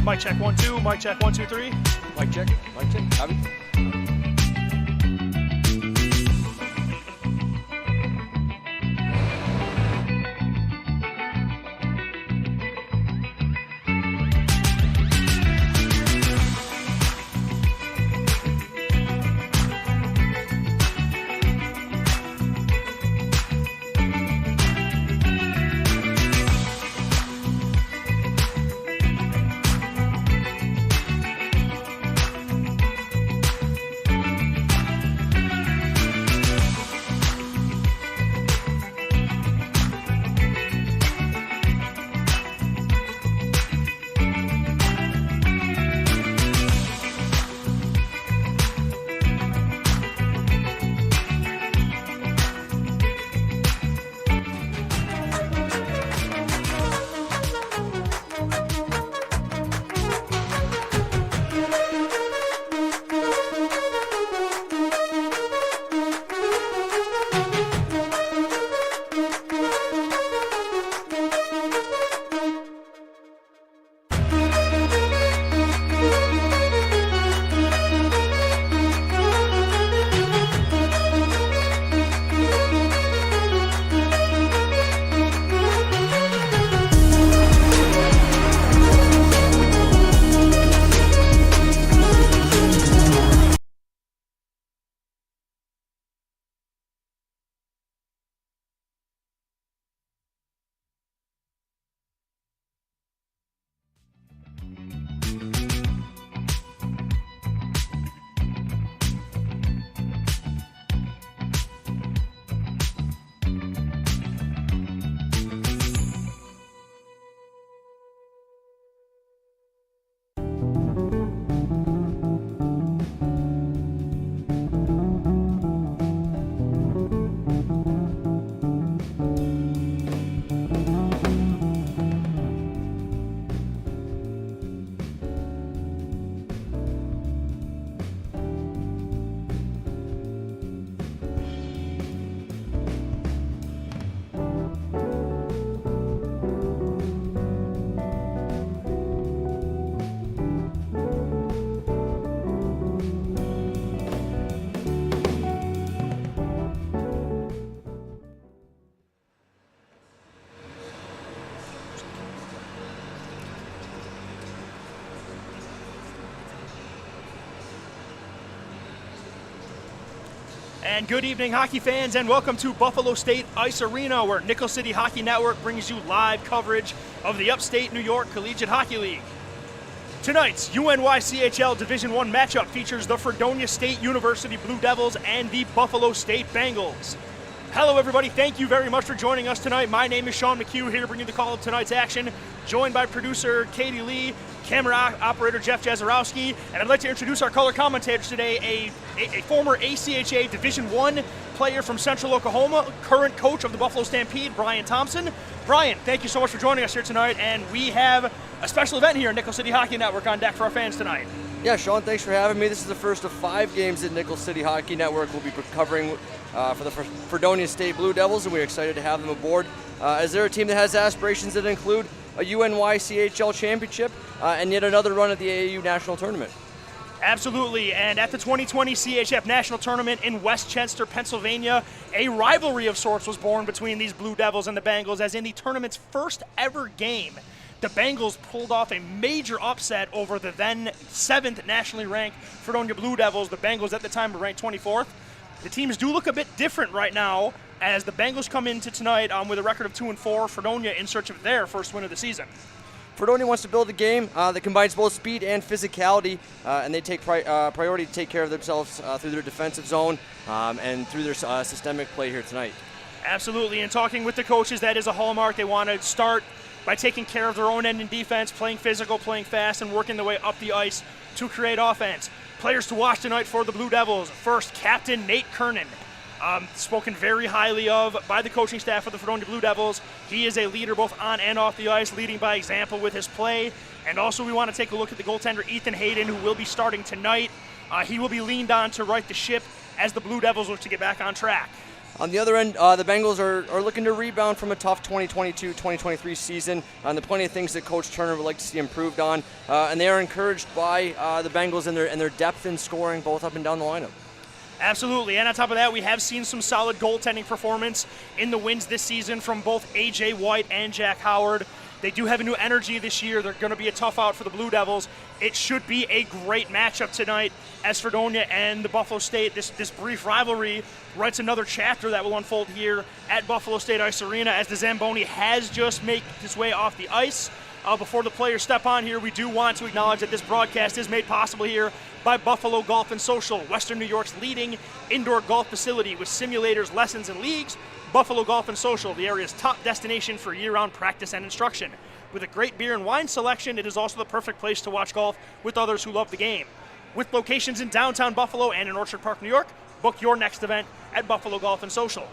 Mic check 1 2. Mic check 1 2 3. Mic check. Mic check. Copy. And good evening, hockey fans, and welcome to Buffalo State Ice Arena, where Nickel City Hockey Network brings you live coverage of the Upstate New York Collegiate Hockey League. Tonight's UNYCHL Division I matchup features the Fredonia State University Blue Devils and the Buffalo State Bengals. Hello, everybody. Thank you very much for joining us tonight. My name is Sean McHugh, here to bring you the call of tonight's action, joined by producer Katie Lee, camera operator Jeff Jazarowski, and I'd like to introduce our color commentators today, a former ACHA Division I player from Central Oklahoma, current coach of the Buffalo Stampede, Brian Thompson. Brian, thank you so much for joining us here tonight, and we have a special event here at Nickel City Hockey Network on deck for our fans tonight. Yeah, Sean, thanks for having me. This is the first of 5 games that Nickel City Hockey Network will be covering for the Fredonia State Blue Devils, and we're excited to have them aboard. As they're a team that has aspirations that include a UNYCHL championship and yet another run at the AAU national tournament. Absolutely, and at the 2020 CHF National Tournament in Westchester, Pennsylvania, a rivalry of sorts was born between these Blue Devils and the Bengals, as in the tournament's first ever game, the Bengals pulled off a major upset over the then 7th nationally ranked Fredonia Blue Devils. The Bengals at the time were ranked 24th. The teams do look a bit different right now, as the Bengals come into tonight with a record of 2-4, Fredonia in search of their first win of the season. Fredonia wants to build a game that combines both speed and physicality, and they take priority to take care of themselves through their defensive zone and through their systemic play here tonight. Absolutely, and talking with the coaches, that is a hallmark. They want to start by taking care of their own end in defense, playing physical, playing fast, and working their way up the ice to create offense. Players to watch tonight for the Blue Devils. First, Captain Nate Kernan. Spoken very highly of by the coaching staff of the Fredonia Blue Devils. He is a leader both on and off the ice, leading by example with his play. And also we want to take a look at the goaltender Ethan Hayden, who will be starting tonight. He will be leaned on to right the ship as the Blue Devils look to get back on track. On the other end, the Bengals are looking to rebound from a tough 2022-2023 season. And there are plenty of things that Coach Turner would like to see improved on. And they are encouraged by the Bengals and their depth in scoring, both up and down the lineup. Absolutely, and on top of that, we have seen some solid goaltending performance in the wins this season from both A.J. White and Jack Howard. They do have a new energy this year. They're going to be a tough out for the Blue Devils. It should be a great matchup tonight as Fredonia and the Buffalo State. This brief rivalry writes another chapter that will unfold here at Buffalo State Ice Arena as the Zamboni has just made his way off the ice. Before the players step on here, we do want to acknowledge that this broadcast is made possible here by Buffalo Golf and Social, Western New York's leading indoor golf facility with simulators, lessons, and leagues. Buffalo Golf and Social, the area's top destination for year-round practice and instruction. With a great beer and wine selection, it is also the perfect place to watch golf with others who love the game. With locations in downtown Buffalo and in Orchard Park, New York, book your next event at Buffalo Golf and Social.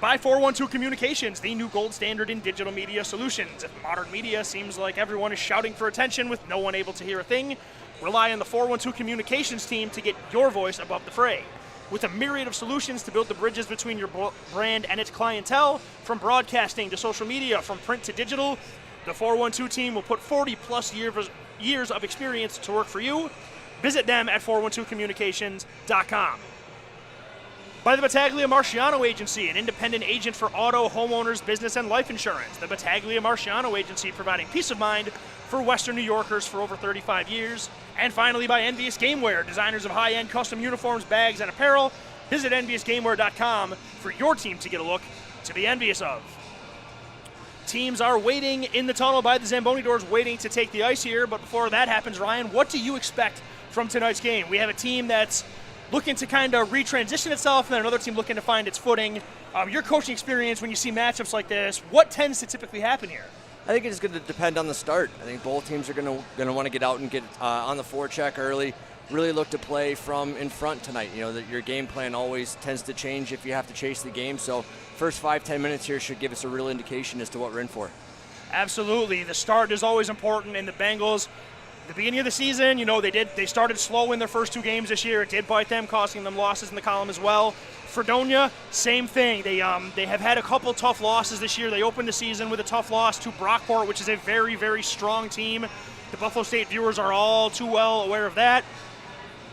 By 412 Communications, the new gold standard in digital media solutions. If modern media seems like everyone is shouting for attention with no one able to hear a thing, rely on the 412 Communications team to get your voice above the fray. With a myriad of solutions to build the bridges between your brand and its clientele, from broadcasting to social media, from print to digital, the 412 team will put 40-plus years of experience to work for you. Visit them at 412communications.com. By the Battaglia Marciano Agency, an independent agent for auto, homeowners, business, and life insurance. The Battaglia Marciano Agency, providing peace of mind for Western New Yorkers for over 35 years. And finally, by Envious Gameware, designers of high-end custom uniforms, bags, and apparel. Visit enviousgameware.com for your team to get a look to be envious of. Teams are waiting in the tunnel by the Zamboni doors, waiting to take the ice here. But before that happens, Ryan, what do you expect from tonight's game? We have a team that's looking to kind of retransition itself, and then another team looking to find its footing. Your coaching experience when you see matchups like this, what tends to typically happen here? I think it's going to depend on the start. I think both teams are going to want to get out and get on the forecheck early. Really look to play from in front tonight. You know that your game plan always tends to change if you have to chase the game. So first 5-10 minutes here should give us a real indication as to what we're in for. Absolutely, the start is always important, and the Bengals, the beginning of the season, they started slow in their first two games this year. It did bite them, costing them losses in the column as well. Fredonia, same thing. They have had a couple tough losses this year. They opened the season with a tough loss to Brockport, which is a very, very strong team. The Buffalo State viewers are all too well aware of that.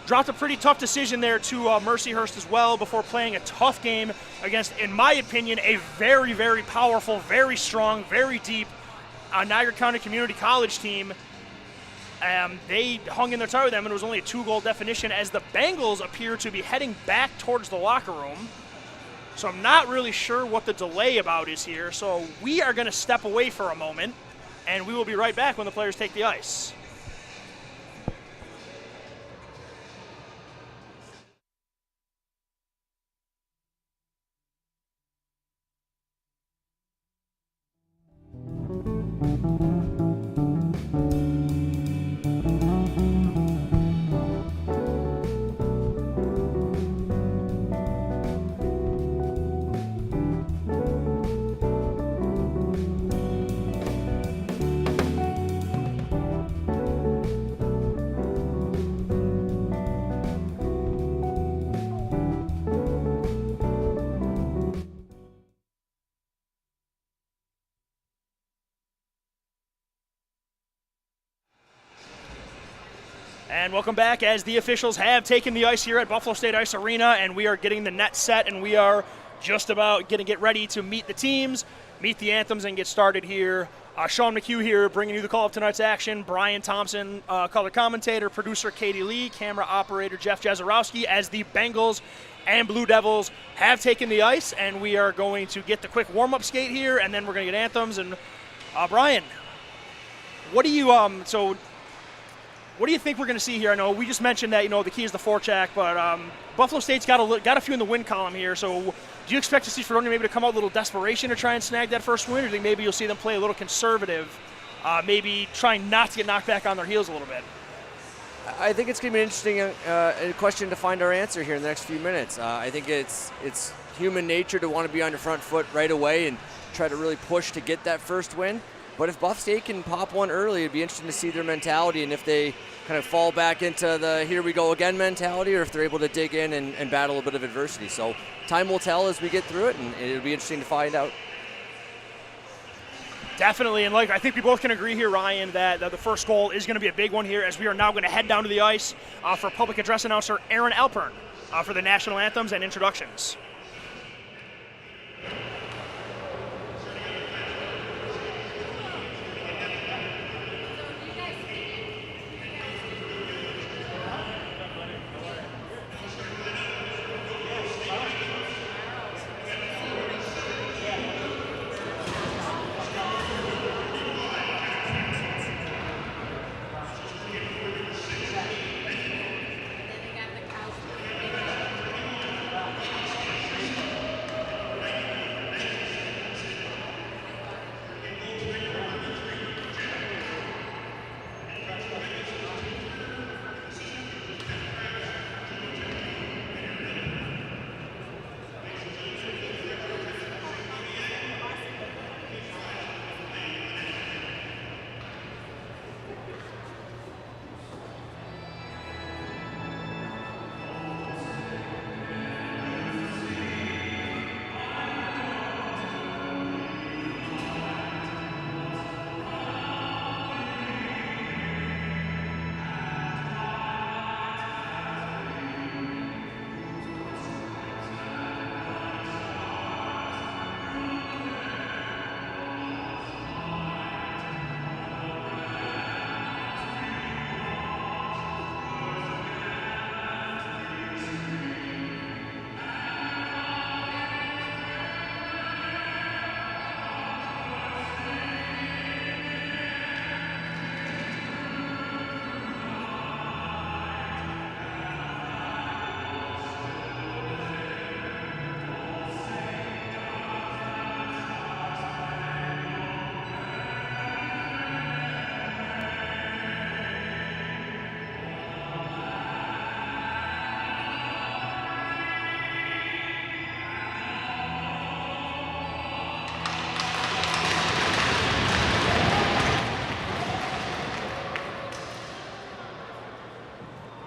Dropped a pretty tough decision there to Mercyhurst as well before playing a tough game against, in my opinion, a very, very powerful, very strong, very deep Niagara County Community College team. They hung in their tie with them, and it was only a 2-goal definition as the Bengals appear to be heading back towards the locker room. So I'm not really sure what the delay about is here. So we are going to step away for a moment, and we will be right back when the players take the ice. And welcome back as the officials have taken the ice here at Buffalo State Ice Arena, and we are getting the net set, and we are just about going to get ready to meet the teams, meet the anthems, and get started here. Sean McHugh here bringing you the call of tonight's action. Brian Thompson, color commentator, producer Katie Lee, camera operator Jeff Jazarowski, as the Bengals and Blue Devils have taken the ice, and we are going to get the quick warm-up skate here, and then we're going to get anthems. And Brian, what do you what do you think we're going to see here? I know we just mentioned that the key is the forecheck, but Buffalo State's got a few in the win column here. So do you expect to see Fredonia maybe to come out with a little desperation to try and snag that first win, or do you think maybe you'll see them play a little conservative, maybe trying not to get knocked back on their heels a little bit? I think it's going to be an interesting question to find our answer here in the next few minutes. I think it's human nature to want to be on your front foot right away and try to really push to get that first win. But if Buff State can pop one early, it'd be interesting to see their mentality and if they kind of fall back into the here we go again mentality, or if they're able to dig in and battle a bit of adversity. So time will tell as we get through it, and it'll be interesting to find out. Definitely, and I think we both can agree here, Ryan, that the first goal is going to be a big one here, as we are now going to head down to the ice for public address announcer Aaron Alpern for the national anthems and introductions.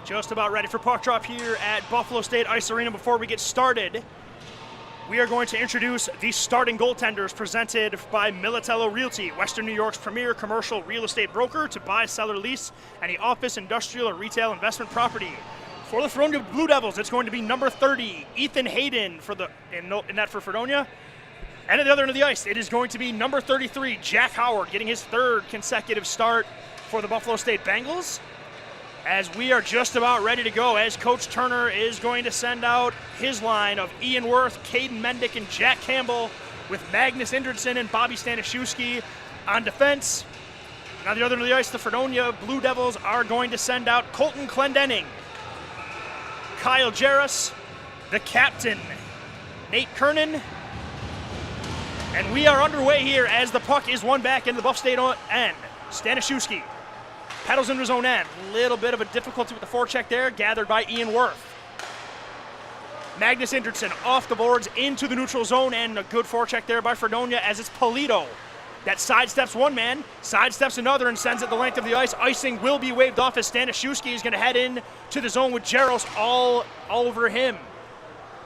Just about ready for puck drop here at Buffalo State Ice Arena. Before we get started, we are going to introduce the starting goaltenders presented by Militello Realty, Western New York's premier commercial real estate broker to buy, sell, or lease any office, industrial, or retail investment property. For the Fredonia Blue Devils, it's going to be number 30, Ethan Hayden in net for Fredonia. And at the other end of the ice, it is going to be number 33, Jack Howard, getting his third consecutive start for the Buffalo State Bengals. As we are just about ready to go, as Coach Turner is going to send out his line of Ian Worth, Caden Mendick, and Jack Campbell, with Magnus Indridson and Bobby Stanishewski on defense. And on the other end of the ice, the Fredonia Blue Devils are going to send out Colton Clendenning, Kyle Jarris, the captain, Nate Kernan. And we are underway here as the puck is won back into the Buff State end. Stanishewski paddles into his own end. Little bit of a difficulty with the forecheck there, gathered by Ian Worth. Magnus Indridson off the boards into the neutral zone, and a good forecheck there by Fredonia as it's Polito that sidesteps one man, sidesteps another, and sends it the length of the ice. Icing will be waved off as Stanishewski is going to head in to the zone with Jaros all over him.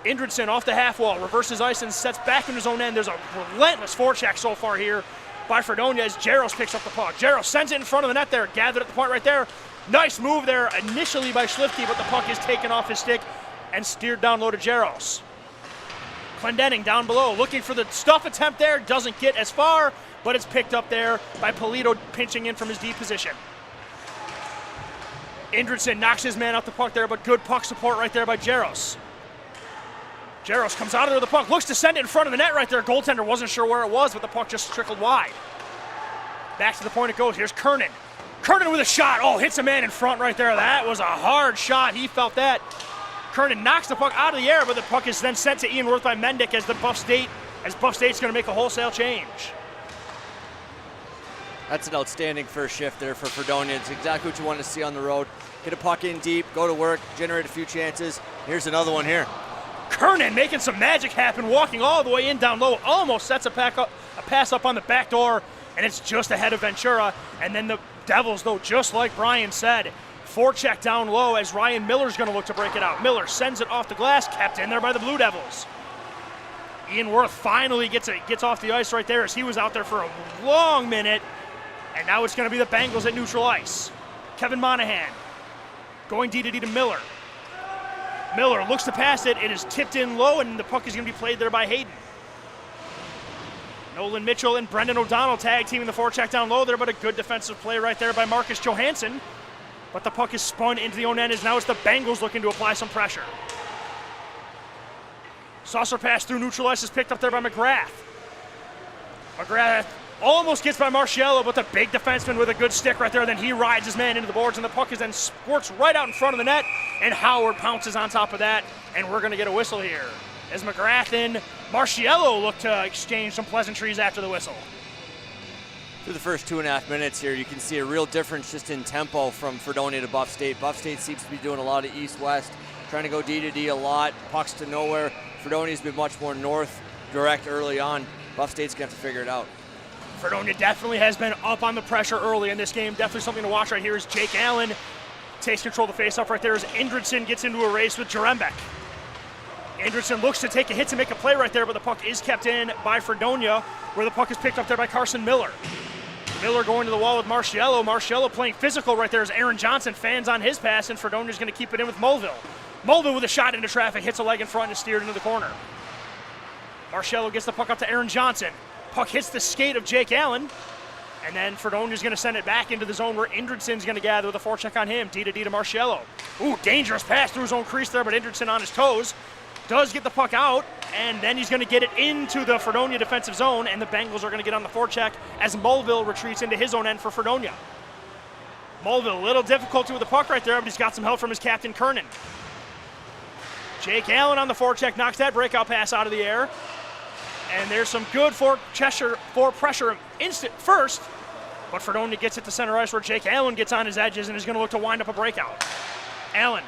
Indridson off the half wall, reverses ice and sets back in his own end. There's a relentless forecheck so far here by Fredonia as Jaros picks up the puck. Jaros sends it in front of the net there, gathered at the point right there. Nice move there initially by Schlifte, but the puck is taken off his stick and steered down low to Jaros. Clendenning down below, looking for the stuff attempt there, doesn't get as far, but it's picked up there by Polito pinching in from his D position. Indridson knocks his man off the puck there, but good puck support right there by Jaros. Jaros comes out of the puck, looks to send it in front of the net right there. Goaltender wasn't sure where it was, but the puck just trickled wide. Back to the point it goes. Here's Kernan. Kernan with a shot. Oh, hits a man in front right there. That was a hard shot. He felt that. Kernan knocks the puck out of the air, but the puck is then sent to Ian Worth by Mendick as Buff State's going to make a wholesale change. That's an outstanding first shift there for Fredonia. It's exactly what you want to see on the road. Get a puck in deep, go to work, generate a few chances. Here's another one here. Kernan making some magic happen, walking all the way in down low, almost sets a pass up on the back door and it's just ahead of Ventura. And then the Devils, though, just like Brian said, forecheck down low as Ryan Miller's going to look to break it out. Miller sends it off the glass, kept in there by the Blue Devils. Ian Worth finally gets off the ice right there as he was out there for a long minute. And now it's going to be the Bengals at neutral ice. Kevin Monahan going D to Miller. Miller looks to pass it. It is tipped in low, and the puck is going to be played there by Hayden. Nolan Mitchell and Brendan O'Donnell tag teaming the forecheck down low there, but a good defensive play right there by Marcus Johansson. But the puck is spun into the own end as now it's the Bengals looking to apply some pressure. Saucer pass through neutral ice is picked up there by McGrath. McGrath almost gets by Marciello, but the big defenseman with a good stick right there. Then he rides his man into the boards, and the puck is then squirts right out in front of the net, and Howard pounces on top of that, and we're going to get a whistle here as McGrath and Marciello look to exchange some pleasantries after the whistle. Through the first 2.5 minutes here, you can see a real difference just in tempo from Fredonia to Buff State. Buff State seems to be doing a lot of east-west, trying to go D to D a lot, pucks to nowhere. Fredonia's been much more north direct early on. Buff State's going to have to figure it out. Fredonia definitely has been up on the pressure early in this game. Definitely something to watch right here as Jake Allen takes control of the faceoff right there as Indridson gets into a race with Jarembek. Indridson looks to take a hit to make a play right there, but the puck is kept in by Fredonia, where the puck is picked up there by Carson Miller. Miller going to the wall with Marciello. Marciello playing physical right there as Aaron Johnson fans on his pass, and Fredonia's going to keep it in with Mulville. Mulville with a shot into traffic, hits a leg in front and is steered into the corner. Marciello gets the puck up to Aaron Johnson. Puck hits the skate of Jake Allen, and then Fredonia's going to send it back into the zone where Indridson's going to gather with a forecheck on him. D to Marciello. Ooh, dangerous pass through his own crease there, but Indridson on his toes. Does get the puck out, and then he's going to get it into the Fredonia defensive zone, and the Bengals are going to get on the forecheck as Mulville retreats into his own end for Fredonia. Mulville, a little difficulty with the puck right there, but he's got some help from his captain, Kernan. Jake Allen on the forecheck knocks that breakout pass out of the air. And there's some good for pressure instant first, but Fredonia gets it to center ice where Jake Allen gets on his edges and is going to look to wind up a breakout. Allen.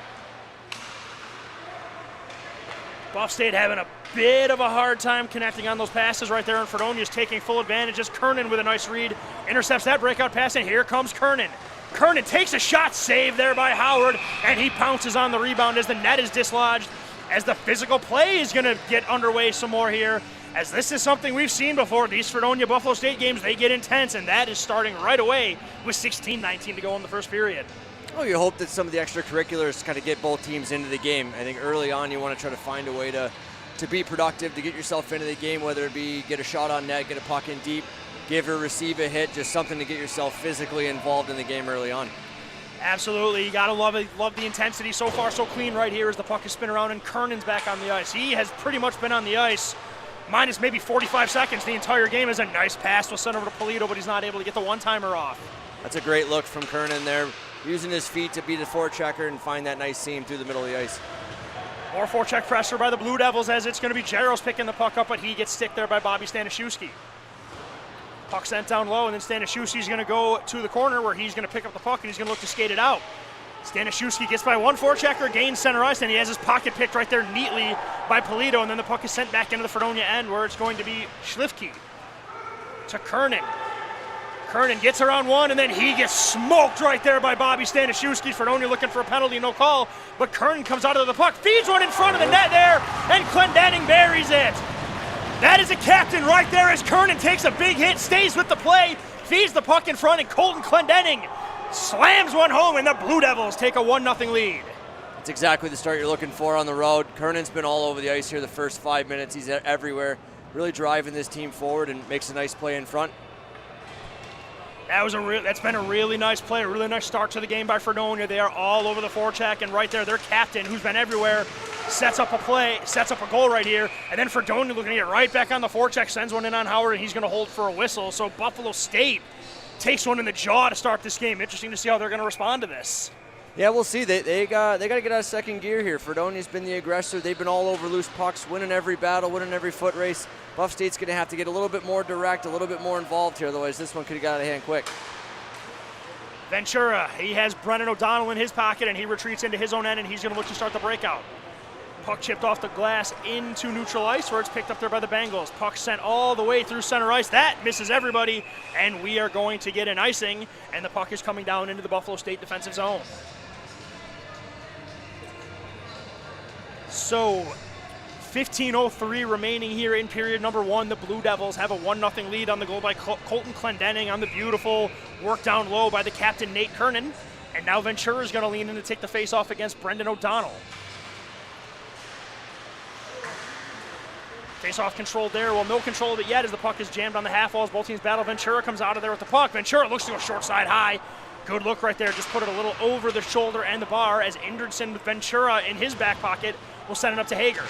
Buff State having a bit of a hard time connecting on those passes right there, and Fredonia's taking full advantage as Kernan with a nice read intercepts that breakout pass, and here comes Kernan. Kernan takes a shot, saved there by Howard, and he pounces on the rebound as the net is dislodged, as the physical play is going to get underway some more here. As this is something we've seen before, these Fredonia-Buffalo State games, they get intense, and that is starting right away with 16-19 to go in the first period. Oh, you hope that some of the extracurriculars kind of get both teams into the game. I think early on you want to try to find a way to be productive, to get yourself into the game, whether it be get a shot on net, get a puck in deep, give or receive a hit, just something to get yourself physically involved in the game early on. Absolutely, you gotta love it. Love the intensity. So far, so clean right here as the puck is spinning around and Kernan's back on the ice. He has pretty much been on the ice minus maybe 45 seconds the entire game. As a nice pass was sent over to Polito, but he's not able to get the one-timer off. That's a great look from Kernan there, using his feet to beat a forechecker and find that nice seam through the middle of the ice. More forecheck pressure by the Blue Devils as it's going to be Jaros picking the puck up, but he gets sticked there by Bobby Stanishewski. Puck sent down low, and then Stanishewski's going to go to the corner where he's going to pick up the puck and he's going to look to skate it out. Stanishewski gets by one forechecker, gains center ice, and he has his pocket picked right there neatly by Polito, and then the puck is sent back into the Fredonia end where it's going to be Schlifke to Kernan. Kernan gets around one, and then he gets smoked right there by Bobby Stanishewski. Fredonia looking for a penalty, no call, but Kernan comes out of the puck, feeds one in front of the net there, and Clendenning buries it. That is a captain right there as Kernan takes a big hit, stays with the play, feeds the puck in front, and Colton Clendenning slams one home, and the Blue Devils take a 1-0 lead. That's exactly the start you're looking for on the road. Kernan's been all over the ice here the first 5 minutes. He's everywhere, really driving this team forward and makes a nice play in front. That's been a really nice play, a really nice start to the game by Fredonia. They are all over the forecheck, and right there, their captain, who's been everywhere, sets up a play, sets up a goal right here, and then Fredonia looking to get right back on the forecheck, sends one in on Howard, and he's going to hold for a whistle. So Buffalo State takes one in the jaw to start this game. Interesting to see how they're going to respond to this. Yeah, we'll see. They got to get out of second gear here. Fredonia's been the aggressor. They've been all over loose pucks, winning every battle, winning every foot race. Buff State's going to have to get a little bit more direct, a little bit more involved here. Otherwise, this one could have got out of hand quick. Ventura, he has Brennan O'Donnell in his pocket, and he retreats into his own end, and he's going to look to start the breakout. Puck chipped off the glass into neutral ice where it's picked up there by the Bengals. Puck sent all the way through center ice. That misses everybody, and we are going to get an icing, and the puck is coming down into the Buffalo State defensive zone. So 15:03 remaining here in period number 1. The Blue Devils have a 1-0 lead on the goal by Colton Clendenning on the beautiful work down low by the captain, Nate Kernan. And now Ventura is going to lean in to take the face-off against Brendan O'Donnell. Face-off controlled there. Well, no control of it yet as the puck is jammed on the half walls. Both teams battle. Ventura comes out of there with the puck. Ventura looks to go short side high. Good look right there. Just put it a little over the shoulder and the bar as Indridson with Ventura in his back pocket will send it up to Hager.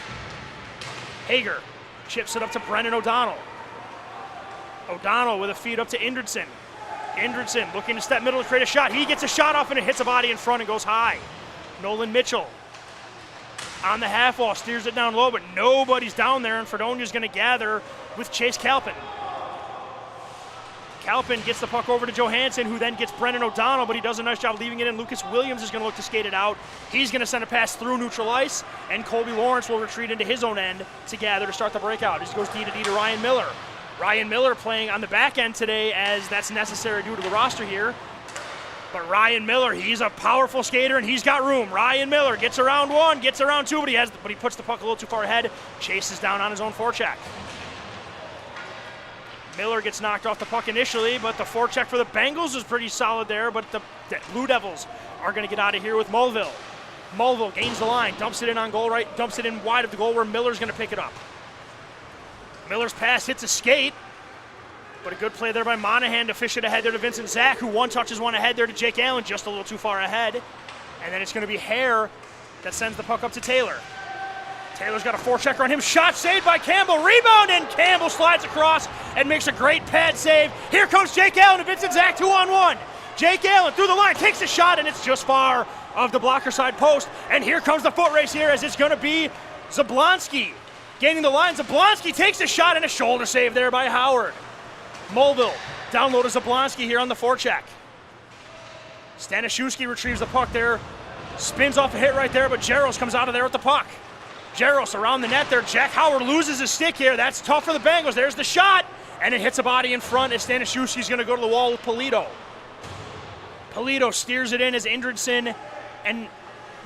Hager chips it up to Brendan O'Donnell. O'Donnell with a feed up to Indridson. Indridson looking to step middle to create a shot. He gets a shot off and it hits a body in front and goes high. Nolan Mitchell on the half wall, steers it down low, but nobody's down there, and Fredonia's going to gather with Chase Calpin. Calpin gets the puck over to Johansson, who then gets Brendan O'Donnell, but he does a nice job leaving it in. Lucas Williams is going to look to skate it out. He's going to send a pass through neutral ice, and Colby Lawrence will retreat into his own end to gather to start the breakout. He goes D to Ryan Miller. Ryan Miller playing on the back end today as that's necessary due to the roster here. But Ryan Miller, he's a powerful skater and he's got room. Ryan Miller gets around one, gets around two, but he puts the puck a little too far ahead. Chases down on his own forecheck. Miller gets knocked off the puck initially, but the forecheck for the Bengals is pretty solid there, but the Blue Devils are going to get out of here with Mulville. Mulville gains the line, dumps it in on goal right, dumps it in wide of the goal where Miller's going to pick it up. Miller's pass hits a skate, but a good play there by Monahan to fish it ahead there to Vincent Zach, who one touches one ahead there to Jake Allen, just a little too far ahead. And then it's going to be Hare that sends the puck up to Taylor. Taylor's got a forechecker on him. Shot saved by Campbell. Rebound, and Campbell slides across and makes a great pad save. Here comes Jake Allen and Vincent Zach 2-on-1. Jake Allen through the line, takes a shot, and it's just far of the blocker side post. And here comes the foot race here as it's going to be Zablonski gaining the line. Zablonski takes a shot and a shoulder save there by Howard. Mulville down low to Zablonski here on the forecheck. Stanishewski retrieves the puck there. Spins off a hit right there, but Jaros comes out of there with the puck. Jaros around the net there. Jack Howard loses his stick here. That's tough for the Bengals. There's the shot, and it hits a body in front as Stanishewski's going to go to the wall with Polito. Polito steers it in as Indridson and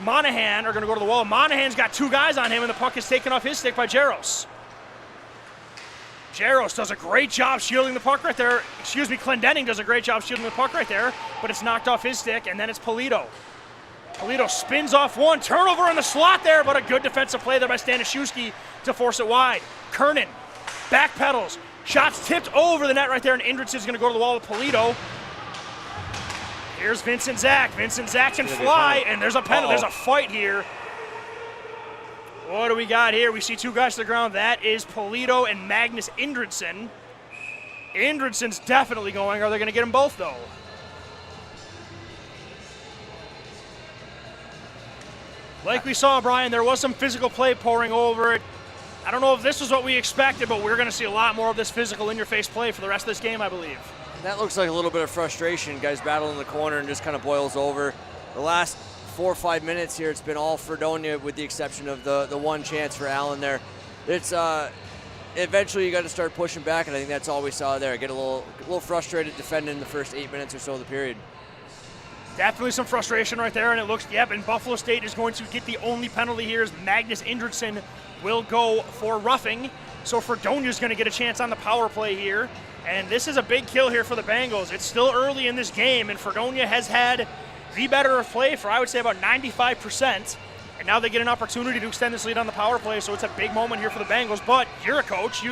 Monahan are going to go to the wall. Monahan's got two guys on him, and the puck is taken off his stick by Jaros. Jaros does a great job shielding the puck right there. Clendenning does a great job shielding the puck right there, but it's knocked off his stick, and then it's Polito. Polito spins off one, turnover in the slot there, but a good defensive play there by Stanishewski to force it wide. Kernan backpedals, shots tipped over the net right there, and Indridson's going to go to the wall with Polito. Here's Vincent Zach. Vincent Zach can fly, and there's a penalty. There's a fight here. What do we got here? We see two guys to the ground. That is Polito and Magnus Indridson. Indridson's definitely going. Are they going to get them both, though? Like we saw, Brian, there was some physical play pouring over it. I don't know if this was what we expected, but we're going to see a lot more of this physical in-your-face play for the rest of this game, I believe. That looks like a little bit of frustration. Guys battle in the corner and just kind of boils over. The last 4 or 5 minutes here, it's been all Fredonia with the exception of the one chance for Allen there. It's eventually you got to start pushing back, and I think that's all we saw there. Get a little frustrated defending in the first 8 minutes or so of the period. Definitely some frustration right there, and it looks, and Buffalo State is going to get the only penalty here as Magnus Indridson will go for roughing. So Fredonia's going to get a chance on the power play here, and this is a big kill here for the Bengals. It's still early in this game, and Fredonia has had the better of play for, I would say, about 95%. And now they get an opportunity to extend this lead on the power play, so it's a big moment here for the Bengals. But you're a coach.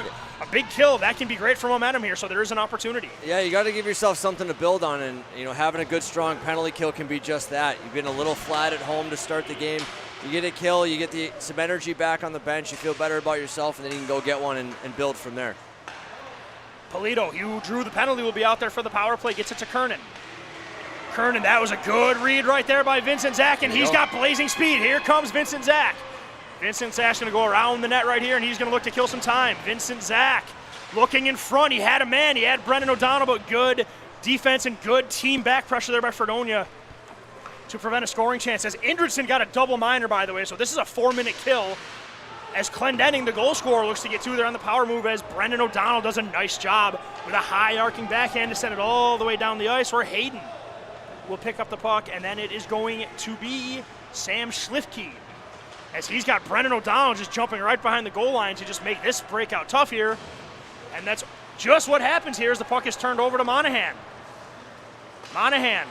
A big kill, that can be great for momentum here, so there is an opportunity. Yeah, you got to give yourself something to build on, and having a good, strong penalty kill can be just that. You've been a little flat at home to start the game. You get a kill, you get some energy back on the bench, you feel better about yourself, and then you can go get one and build from there. Polito, who drew the penalty, will be out there for the power play, gets it to Kernan. Kernan, that was a good read right there by Vincent Zach, and he's got blazing speed. Here comes Vincent Zach. Vincent Zach's going to go around the net right here, and he's going to look to kill some time. Vincent Zach looking in front. He had a man. He had Brendan O'Donnell, but good defense and good team back pressure there by Fredonia. to prevent a scoring chance. As Indridson got a double minor, by the way, so this is a 4-minute kill. As Clendenning, the goal scorer, looks to get two there on the power move, as Brendan O'Donnell does a nice job with a high arcing backhand to send it all the way down the ice, where Hayden will pick up the puck, and then it is going to be Sam Schlifke, as he's got Brendan O'Donnell just jumping right behind the goal line to just make this breakout tough here. And that's just what happens here as the puck is turned over to Monahan. Monahan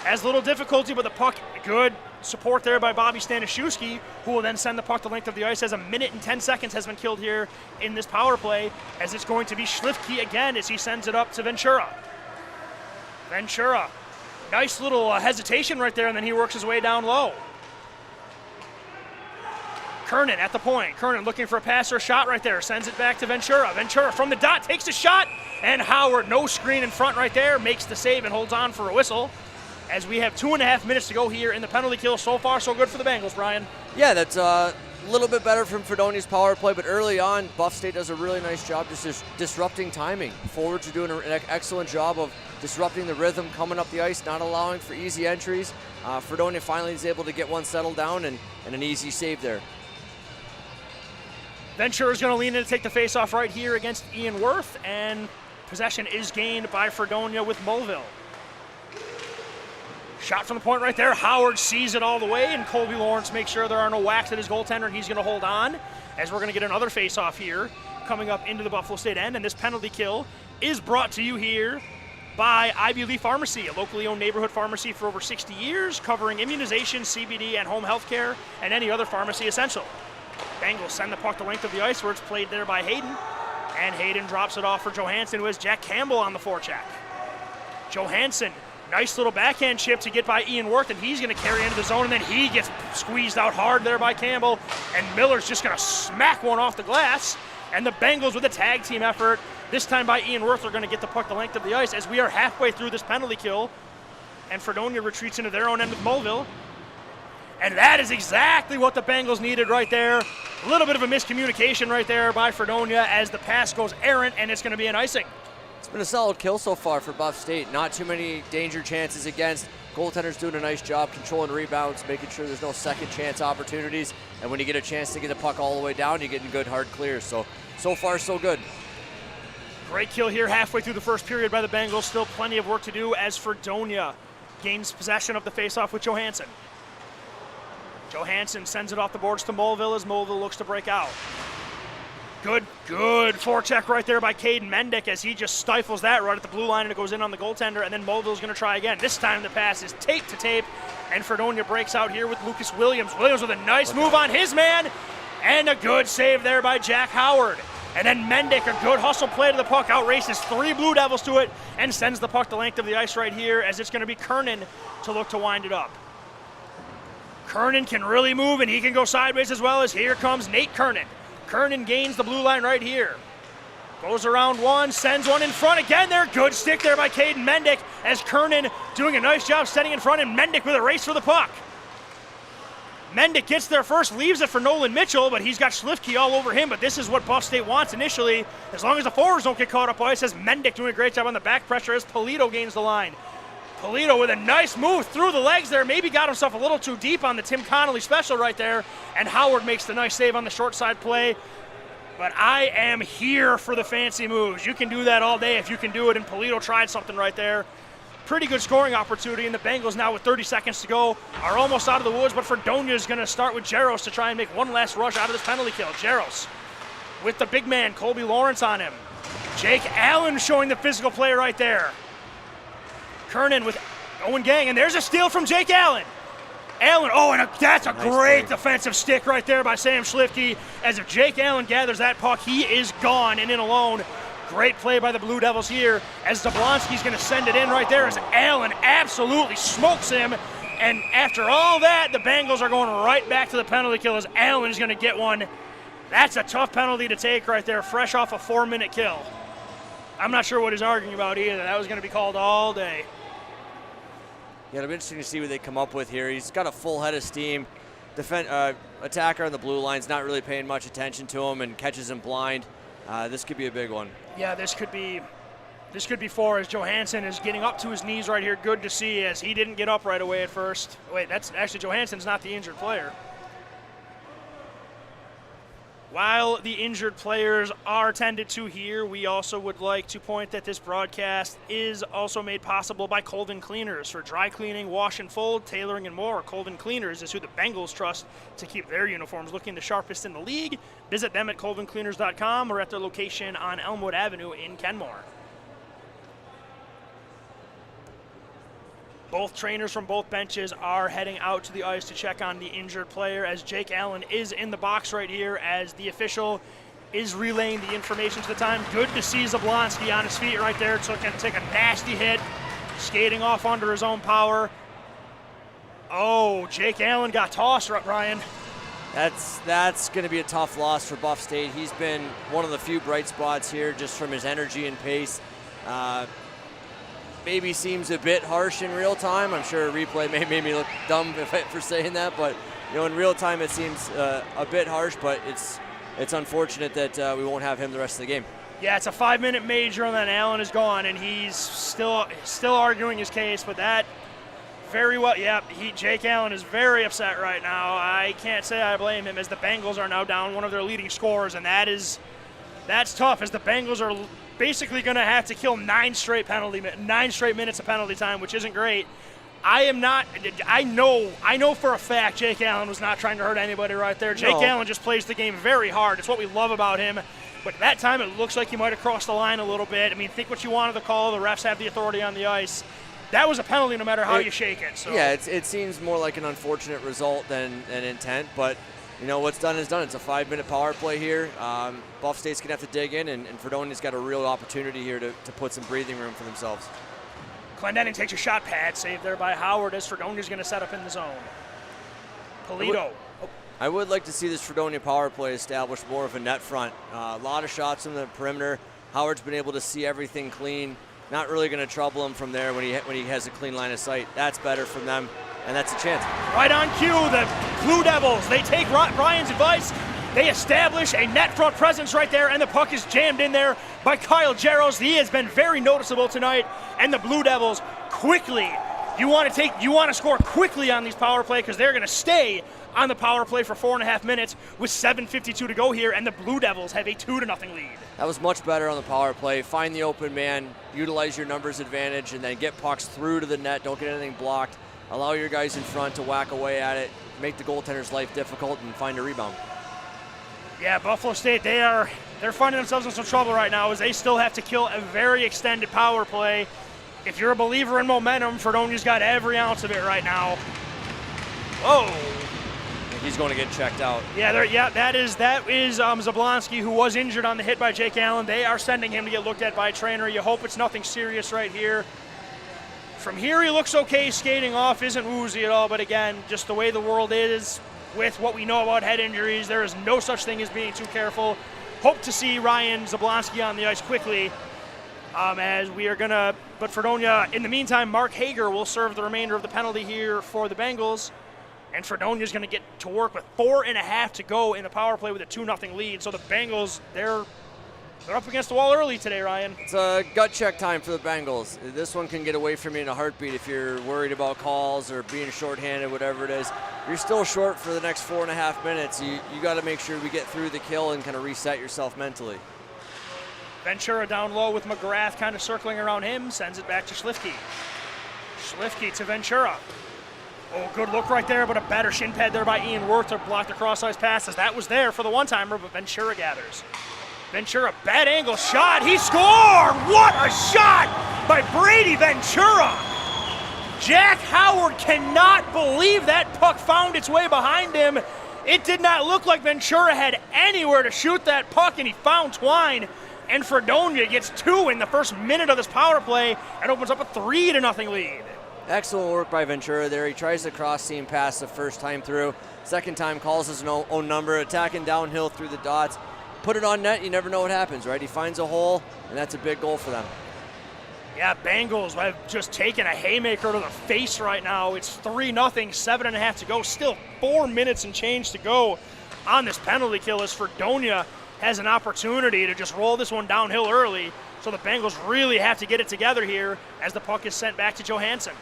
has little difficulty, but the puck, good support there by Bobby Staniszewski, who will then send the puck the length of the ice, as 1 minute and 10 seconds has been killed here in this power play, as it's going to be Schlifke again as he sends it up to Ventura. Ventura, nice little hesitation right there, and then he works his way down low. Kernan at the point. Kernan looking for a pass or a shot right there. Sends it back to Ventura. Ventura from the dot takes a shot, and Howard, no screen in front right there, makes the save and holds on for a whistle. As we have 2.5 minutes to go here in the penalty kill. So far, so good for the Bengals, Brian. Yeah, that's a little bit better from Fredonia's power play, but early on, Buff State does a really nice job just disrupting timing. Forwards are doing an excellent job of disrupting the rhythm, coming up the ice, not allowing for easy entries. Fredonia finally is able to get one settled down and an easy save there. Ventura is going to lean in to take the face-off right here against Ian Worth, and possession is gained by Fredonia with Mulville. Shot from the point right there. Howard sees it all the way, and Colby Lawrence makes sure there are no whacks at his goaltender, and he's going to hold on, as we're going to get another face-off here coming up into the Buffalo State end. And this penalty kill is brought to you here by Ivy Lee Pharmacy, a locally owned neighborhood pharmacy for over 60 years, covering immunization, CBD, and home health care, and any other pharmacy essential. Bengals send the puck the length of the ice, where it's played there by Hayden, and Hayden drops it off for Johansson, who has Jack Campbell on the forecheck. Johansson, nice little backhand chip to get by Ian Worth, and he's going to carry into the zone, and then he gets squeezed out hard there by Campbell, and Miller's just going to smack one off the glass, and the Bengals with a tag team effort, this time by Ian Worth, are going to get the puck the length of the ice, as we are halfway through this penalty kill, and Fredonia retreats into their own end with Mulville. And that is exactly what the Bengals needed right there. A little bit of a miscommunication right there by Fredonia, as the pass goes errant, and it's going to be an icing. It's been a solid kill so far for Buff State. Not too many danger chances against. Goaltender's doing a nice job controlling rebounds, making sure there's no second chance opportunities. And when you get a chance to get the puck all the way down, you're getting good hard clears. So far, so good. Great kill here halfway through the first period by the Bengals. Still plenty of work to do as Fredonia gains possession of the faceoff with Johansson. Johansson sends it off the boards to Mulville as Mulville looks to break out. Good forecheck right there by Caden Mendick, as he just stifles that right at the blue line, and it goes in on the goaltender, and then Mulville's going to try again. This time the pass is tape to tape, and Fredonia breaks out here with Lucas Williams. Williams with a nice move on his man, and a good save there by Jack Howard. And then Mendick, a good hustle play to the puck, outraces 3 Blue Devils to it, and sends the puck the length of the ice right here, as it's going to be Kernan to look to wind it up. Kernan can really move, and he can go sideways as well, as here comes Nate Kernan. Kernan gains the blue line right here. Goes around one, sends one in front again there. Good stick there by Caden Mendick, as Kernan doing a nice job setting in front, and Mendick with a race for the puck. Mendick gets there first, leaves it for Nolan Mitchell, but he's got Schlifke all over him, but this is what Buff State wants initially, as long as the forwards don't get caught up by it. Says Mendick doing a great job on the back pressure as Polito gains the line. Polito with a nice move through the legs there, maybe got himself a little too deep on the Tim Connolly special right there, and Howard makes the nice save on the short side play. But I am here for the fancy moves. You can do that all day if you can do it, and Polito tried something right there. Pretty good scoring opportunity, and the Bengals now with 30 seconds to go are almost out of the woods, but Fredonia is going to start with Jaros to try and make one last rush out of this penalty kill. Jaros with the big man, Colby Lawrence on him. Jake Allen showing the physical play right there. Kernan with Owen Gang, and there's a steal from Jake Allen. Allen, that's a great defensive stick right there by Sam Schlifke, as if Jake Allen gathers that puck, he is gone and in alone. Great play by the Blue Devils here, as Zablonski's going to send it in right there, as Allen absolutely smokes him. And after all that, the Bengals are going right back to the penalty kill, as Allen is going to get one. That's a tough penalty to take right there, fresh off a 4-minute kill. I'm not sure what he's arguing about either. That was going to be called all day. Yeah, it'll be interesting to see what they come up with here. He's got a full head of steam. Attacker on the blue line's not really paying much attention to him and catches him blind. This could be a big one. Yeah, this could be This could be 4 as Johansson is getting up to his knees right here. Good to see as he didn't get up right away at first. Wait, that's actually Johansson's not the injured player. While the injured players are tended to here, we also would like to point that this broadcast is also made possible by Colvin Cleaners. For dry cleaning, wash and fold, tailoring, and more, Colvin Cleaners is who the Bengals trust to keep their uniforms looking the sharpest in the league. Visit them at colvincleaners.com or at their location on Elmwood Avenue in Kenmore. Both trainers from both benches are heading out to the ice to check on the injured player as Jake Allen is in the box right here as the official is relaying the information to the time. Good to see Zablonski on his feet right there. Took a nasty hit, skating off under his own power. Oh, Jake Allen got tossed, Ryan. That's going to be a tough loss for Buff State. He's been one of the few bright spots here just from his energy and pace. Maybe seems a bit harsh in real time. I'm sure a replay made me look dumb for saying that, but in real time it seems a bit harsh. But it's unfortunate that we won't have him the rest of the game. Yeah, it's a 5-minute major, and then Allen is gone, and he's still arguing his case. But that very well, yeah, Jake Allen is very upset right now. I can't say I blame him as the Bengals are now down one of their leading scorers, and that's tough as the Bengals are basically going to have to kill 9 straight minutes of penalty time, which isn't great. I know for a fact Jake Allen was not trying to hurt anybody right there. Jake Allen just plays the game very hard. It's what we love about him. But at that time, it looks like he might have crossed the line a little bit. I mean, think what you want of the call. The refs have the authority on the ice. That was a penalty no matter how you shake it. So. Yeah, it seems more like an unfortunate result than an intent, but what's done is done. It's a 5-minute power play here. Buff State's going to have to dig in, and Fredonia's got a real opportunity here to put some breathing room for themselves. Clendening takes a shot pad, saved there by Howard as Fredonia's going to set up in the zone. Polito. I would like to see this Fredonia power play establish more of a net front. A lot of shots from the perimeter. Howard's been able to see everything clean. Not really going to trouble him from there when he has a clean line of sight. That's better from them. And that's a chance. Right on cue, the Blue Devils, they take Ryan's advice. They establish a net front presence right there, and the puck is jammed in there by Kyle Jaros. He has been very noticeable tonight. And the Blue Devils quickly, you want to score quickly on these power play because they're going to stay on the power play for 4.5 minutes with 7:52 to go here, and the Blue Devils have a 2-0 lead. That was much better on the power play. Find the open man, utilize your numbers advantage, and then get pucks through to the net. Don't get anything blocked. Allow your guys in front to whack away at it, make the goaltender's life difficult, and find a rebound. Yeah, Buffalo State, they're finding themselves in some trouble right now as they still have to kill a very extended power play. If you're a believer in momentum, Fredonia's got every ounce of it right now. Whoa. He's going to get checked out. Yeah, that is Zablonski, who was injured on the hit by Jake Allen. They are sending him to get looked at by a trainer. You hope it's nothing serious right here. From here, he looks okay. Skating off isn't woozy at all, but again, just the way the world is with what we know about head injuries, there is no such thing as being too careful. Hope to see Ryan Zablonski on the ice quickly but Fredonia, in the meantime, Mark Hager will serve the remainder of the penalty here for the Bengals, and Fredonia's going to get to work with 4.5 to go in the power play with a 2-0 lead. So the Bengals, they're up against the wall early today, Ryan. It's a gut check time for the Bengals. This one can get away from you in a heartbeat if you're worried about calls or being shorthanded, whatever it is. You're still short for the next 4.5 minutes. You got to make sure we get through the kill and kind of reset yourself mentally. Ventura down low with McGrath kind of circling around him, sends it back to Schlifke. Schlifke to Ventura. Oh, good look right there, but a better shin pad there by Ian Worth to block the cross-ice passes. That was there for the one-timer, but Ventura gathers. Ventura, bad angle shot. He scored! What a shot by Brady Ventura! Jack Howard cannot believe that puck found its way behind him. It did not look like Ventura had anywhere to shoot that puck, and he found Twine. And Fredonia gets 2 in the first minute of this power play and opens up a 3-0 lead. Excellent work by Ventura there. He tries the cross-seam pass the first time through. Second time calls his own number, attacking downhill through the dots. Put it on net, you never know what happens, right? He finds a hole, and that's a big goal for them. Yeah, Bengals have just taken a haymaker to the face right now. It's 3-0, 7.5 to go. Still 4 minutes and change to go on this penalty kill as Fredonia has an opportunity to just roll this one downhill early. So the Bengals really have to get it together here as the puck is sent back to Johansson.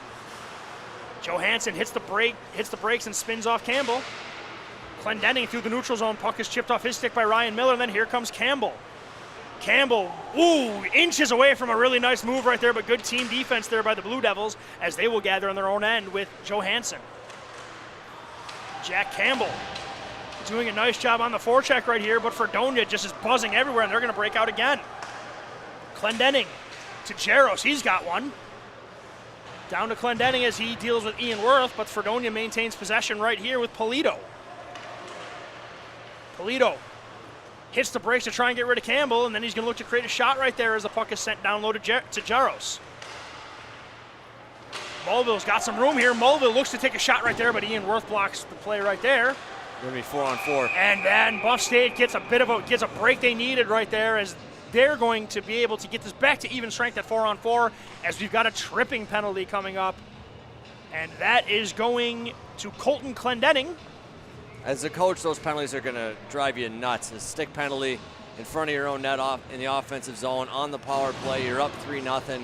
Johansson hits the brakes and spins off Campbell. Clendenning through the neutral zone. Puck is chipped off his stick by Ryan Miller, and then here comes Campbell. Campbell, inches away from a really nice move right there, but good team defense there by the Blue Devils as they will gather on their own end with Johansson. Jack Campbell doing a nice job on the forecheck right here, but Fredonia just is buzzing everywhere, and they're going to break out again. Clendenning to Jaros. He's got one. Down to Clendenning as he deals with Ian Worth, but Fredonia maintains possession right here with Polito. Polito hits the brakes to try and get rid of Campbell, and then he's going to look to create a shot right there as the puck is sent down low to Jaros. Mulville's got some room here. Mulville looks to take a shot right there, but Ian Worth blocks the play right there. Going to be 4-on-4. And then Buff State gets a break they needed right there as they're going to be able to get this back to even strength at 4-on-4 as we've got a tripping penalty coming up. And that is going to Colton Clendenning. As a coach, those penalties are going to drive you nuts. A stick penalty in front of your own net off in the offensive zone on the power play. You're up 3-0.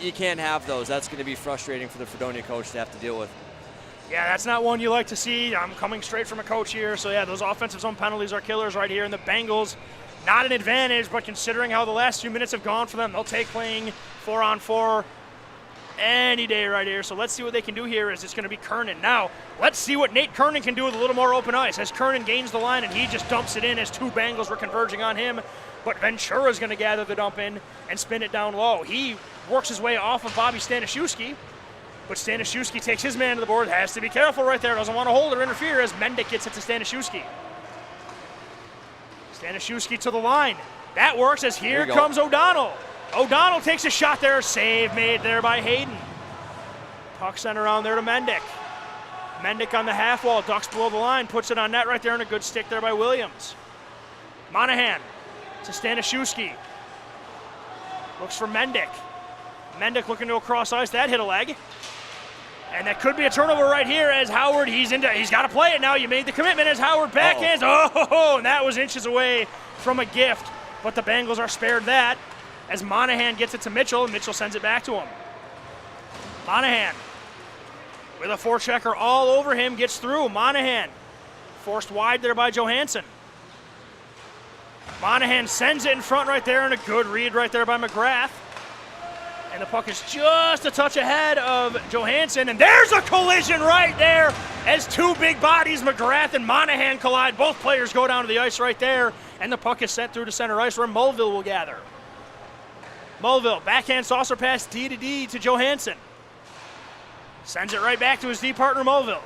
You can't have those. That's going to be frustrating for the Fredonia coach to have to deal with. Yeah, that's not one you like to see. I'm coming straight from a coach here. So, yeah, those offensive zone penalties are killers right here. And the Bengals, not an advantage, but considering how the last few minutes have gone for them, they'll take playing 4-on-4 any day right here. So let's see what they can do here as it's going to be Kernan. Now, let's see what Nate Kernan can do with a little more open ice. As Kernan gains the line and he just dumps it in as two Bengals were converging on him. But Ventura's going to gather the dump in and spin it down low. He works his way off of Bobby Stanishewski. But Stanishewski takes his man to the board. Has to be careful right there. Doesn't want to hold or interfere as Mendick gets it to Stanishewski. Stanishewski to the line. That works as here comes O'Donnell. O'Donnell takes a shot there. Save made there by Hayden. Puck sent around there to Mendick. Mendick on the half wall. Ducks below the line. Puts it on net right there and a good stick there by Williams. Monahan to Stanishewski. Looks for Mendick. Mendick looking to go cross ice. That hit a leg. And that could be a turnover right here as Howard, he's got to play it now. You made the commitment as Howard backhands. And that was inches away from a gift. But the Bengals are spared that as Monahan gets it to Mitchell, and Mitchell sends it back to him. Monahan with a forechecker all over him, gets through. Monahan forced wide there by Johansson. Monahan sends it in front right there, and a good read right there by McGrath. And the puck is just a touch ahead of Johansson, and there's a collision right there as two big bodies, McGrath and Monahan, collide. Both players go down to the ice right there, and the puck is sent through to center ice where Mulville will gather. Mulville, backhand saucer pass D to D to Johansson. Sends it right back to his D partner, Mulville.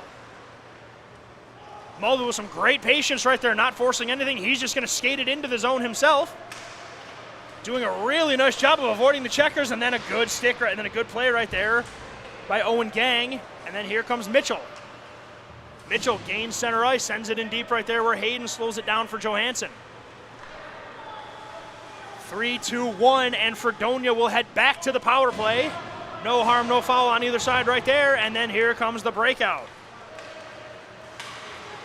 Mulville with some great patience right there, not forcing anything. He's just going to skate it into the zone himself. Doing a really nice job of avoiding the checkers, and then a good stick, and then a good play right there by Owen Gang. And then here comes Mitchell. Mitchell gains center ice, sends it in deep right there where Hayden slows it down for Johansson. 3-2-1, and Fredonia will head back to the power play. No harm, no foul on either side right there, and then here comes the breakout.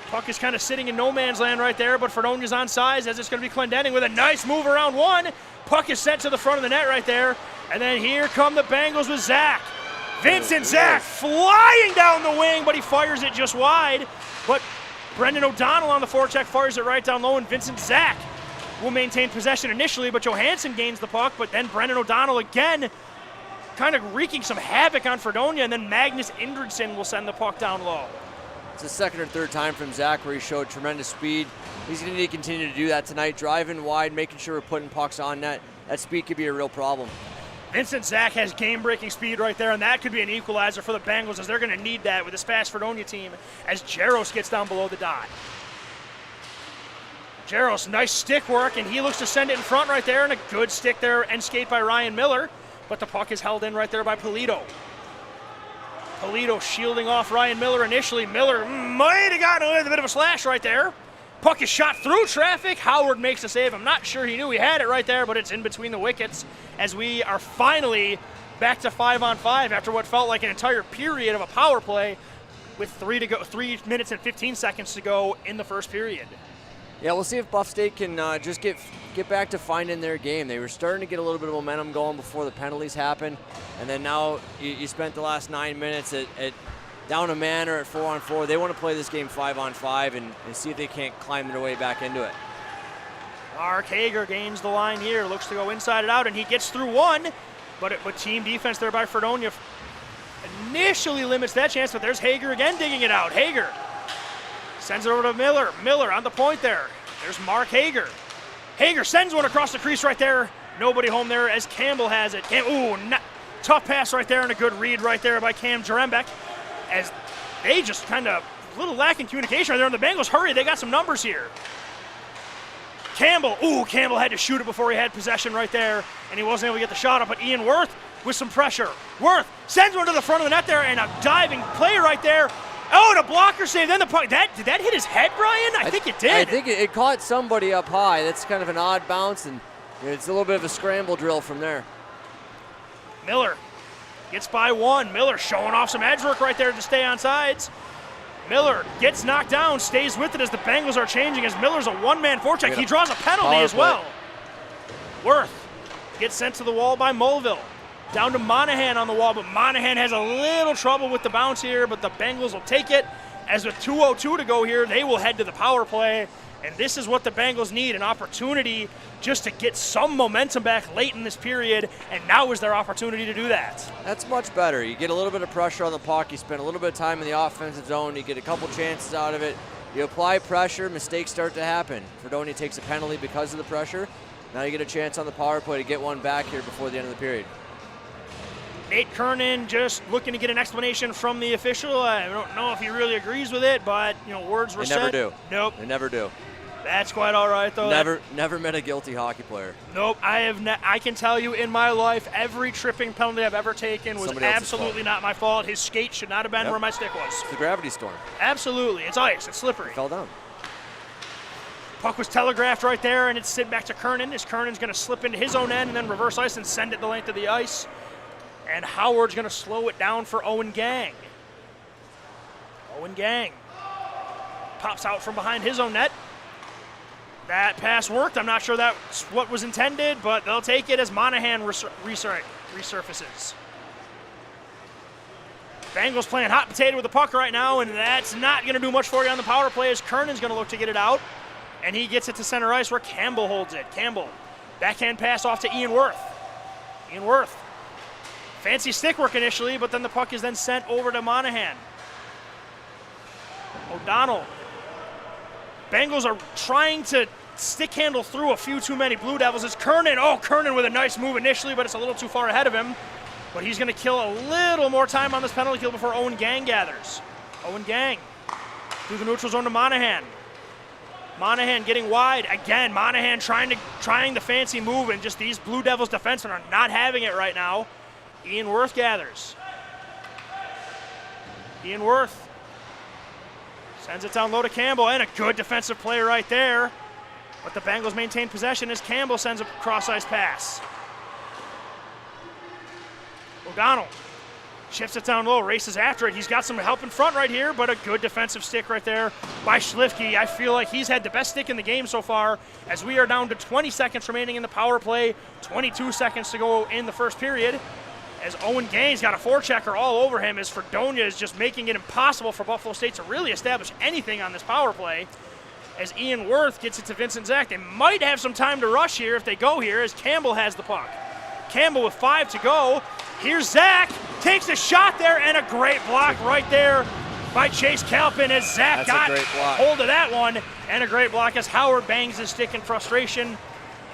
Puck is kind of sitting in no man's land right there, but Fredonia's on size as it's going to be Clendenning with a nice move around one. Puck is sent to the front of the net right there, and then here come the Bengals with Zach. Vincent Zach flying down the wing, but he fires it just wide. But Brendan O'Donnell on the forecheck fires it right down low, and Vincent Zach will maintain possession initially, but Johansson gains the puck, but then Brendan O'Donnell again kind of wreaking some havoc on Fredonia, and then Magnus Indrickson will send the puck down low. It's the second or third time from Zach where he showed tremendous speed. He's going to need to continue to do that tonight, driving wide, making sure we're putting pucks on net. That speed could be a real problem. Vincent Zach has game-breaking speed right there, and that could be an equalizer for the Bengals as they're going to need that with this fast Fredonia team as Jaros gets down below the dot. Jaros, nice stick work, and he looks to send it in front right there, and a good stick there and skate by Ryan Miller, but the puck is held in right there by Polito. Polito shielding off Ryan Miller initially. Miller might have gotten away with a bit of a slash right there. Puck is shot through traffic. Howard makes a save. I'm not sure he knew he had it right there, but it's in between the wickets as we are finally back to 5-on-5 after what felt like an entire period of a power play with 3 minutes and 15 seconds to go in the first period. Yeah, we'll see if Buff State can just get back to finding their game. They were starting to get a little bit of momentum going before the penalties happened, and then now you spent the last 9 minutes at down a man or at 4-on-4. They want to play this game 5-on-5 and see if they can't climb their way back into it. Mark Hager gains the line here, looks to go inside and out, and he gets through one, but team defense there by Fredonia initially limits that chance, but there's Hager again digging it out. Hager sends it over to Miller. Miller on the point there. There's Mark Hager. Hager sends one across the crease right there. Nobody home there as Campbell has it. Tough pass right there and a good read right there by Cam Jarembek, as they just kind of a little lacking communication right there. And the Bengals hurry. They got some numbers here. Campbell had to shoot it before he had possession right there, and he wasn't able to get the shot up, but Ian Worth with some pressure. Worth sends one to the front of the net there, and a diving play right there. Oh, and a blocker save. Then the puck. Did that hit his head, Brian? I think it did. I think it caught somebody up high. That's kind of an odd bounce, and it's a little bit of a scramble drill from there. Miller gets by one. Miller showing off some edge work right there to stay on sides. Miller gets knocked down, stays with it as the Bengals are changing, as Miller's a one-man forecheck. He draws a penalty as well. Worth gets sent to the wall by Mulville. Down to Monahan on the wall, but Monahan has a little trouble with the bounce here, but the Bengals will take it. As with 2:02 to go here, they will head to the power play, and this is what the Bengals need, an opportunity just to get some momentum back late in this period, and now is their opportunity to do that. That's much better. You get a little bit of pressure on the puck, you spend a little bit of time in the offensive zone, you get a couple chances out of it, you apply pressure, mistakes start to happen. Fredonia takes a penalty because of the pressure. Now you get a chance on the power play to get one back here before the end of the period. Nate Kernan just looking to get an explanation from the official. I don't know if he really agrees with it, but words were said. They never do. Nope. They never do. That's quite all right, though. Never met a guilty hockey player. Nope. I can tell you in my life, every tripping penalty I've ever taken was absolutely not my fault. His skate should not have been where my stick was. It's the gravity storm. Absolutely. It's ice. It's slippery. It fell down. Puck was telegraphed right there, and it's sent back to Kernan, as Kernan's going to slip into his own end and then reverse ice and send it the length of the ice. And Howard's going to slow it down for Owen Gang. Owen Gang pops out from behind his own net. That pass worked. I'm not sure that's what was intended, but they'll take it as Monahan resurfaces. Bengals playing hot potato with the puck right now, and that's not going to do much for you on the power play, as Kernan's going to look to get it out. And he gets it to center ice where Campbell holds it. Campbell, backhand pass off to Ian Worth. Ian Worth. Fancy stick work initially, but then the puck is then sent over to Monahan. O'Donnell. Bengals are trying to stick handle through a few too many Blue Devils. It's Kernan. Oh, Kernan with a nice move initially, but it's a little too far ahead of him. But he's going to kill a little more time on this penalty kill before Owen Gang gathers. Owen Gang through the neutral zone to Monahan. Monahan getting wide. Again, Monahan trying the fancy move, and just these Blue Devils defensemen are not having it right now. Ian Worth gathers. Ian Worth sends it down low to Campbell, and a good defensive play right there. But the Bengals maintain possession as Campbell sends a cross-ice pass. O'Donnell shifts it down low, races after it. He's got some help in front right here, but a good defensive stick right there by Schlifke. I feel like he's had the best stick in the game so far, as we are down to 20 seconds remaining in the power play, 22 seconds to go in the first period. As Owen Gang's got a forechecker all over him, as Fredonia is just making it impossible for Buffalo State to really establish anything on this power play. As Ian Worth gets it to Vincent Zach. They might have some time to rush here if they go here, as Campbell has the puck. Campbell with 5 to go. Here's Zach, takes a shot there, and a great block right there by Chase Calpin, as Zach got hold of that one. And a great block as Howard bangs his stick in frustration,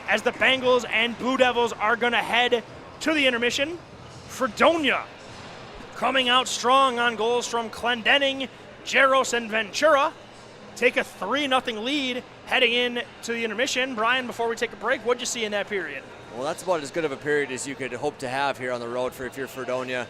as the Bengals and Blue Devils are going to head to the intermission. Fredonia coming out strong on goals from Clendenning, Jaros, and Ventura. Take a 3-0 lead heading in to the intermission. Brian, before we take a break, what'd you see in that period? Well, that's about as good of a period as you could hope to have here on the road if you're Fredonia.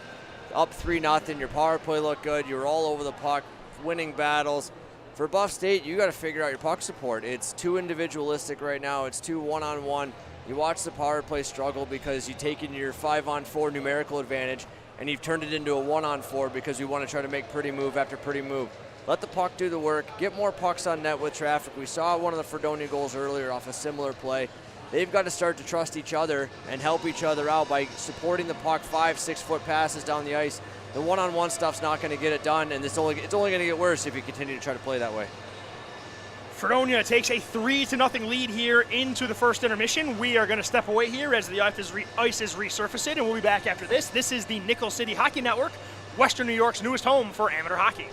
Up 3-0, your power play looked good. You were all over the puck, winning battles. For Buff State, you got to figure out your puck support. It's too individualistic right now. It's too one-on-one. You watch the power play struggle because you've taken your 5-on-4 numerical advantage and you've turned it into a 1-on-4 because we want to try to make pretty move after pretty move. let the puck do the work, get more pucks on net with traffic. We saw one of the Fredonia goals earlier off a similar play. They've got to start to trust each other and help each other out by supporting the puck 5-6 foot passes down the ice. The one-on-one stuff's not going to get it done, and it's only going to get worse if you continue to try to play that way. Fredonia takes a 3-0 lead here into the first intermission. We are going to step away here as the ice is resurfaced, and we'll be back after this. This is the Nickel City Hockey Network, Western New York's newest home for amateur hockey.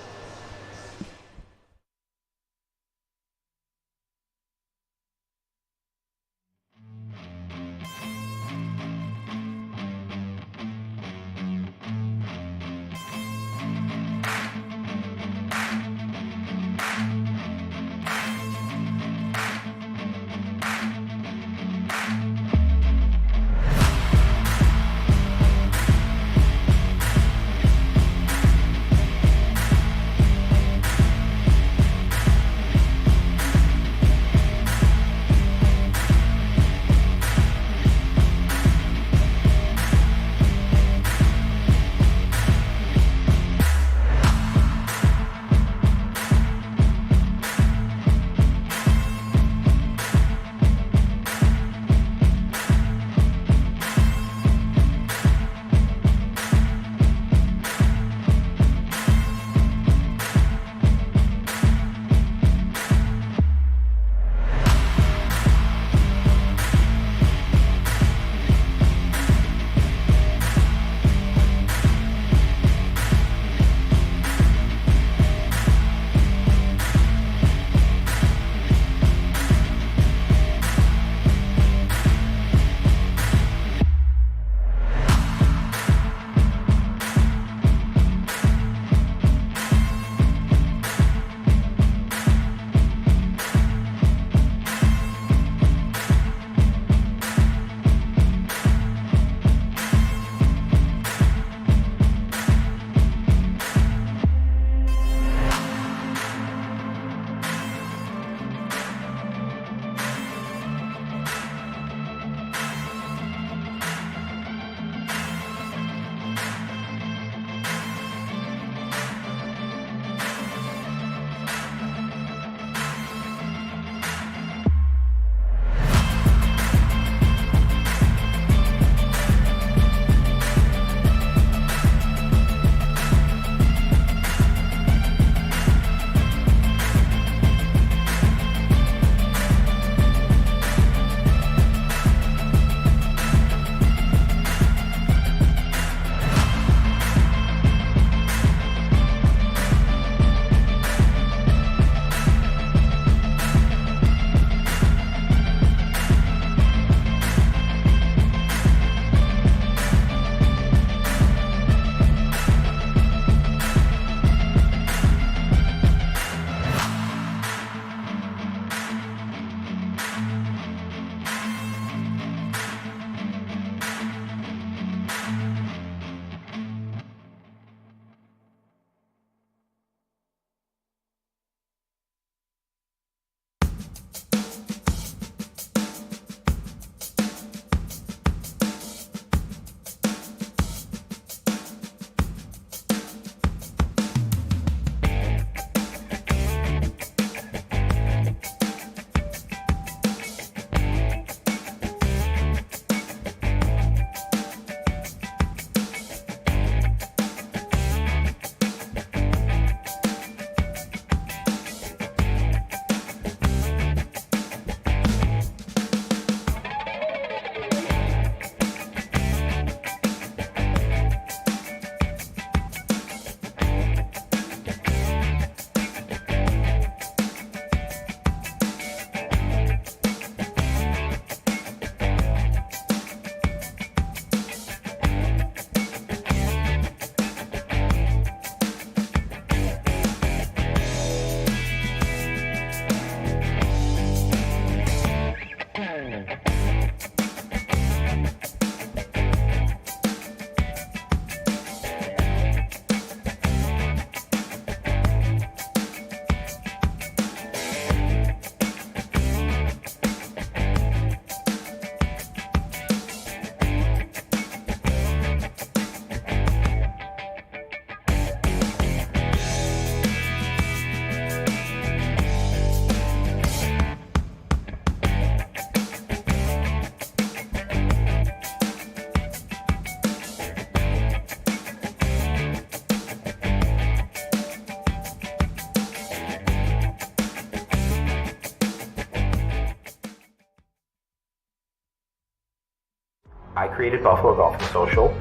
created Buffalo Golf and Social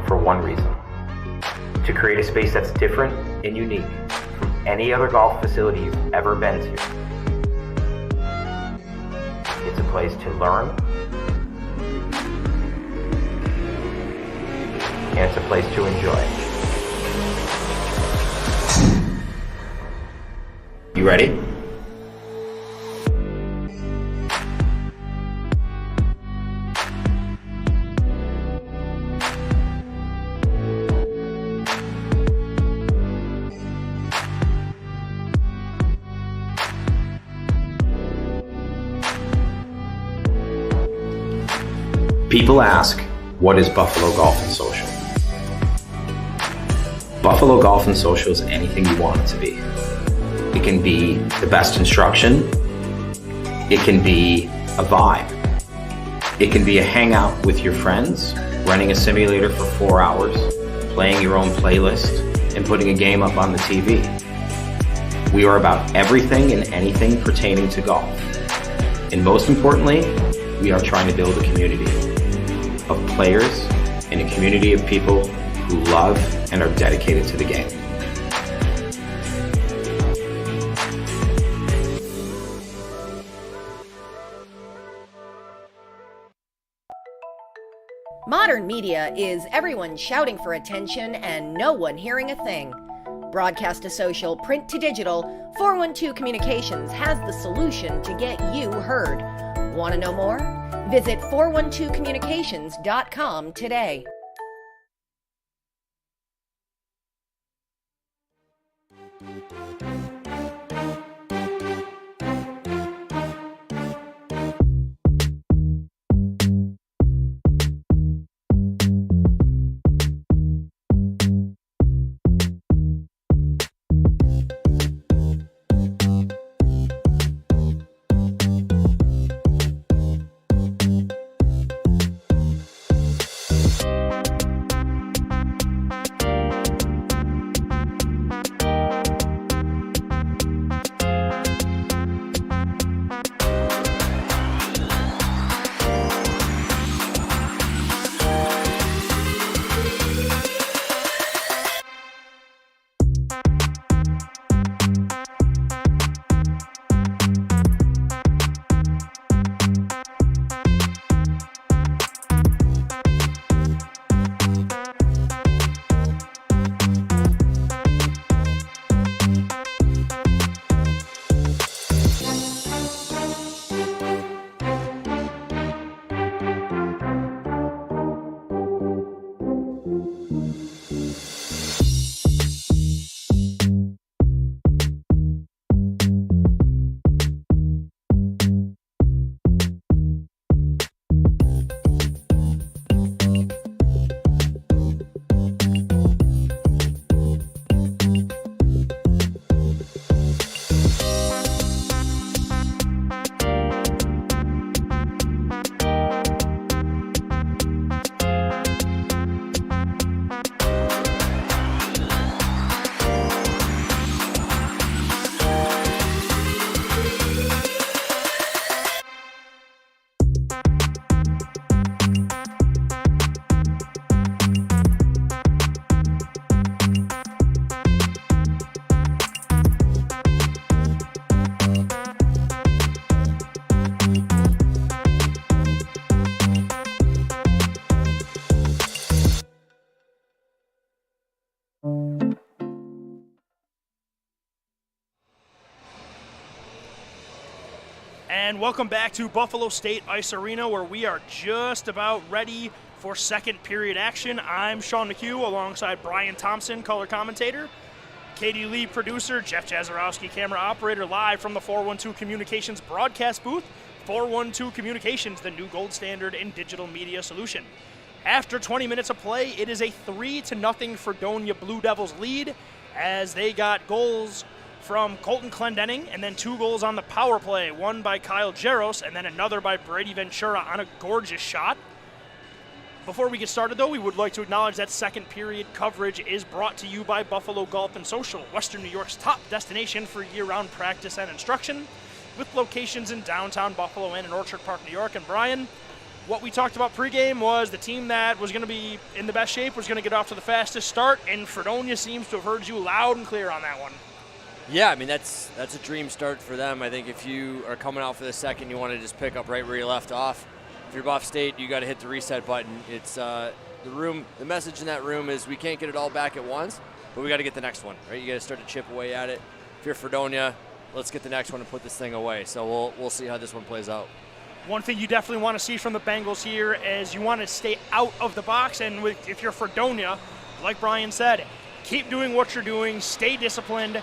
for one reason: to create a space that's different and unique from any other golf facility you've ever been to. It's a place to learn, and it's a place to enjoy. You ready? People ask, what is Buffalo Golf and Social? Buffalo Golf and Social is anything you want it to be. It can be the best instruction. It can be a vibe. It can be a hangout with your friends, running a simulator for 4 hours, playing your own playlist, and putting a game up on the TV. We are about everything and anything pertaining to golf. And most importantly, we are trying to build a community of players and a community of people who love and are dedicated to the game. Modern media is everyone shouting for attention and no one hearing a thing. Broadcast to social, print to digital, 412 Communications has the solution to get you heard. Want to know more? Visit 412communications.com today. And welcome back to Buffalo State Ice Arena, where we are just about ready for second period action. I'm Sean McHugh alongside Brian Thompson, color commentator, Katie Lee, producer, Jeff Jazarowski, camera operator, live from the 412 Communications broadcast booth. 412 Communications, the new gold standard in digital media solution. After 20 minutes of play, it is a 3-0 Fredonia Blue Devils lead, as they got goals from Colton Clendenning, and then 2 goals on the power play, one by Kyle Jaros, and then another by Brady Ventura on a gorgeous shot. Before we get started, though, we would like to acknowledge that second period coverage is brought to you by Buffalo Golf and Social, Western New York's top destination for year-round practice and instruction, with locations in downtown Buffalo and in Orchard Park, New York. And Brian, what we talked about pregame was the team that was going to be in the best shape was going to get off to the fastest start, and Fredonia seems to have heard you loud and clear on that one. Yeah, I mean, that's a dream start for them. I think if you are coming out for the second, you want to just pick up right where you left off. If you're Buff State, you got to hit the reset button. It's the message in that room is we can't get it all back at once, but we got to get the next one, right? You got to start to chip away at it. If you're Fredonia, let's get the next one and put this thing away. So we'll see how this one plays out. One thing you definitely want to see from the Bengals here is you want to stay out of the box, and if you're Fredonia, like Brian said, keep doing what you're doing, stay disciplined,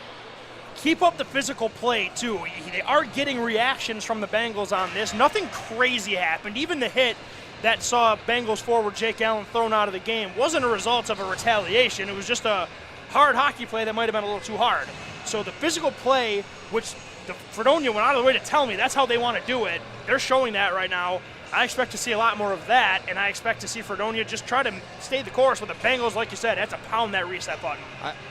keep up the physical play too. They are getting reactions from the Bengals on this. Nothing crazy happened. Even the hit that saw Bengals forward Jake Allen thrown out of the game wasn't a result of a retaliation. It was just a hard hockey play that might have been a little too hard. So the physical play, which the Fredonia went out of the way to tell me that's how they want to do it, they're showing that right now. I expect to see a lot more of that, and I expect to see Fredonia just try to stay the course with the Bengals, like you said, have to pound that reset button.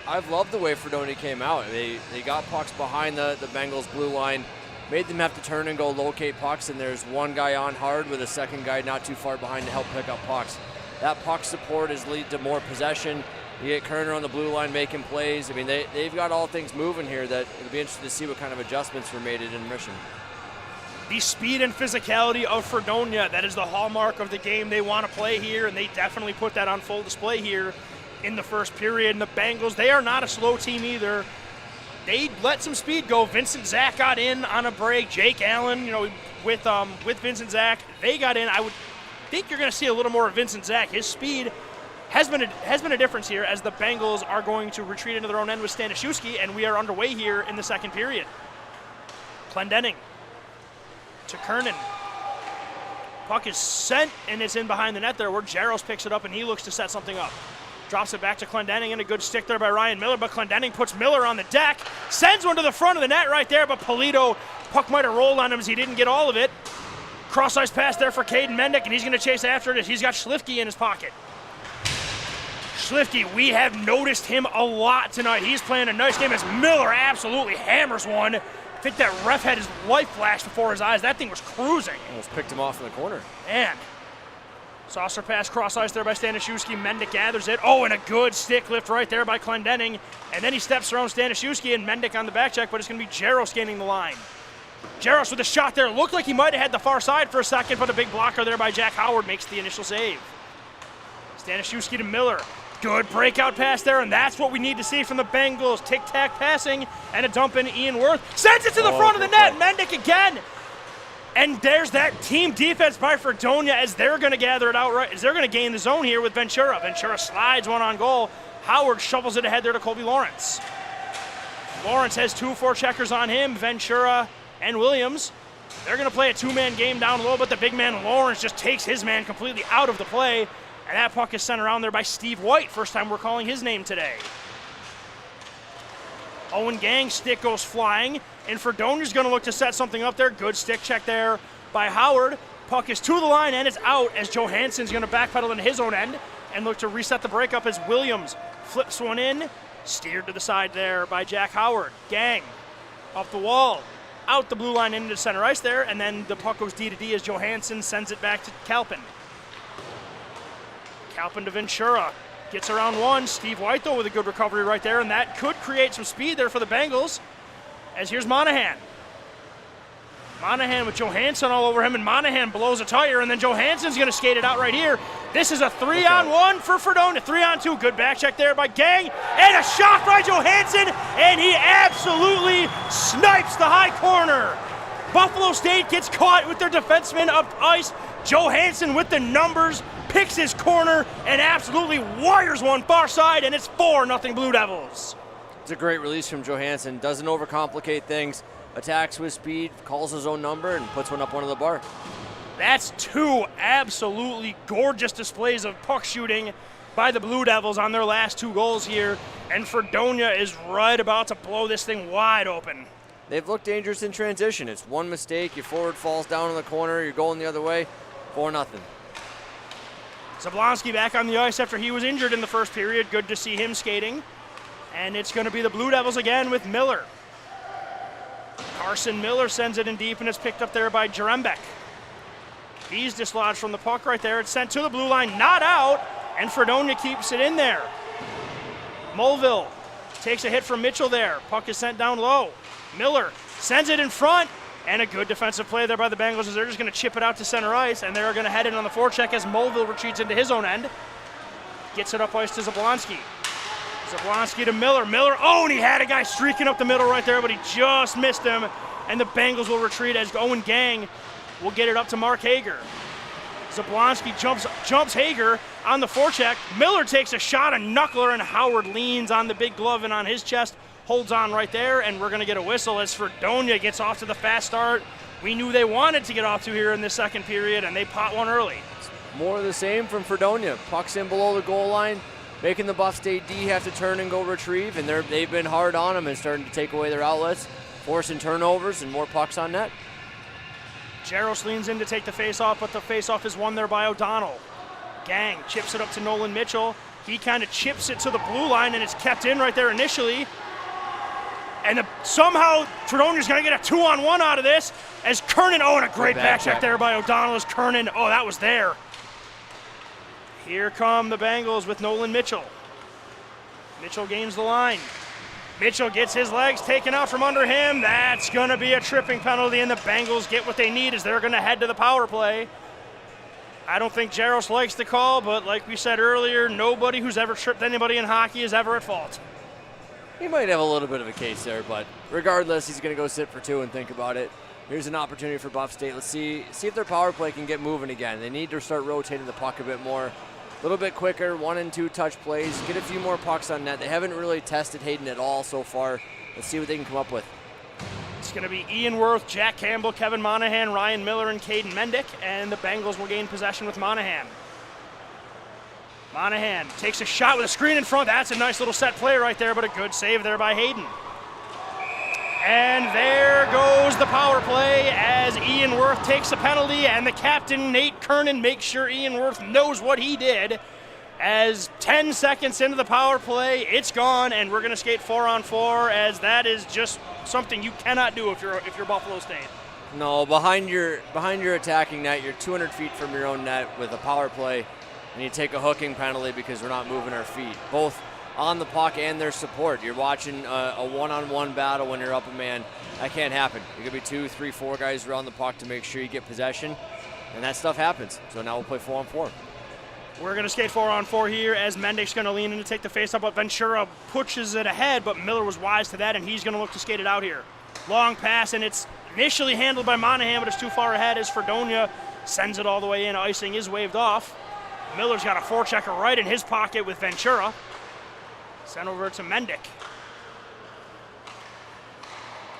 I've loved the way Fredonia came out. They got pucks behind the Bengals blue line, made them have to turn and go locate pucks, and there's one guy on hard with a second guy not too far behind to help pick up pucks. That puck support has led to more possession. You get Kerner on the blue line making plays. I mean, they've got all things moving here that it'll be interesting to see what kind of adjustments were made in intermission. The speed and physicality of Fredonia, that is the hallmark of the game they want to play here, and they definitely put that on full display here in the first period. And the Bengals, they are not a slow team either. They let some speed go. Vincent Zach got in on a break. Jake Allen, with Vincent Zach, they got in. I would think you're going to see a little more of Vincent Zach. His speed has been a difference here as the Bengals are going to retreat into their own end with Stanishewski, and we are underway here in the second period. Clendenning to Kernan. Puck is sent, and it's in behind the net there where Jaros picks it up, and he looks to set something up. Drops it back to Clendenning, and a good stick there by Ryan Miller, but Clendenning puts Miller on the deck, sends one to the front of the net right there, but Polito, puck might have rolled on him as he didn't get all of it. Cross-ice pass there for Caden Mendick, and he's going to chase after it as he's got Schlifke in his pocket. Schlifke, we have noticed him a lot tonight. He's playing a nice game as Miller absolutely hammers one. I think that ref had his life flash before his eyes. That thing was cruising. Almost picked him off in the corner. Man. Saucer pass cross ice there by Stanishewski. Mendick gathers it. Oh, and a good stick lift right there by Clendenning. And then he steps around Stanishewski and Mendick on the back check, but it's going to be Jaros gaining the line. Jaros with a shot there. Looked like he might have had the far side for a second, but a big blocker there by Jack Howard makes the initial save. Stanishewski to Miller. Good breakout pass there, and that's what we need to see from the Bengals. Tic-tac passing, and a dump in Ian Worth. Sends it to the front of the net. Mendick again. And there's that team defense by Fredonia as they're going to gather it out right, as they're going to gain the zone here with Ventura. Ventura slides one on goal. Howard shovels it ahead there to Colby Lawrence. Lawrence has 2 forecheckers on him, Ventura and Williams. They're going to play a 2-man game down low, but the big man Lawrence just takes his man completely out of the play. And that puck is sent around there by Steve White. First time we're calling his name today. Owen Gang's stick goes flying, and Fredonia's going to look to set something up there. Good stick check there by Howard. Puck is to the line, and it's out as Johansson's going to backpedal into his own end and look to reset the breakup as Williams flips one in. Steered to the side there by Jack Howard. Gang up the wall, out the blue line into center ice there, and then the puck goes D to D as Johansson sends it back to Kalpin. Kalpin to Ventura. Gets around one. Steve White, though, with a good recovery right there, and that could create some speed there for the Bengals. As here's Monahan. Monahan with Johansson all over him, and Monahan blows a tire, and then Johansson's going to skate it out right here. This is a 3-on-1 for Fredonia. 3-on-2. Good back check there by Gang, and a shot by Johansson, and he absolutely snipes the high corner. Buffalo State gets caught with their defenseman up ice. Johansson with the numbers, picks his corner, and absolutely wires one far side, and it's 4-0 Blue Devils. It's a great release from Johansson. Doesn't overcomplicate things. Attacks with speed, calls his own number, and puts one up one of the bar. That's 2 absolutely gorgeous displays of puck shooting by the Blue Devils on their last 2 goals here, and Fredonia is right about to blow this thing wide open. They've looked dangerous in transition. It's one mistake, your forward falls down in the corner, you're going the other way, 4-0. Zablonski back on the ice after he was injured in the first period. Good to see him skating. And it's going to be the Blue Devils again with Miller. Carson Miller sends it in deep, and it's picked up there by Jarembek. He's dislodged from the puck right there. It's sent to the blue line, not out, and Fredonia keeps it in there. Mulville takes a hit from Mitchell there. Puck is sent down low. Miller sends it in front, and a good defensive play there by the Bengals as they're just going to chip it out to center ice, and they're going to head in on the forecheck as Mulville retreats into his own end. Gets it up ice to Zablonski. Zablonski to Miller. Miller, and he had a guy streaking up the middle right there, but he just missed him, and the Bengals will retreat as Owen Gang will get it up to Mark Hager. Zablonski jumps Hager on the forecheck. Miller takes a shot, a knuckler, and Howard leans on the big glove and on his chest, holds on right there, and we're going to get a whistle as Fredonia gets off to the fast start we knew they wanted to get off to here in the second period, and they pot one early. More of the same from Fredonia. Puck's in below the goal line, making the Buff State D have to turn and go retrieve, and they've been hard on them and starting to take away their outlets, forcing turnovers and more pucks on net. Jaros leans in to take the face-off, but the face-off is won there by O'Donnell. Gang chips it up to Nolan Mitchell. He kind of chips it to the blue line, and it's kept in right there initially. And somehow Fredonia's going to get a 2-on-1 out of this as Kernan, and a great back check there by O'Donnell as Kernan, that was there. Here come the Bengals with Nolan Mitchell. Mitchell gains the line. Mitchell gets his legs taken out from under him. That's going to be a tripping penalty, and the Bengals get what they need as they're going to head to the power play. I don't think Jaros likes the call, but like we said earlier, nobody who's ever tripped anybody in hockey is ever at fault. He might have a little bit of a case there, but regardless, he's going to go sit for two and think about it. Here's an opportunity for Buff State. Let's see if their power play can get moving again. They need to start rotating the puck a bit more, a little bit quicker, 1 and 2 touch plays, get a few more pucks on net. They haven't really tested Hayden at all so far. Let's see what they can come up with. It's going to be Ian Worth, Jack Campbell, Kevin Monahan, Ryan Miller, and Caden Mendick, and the Bengals will gain possession with Monahan. Monahan takes a shot with a screen in front. That's a nice little set play right there, but a good save there by Hayden. And there goes the power play as Ian Worth takes a penalty, and the captain, Nate Kernan, makes sure Ian Worth knows what he did. As 10 seconds into the power play, it's gone, and we're going to skate 4-on-4, as that is just something you cannot do if you're Buffalo State. No, behind your attacking net, you're 200 feet from your own net with a power play, and you take a hooking penalty because we're not moving our feet, both on the puck and their support. You're watching a one-on-one battle when you're up a man. That can't happen. You're going to be 2, 3, 4 guys around the puck to make sure you get possession, and that stuff happens. So now we'll play 4-on-4. We're going to skate 4-on-4 here as Mendick's going to lean in to take the face-up, but Ventura pushes it ahead, but Miller was wise to that, and he's going to look to skate it out here. Long pass, and it's initially handled by Monahan, but it's too far ahead as Fredonia sends it all the way in. Icing is waved off. Miller's got a forechecker right in his pocket with Ventura. Sent over to Mendick.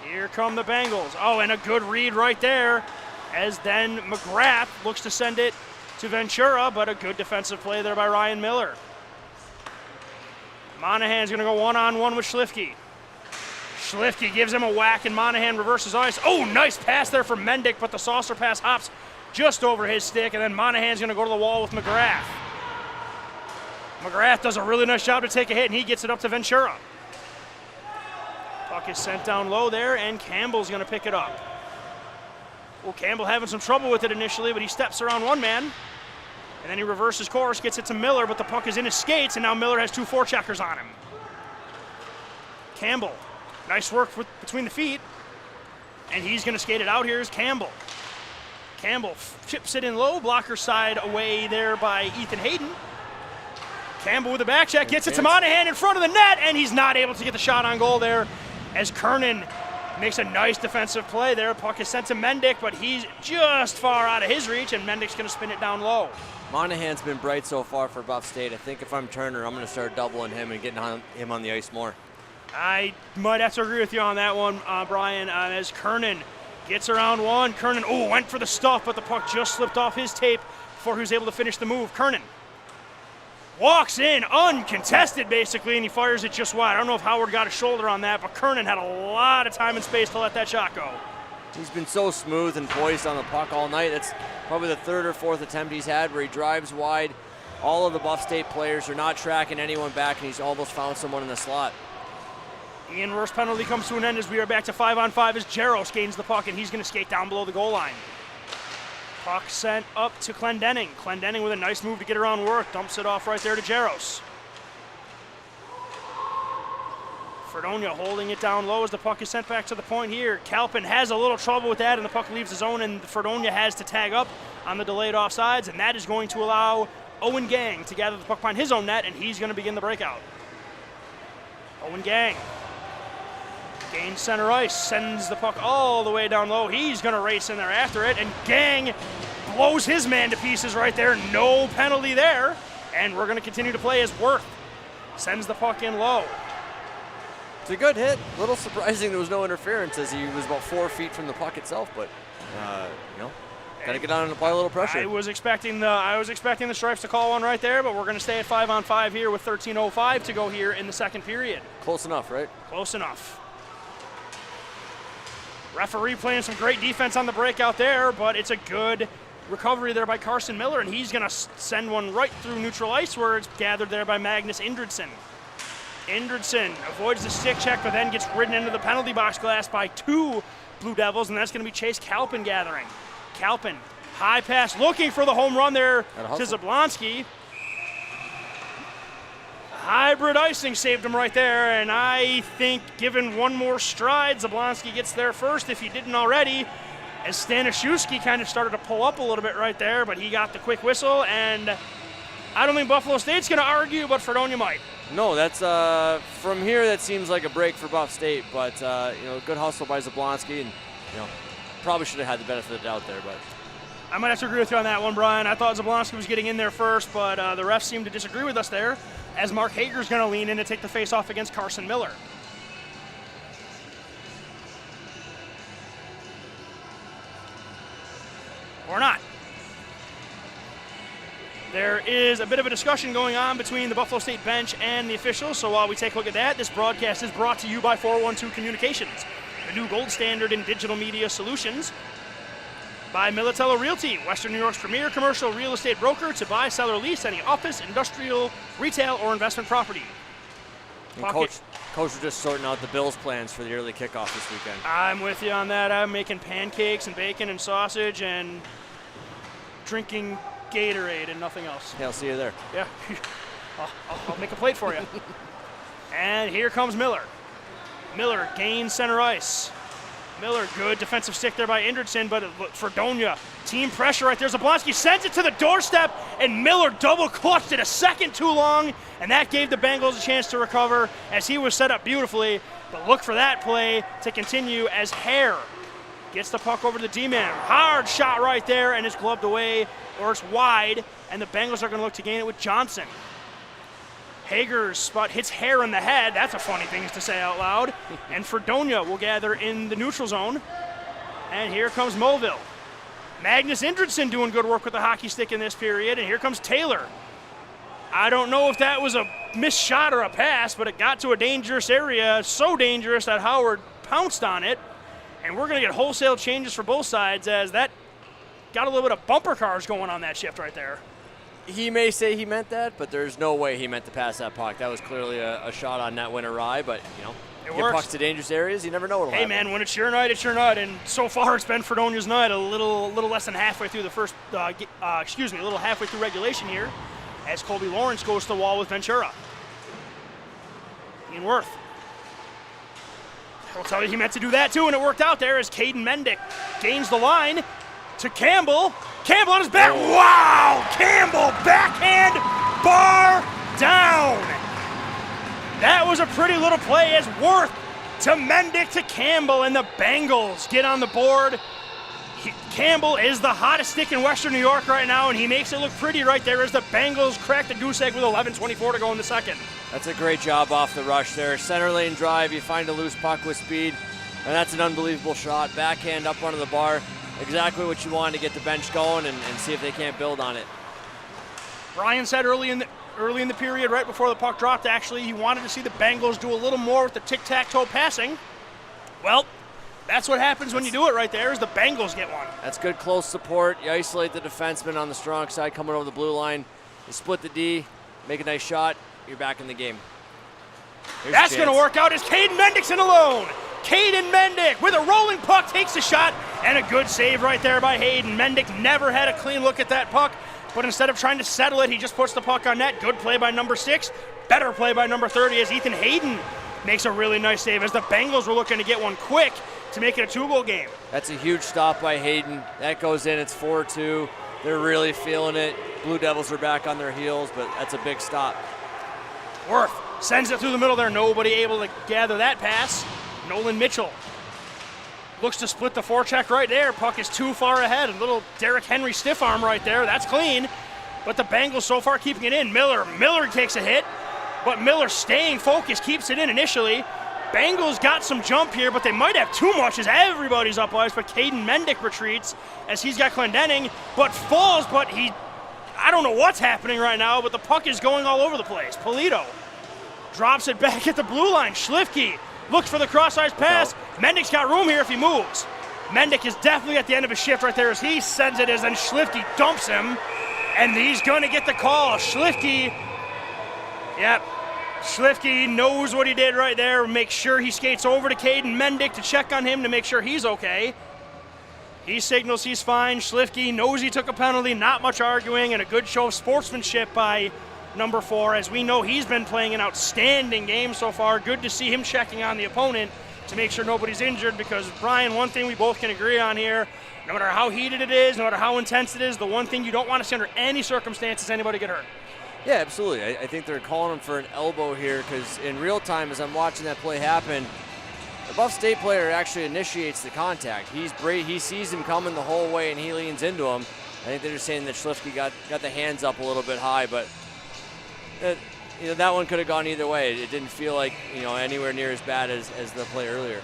Here come the Bengals. And a good read right there as then McGrath looks to send it to Ventura, but a good defensive play there by Ryan Miller. Monahan's going to go one-on-one with Schlifke. Schlifke gives him a whack, and Monahan reverses ice. Nice pass there from Mendick, but the saucer pass hops just over his stick, and then Monahan's going to go to the wall with McGrath. McGrath does a really nice job to take a hit, and he gets it up to Ventura. Puck is sent down low there, and Campbell's going to pick it up. Campbell having some trouble with it initially, but he steps around one man, and then he reverses course, gets it to Miller, but the puck is in his skates, and now Miller has 2 forecheckers on him. Campbell, nice work between the feet, and he's going to skate it out. Here's Campbell. Campbell chips it in low, blocker side away there by Ethan Hayden. Campbell with a back check, gets it to Monahan in front of the net, and he's not able to get the shot on goal there as Kernan makes a nice defensive play there. Puck is sent to Mendick, but he's just far out of his reach, and Mendick's going to spin it down low. Monahan's been bright so far for Buff State. I think if I'm Turner, I'm going to start doubling him and getting him on the ice more. I might have to agree with you on that one, Brian, as Kernan gets around one. Kernan, went for the stuff, but the puck just slipped off his tape before he was able to finish the move. Kernan walks in uncontested, basically, and he fires it just wide. I don't know if Howard got a shoulder on that, but Kernan had a lot of time and space to let that shot go. He's been so smooth and poised on the puck all night. It's probably the 3rd or 4th attempt he's had where he drives wide. All of the Buff State players are not tracking anyone back, and he's almost found someone in the slot. Ian Worth's penalty comes to an end as we are back to 5-on-5 as Jaros gains the puck, and he's going to skate down below the goal line. Puck sent up to Clendenning. Clendenning with a nice move to get around work. Dumps it off right there to Jaros. Fredonia holding it down low as the puck is sent back to the point here. Kalpin has a little trouble with that, and the puck leaves the zone, and Fredonia has to tag up on the delayed offsides, and that is going to allow Owen Gang to gather the puck behind his own net, and he's going to begin the breakout. Owen Gang gains center ice, sends the puck all the way down low. He's going to race in there after it, and Gang blows his man to pieces right there. No penalty there, and we're going to continue to play as Worth sends the puck in low. It's a good hit. A little surprising there was no interference as he was about 4 feet from the puck itself, but got to get on and apply a little pressure. I was expecting the Stripes to call one right there, but we're going to stay at 5-on-5 here with 13:05 to go here in the second period. Close enough, right? Close enough. Referee playing some great defense on the breakout there, but it's a good recovery there by Carson Miller, and he's going to send one right through neutral ice where it's gathered there by Magnus Indridson. Indridson avoids the stick check, but then gets ridden into the penalty box glass by 2 Blue Devils, and that's going to be Chase Kalpin gathering. Kalpin, high pass, looking for the home run there to Zablonski. Hybrid icing saved him right there, and I think given one more stride, Zablonski gets there first if he didn't already, as Stanishewski kind of started to pull up a little bit right there, but he got the quick whistle, and I don't think Buffalo State's going to argue, but Fredonia might. No, that's from here. That seems like a break for Buff State, but good hustle by Zablonski, and probably should have had the benefit of the doubt there. But I might have to agree with you on that one, Brian. I thought Zablonski was getting in there first, but the refs seem to disagree with us there, as Mark Hager's going to lean in to take the face-off against Carson Miller. Or not. There is a bit of a discussion going on between the Buffalo State bench and the officials, so while we take a look at that, this broadcast is brought to you by 412 Communications, the new gold standard in digital media solutions, by Militello Realty, Western New York's premier commercial real estate broker to buy, sell, or lease any office, industrial, retail, or investment property. Coach was just sorting out the Bills' plans for the early kickoff this weekend. I'm with you on that. I'm making pancakes and bacon and sausage and drinking Gatorade and nothing else. Yeah, I'll see you there. Yeah, I'll make a plate for you. And here comes Miller. Miller gains center ice. Miller, good defensive stick there by Indridson, but Fredonia, team pressure right there. Zablonski sends it to the doorstep, and Miller double clutched it a second too long, and that gave the Bengals a chance to recover as he was set up beautifully. But look for that play to continue as Hare gets the puck over to the D-man. Hard shot right there, and it's gloved away, or it's wide, and the Bengals are going to look to gain it with Johnson. Hager's spot hits Hare in the head. That's a funny thing to say out loud. And Fredonia will gather in the neutral zone. And here comes Mulville. Magnus Indridson doing good work with the hockey stick in this period. And here comes Taylor. I don't know if that was a missed shot or a pass, but it got to a dangerous area, so dangerous that Howard pounced on it. And we're going to get wholesale changes for both sides, as that got a little bit of bumper cars going on that shift right there. He may say he meant that, but there's no way he meant to pass that puck. That was clearly a shot on net went awry, but, it get works. Pucks to dangerous areas, you never know what'll happen. Hey, man, when it's your night, it's your night. And so far, it's been Fredonia's night, a little less than halfway through the first, a little halfway through regulation here, as Colby Lawrence goes to the wall with Ventura. Ian Worth. I'll tell you, he meant to do that too, and it worked out there as Caden Mendick gains the line to Campbell. Campbell on his back. Oh. Wow! Campbell backhand bar down. That was a pretty little play as Worth to Mendick to Campbell, and the Bengals get on the board. Campbell is the hottest stick in Western New York right now, and he makes it look pretty right there as the Bengals crack the goose egg with 11:24 to go in the second. That's a great job off the rush there. Center lane drive, you find a loose puck with speed, and that's an unbelievable shot. Backhand up under the bar. Exactly what you want to get the bench going and see if they can't build on it. Brian said early in the period, right before the puck dropped, actually, he wanted to see the Bengals do a little more with the tic-tac-toe passing. Well, that's what happens when you do it right there, is the Bengals get one. That's good close support. You isolate the defenseman on the strong side coming over the blue line. You split the D, make a nice shot, you're back in the game. That's going to work out as Caden Mendick's in alone. Caden Mendick with a rolling puck takes a shot, And a good save right there by Hayden. Mendick never had a clean look at that puck, but instead of trying to settle it, he just puts the puck on net. Good play by number 6. Better play by number 30 as Ethan Hayden makes a really nice save as the Bengals were looking to get one quick to make it a 2-goal game. That's a huge stop by Hayden. That goes in. It's 4-2. They're really feeling it. Blue Devils are back on their heels, but that's a big stop. Worth sends it through the middle there. Nobody able to gather that pass. Nolan Mitchell looks to split the forecheck right there. Puck is too far ahead. A little Derrick Henry stiff arm right there. That's clean. But the Bengals so far keeping it in. Miller takes a hit, but Miller staying focused, keeps it in initially. Bengals got some jump here, but they might have too much as everybody's up ice. But Caden Mendick retreats as he's got Clendenning, but falls, but I don't know what's happening right now, but the puck is going all over the place. Polito drops it back at the blue line. Schlifke looks for the cross-ice pass. Mendick's got room here if he moves. Mendick is definitely at the end of his shift right there as he sends it as then Schlifke dumps him, and he's going to get the call. Schlifke knows what he did right there. Make sure he skates over to Caden Mendick to check on him to make sure he's okay. He signals he's fine. Schlifke knows he took a penalty, not much arguing, and a good show of sportsmanship by number 4, as we know he's been playing an outstanding game so far. Good to see him checking on the opponent to make sure nobody's injured, because, Brian, one thing we both can agree on here, no matter how heated it is, no matter how intense it is, the one thing you don't want to see under any circumstances is anybody get hurt. Yeah, absolutely. I think they're calling him for an elbow here because in real time, as I'm watching that play happen, the Buff State player actually initiates the contact. He sees him coming the whole way and he leans into him. I think they're just saying that Schlifke got the hands up a little bit high, but that one could have gone either way. It didn't feel like anywhere near as bad as the play earlier.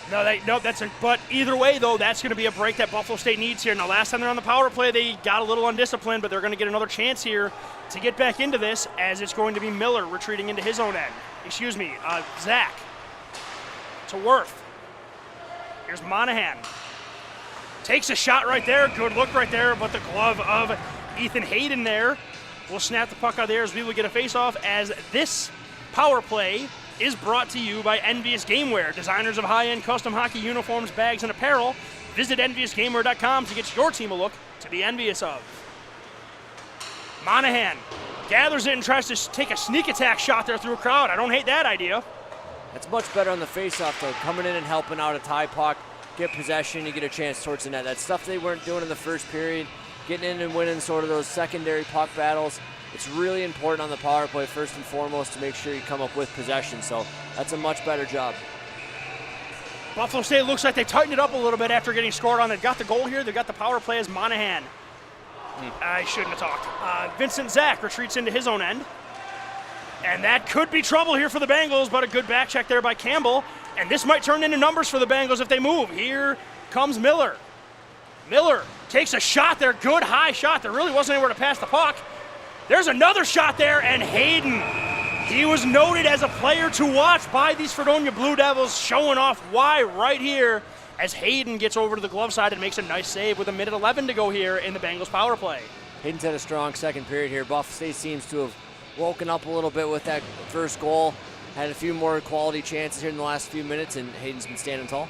But either way, though, that's going to be a break that Buffalo State needs here. Now, last time they're on the power play, they got a little undisciplined, but they're going to get another chance here to get back into this, as it's going to be Miller retreating into his own end. Zach to Worth. Here's Monahan. Takes a shot right there. Good look right there, but the glove of Ethan Hayden there will snap the puck out there as we will get a face-off, as this power play is brought to you by Envious Gameware, designers of high-end custom hockey uniforms, bags, and apparel. Visit EnviousGameware.com to get your team a look to be envious of. Monahan gathers it and tries to take a sneak attack shot there through a crowd. I don't hate that idea. That's much better on the face-off, though, coming in and helping out a tie puck, get possession, you get a chance towards the net. That's stuff they weren't doing in the first period, getting in and winning sort of those secondary puck battles. It's really important on the power play, first and foremost, to make sure you come up with possession. So that's a much better job. Buffalo State looks like they tightened it up a little bit after getting scored on. They've got the goal here. They've got the power play as Monahan. I shouldn't have talked. Vincent Zach retreats into his own end. And that could be trouble here for the Bengals, but a good back check there by Campbell. And this might turn into numbers for the Bengals if they move. Here comes Miller. Miller takes a shot there. Good high shot. There really wasn't anywhere to pass the puck. There's another shot there, and Hayden, he was noted as a player to watch by these Fredonia Blue Devils, showing off why right here as Hayden gets over to the glove side and makes a nice save with 1:11 to go here in the Bengals power play. Hayden's had a strong second period here. Buff State seems to have woken up a little bit with that first goal, had a few more quality chances here in the last few minutes, and Hayden's been standing tall.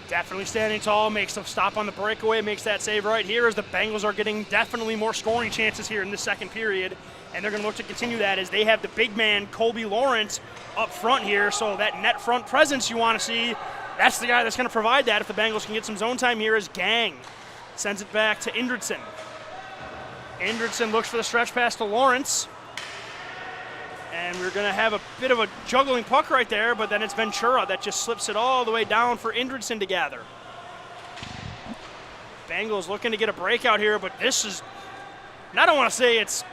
Definitely standing tall, makes a stop on the breakaway, makes that save right here as the Bengals are getting definitely more scoring chances here in the second period. And they're going to look to continue that as they have the big man, Colby Lawrence, up front here. So that net front presence you want to see, that's the guy that's going to provide that if the Bengals can get some zone time here as Gang sends it back to Indridson. Indridson looks for the stretch pass to Lawrence. And we're going to have a bit of a juggling puck right there, but then it's Ventura that just slips it all the way down for Indridson to gather. Bengals looking to get a breakout here, but this is, and I don't want to say it's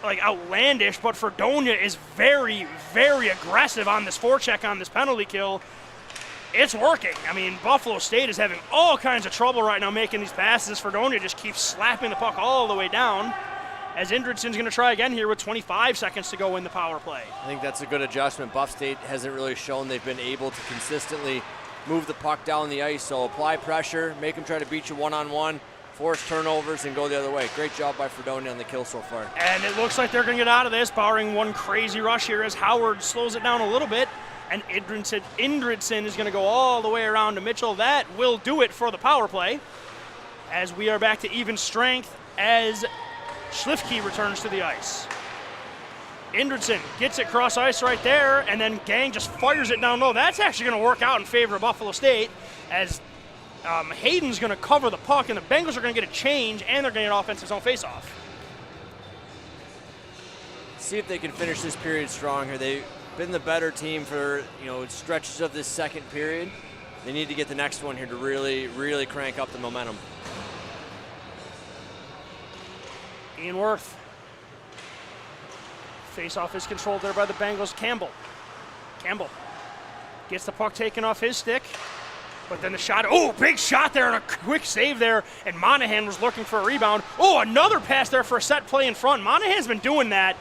like outlandish, but Fredonia is very, very aggressive on this forecheck on this penalty kill. It's working. I mean, Buffalo State is having all kinds of trouble right now making these passes. Fredonia just keeps slapping the puck all the way down, as Indridson's going to try again here with 25 seconds to go in the power play. I think that's a good adjustment. Buff State hasn't really shown they've been able to consistently move the puck down the ice, so apply pressure, make them try to beat you one-on-one, force turnovers, and go the other way. Great job by Fredonia on the kill so far. And it looks like they're going to get out of this, barring one crazy rush here as Howard slows it down a little bit, And Indridson is going to go all the way around to Mitchell. That will do it for the power play, as we are back to even strength as Schlifke returns to the ice. Indridson gets it cross ice right there, and then Gang just fires it down low. That's actually going to work out in favor of Buffalo State, as Hayden's going to cover the puck, and the Bengals are going to get a change, and they're going to get an offensive zone faceoff. See if they can finish this period strong here. They've been the better team for stretches of this second period. They need to get the next one here to really, really crank up the momentum. Ian Worth. Face-off is controlled there by the Bengals. Campbell gets the puck taken off his stick, but then the shot, big shot there and a quick save there, and Monahan was looking for a rebound. Another pass there for a set play in front. Monahan's been doing that.